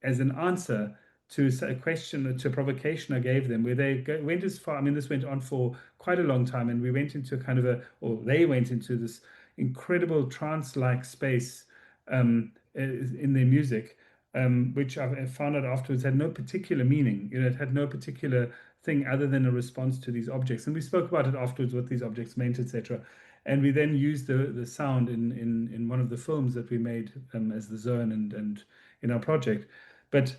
as an answer to a question, to a provocation I gave them, where they went as far. I mean, this went on for quite a long time, and we went into they went into this incredible trance-like space in their music, which I found out afterwards had no particular meaning. It had no particular thing other than a response to these objects. And we spoke about it afterwards, what these objects meant, etc. And we then used the sound in one of the films that we made as the zone and in our project. But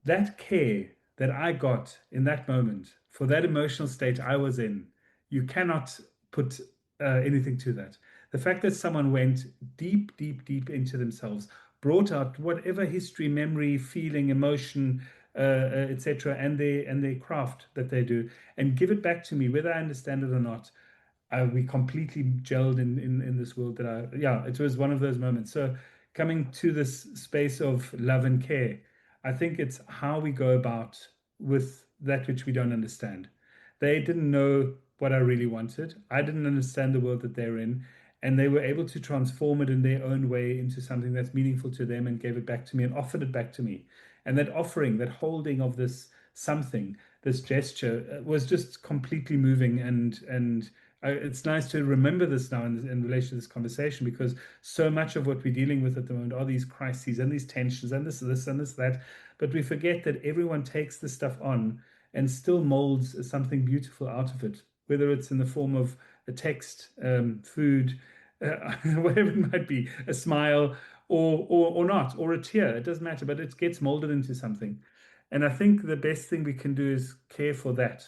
that care that I got in that moment for that emotional state I was in, you cannot put anything to that. The fact that someone went deep into themselves, brought out whatever history, memory, feeling, emotion, etc., and their craft that they do, and give it back to me, whether I understand it or not. We completely gelled in this world it was one of those moments. So coming to this space of love and care, I think it's how we go about with that which we don't understand. They didn't know what I really wanted. I didn't understand the world that they're in, and they were able to transform it in their own way into something that's meaningful to them, and gave it back to me and offered it back to me. And that offering, that holding of this something, this gesture, was just completely moving. And it's nice to remember this now in relation to this conversation, because so much of what we're dealing with at the moment are these crises and these tensions and this and this that. But we forget that everyone takes this stuff on and still molds something beautiful out of it, whether it's in the form of a text, food, whatever it might be, a smile, or not, or a tear. It doesn't matter, but it gets molded into something. And I think the best thing we can do is care for that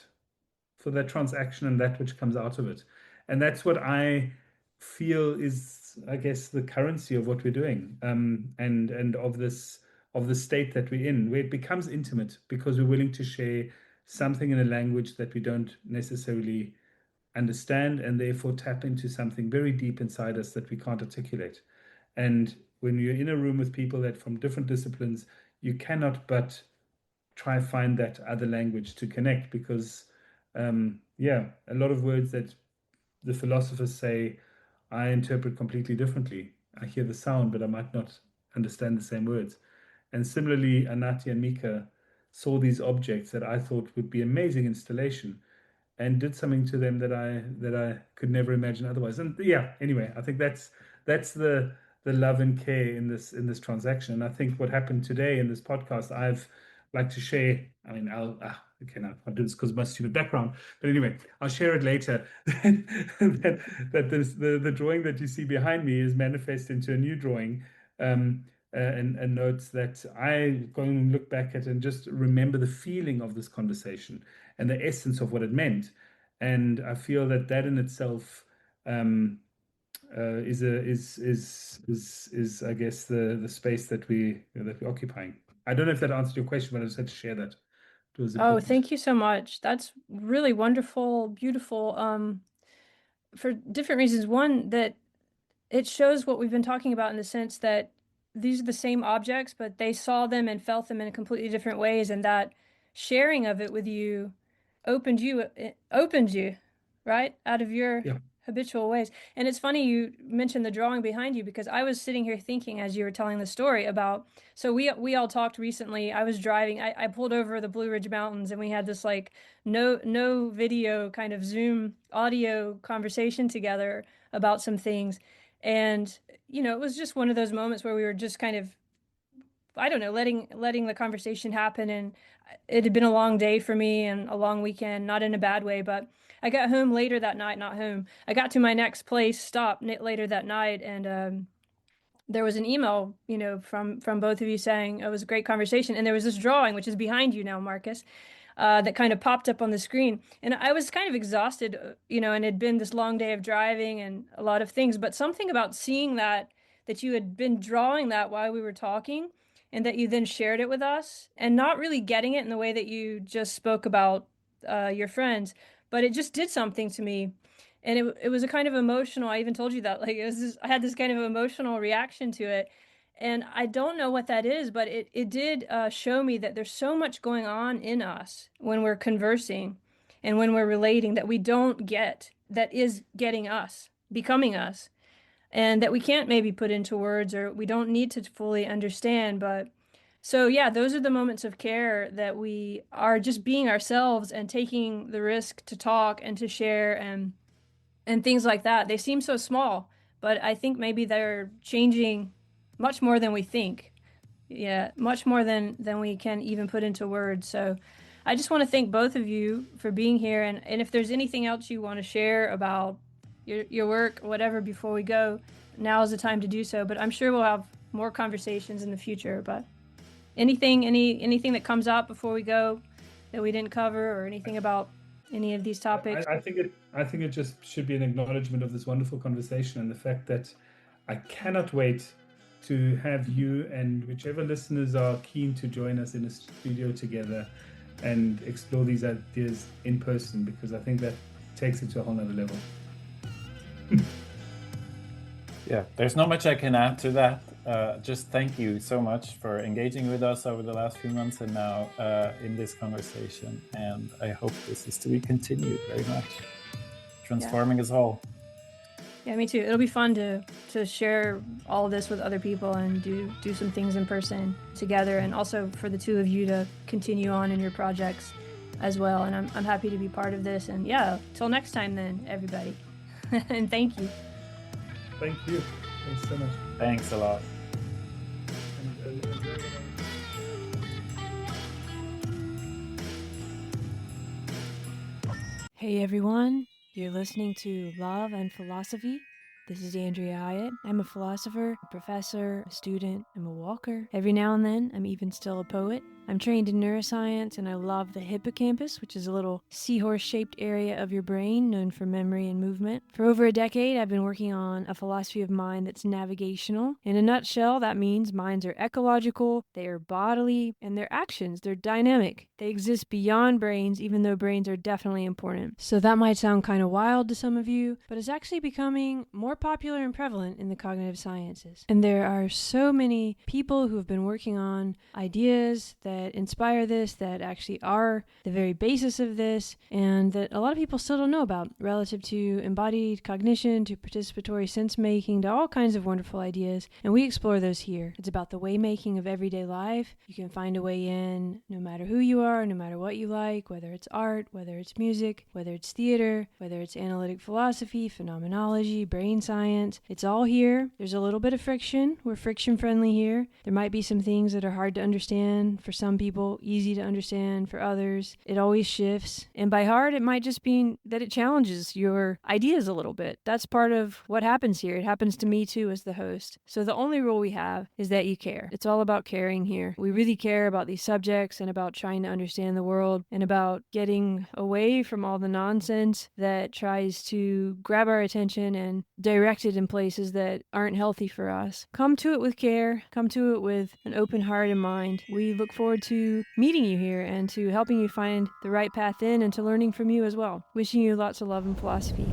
transaction and that which comes out of it. And that's what I feel is, I guess, the currency of what we're doing, and of the state that we're in, where it becomes intimate because we're willing to share something in a language that we don't necessarily understand, and therefore tap into something very deep inside us that we can't articulate. And when you're in a room with people that from different disciplines, you cannot but try find that other language to connect, because a lot of words that the philosophers say I interpret completely differently. I hear the sound, but I might not understand the same words. And similarly, Anati and Mika saw these objects that I thought would be amazing installation, and did something to them that I could never imagine otherwise. And anyway, I think that's the love and care in this transaction. And I think what happened today in this podcast, I've like to share. I mean, I'll do this because of my stupid background. But anyway, I'll share it later. that the drawing that you see behind me is manifest into a new drawing, and notes that I go and look back at and just remember the feeling of this conversation and the essence of what it meant. And I feel that in itself is I guess the space that we're occupying. I don't know if that answered your question, but I just had to share that. It was important. Thank you so much. That's really wonderful, beautiful, for different reasons. One, that it shows what we've been talking about in the sense that these are the same objects, but they saw them and felt them in completely different ways, and that sharing of it with you opened you, right, out of your habitual ways. And it's funny you mentioned the drawing behind you, because I was sitting here thinking as you were telling the story about, so we all talked recently. I was driving, I pulled over the Blue Ridge Mountains, and we had this like no video kind of Zoom audio conversation together about some things. And it was just one of those moments where we were just kind of, I don't know, letting the conversation happen. And it had been a long day for me and a long weekend, not in a bad way, but I got home later that night, not home. I got to my next place stop later that night, and there was an email, from both of you saying it was a great conversation. And there was this drawing, which is behind you now, Marcus, that kind of popped up on the screen. And I was kind of exhausted, and it had been this long day of driving and a lot of things. But something about seeing that you had been drawing that while we were talking, and that you then shared it with us, and not really getting it in the way that you just spoke about your friends, but it just did something to me. And it was a kind of emotional, I even told you that, like, I had this kind of emotional reaction to it. And I don't know what that is, but it did show me that there's so much going on in us when we're conversing and when we're relating that we don't get, that is getting us, becoming us, and that we can't maybe put into words, or we don't need to fully understand. But so, those are the moments of care, that we are just being ourselves and taking the risk to talk and to share and things like that. They seem so small, but I think maybe they're changing much more than we think. Yeah, much more than we can even put into words. So I just want to thank both of you for being here. And if there's anything else you want to share about your work, whatever, before we go, now is the time to do so. But I'm sure we'll have more conversations in the future. But anything that comes up before we go that we didn't cover, or anything about any of these topics? I think it just should be an acknowledgement of this wonderful conversation, and the fact that I cannot wait to have you and whichever listeners are keen to join us in a studio together and explore these ideas in person, because I think that takes it to a whole nother level. Yeah, there's not much I can add to that. Just thank you so much for engaging with us over the last few months and now in this conversation. And I hope this is to be continued very much, transforming us all. Yeah, me too. It'll be fun to share all of this with other people and do some things in person together, and also for the two of you to continue on in your projects as well. And I'm happy to be part of this. And yeah, till next time then, everybody. And thank you. Thank you. Thanks so much. Thanks a lot. Hey everyone, you're listening to Love and Philosophy. This is Andrea Hiott. I'm a philosopher, a professor, a student, I'm a walker. Every now and then, I'm even still a poet. I'm trained in neuroscience, and I love the hippocampus, which is a little seahorse-shaped area of your brain known for memory and movement. For over a decade, I've been working on a philosophy of mind that's navigational. In a nutshell, that means minds are ecological, they are bodily, and their actions, they're dynamic. They exist beyond brains, even though brains are definitely important. So that might sound kind of wild to some of you, but it's actually becoming more popular and prevalent in the cognitive sciences. And there are so many people who have been working on ideas that inspire this, that actually are the very basis of this, and that a lot of people still don't know about, relative to embodied cognition, to participatory sense making, to all kinds of wonderful ideas. And we explore those here. It's about the way making of everyday life. You can find a way in no matter who you are, no matter what you like, whether it's art, whether it's music, whether it's theater, whether it's analytic philosophy, phenomenology, brain science. It's all here. There's a little bit of friction. We're friction friendly here. There might be some things that are hard to understand for some people, easy to understand for others. It always shifts. And by hard, it might just mean that it challenges your ideas a little bit. That's part of what happens here. It happens to me too as the host. So the only rule we have is that you care. It's all about caring here. We really care about these subjects and about trying to understand the world and about getting away from all the nonsense that tries to grab our attention and direct it in places that aren't healthy for us. Come to it with care. Come to it with an open heart and mind. We look forward to meeting you here and to helping you find the right path in and to learning from you as well. Wishing you lots of love and philosophy.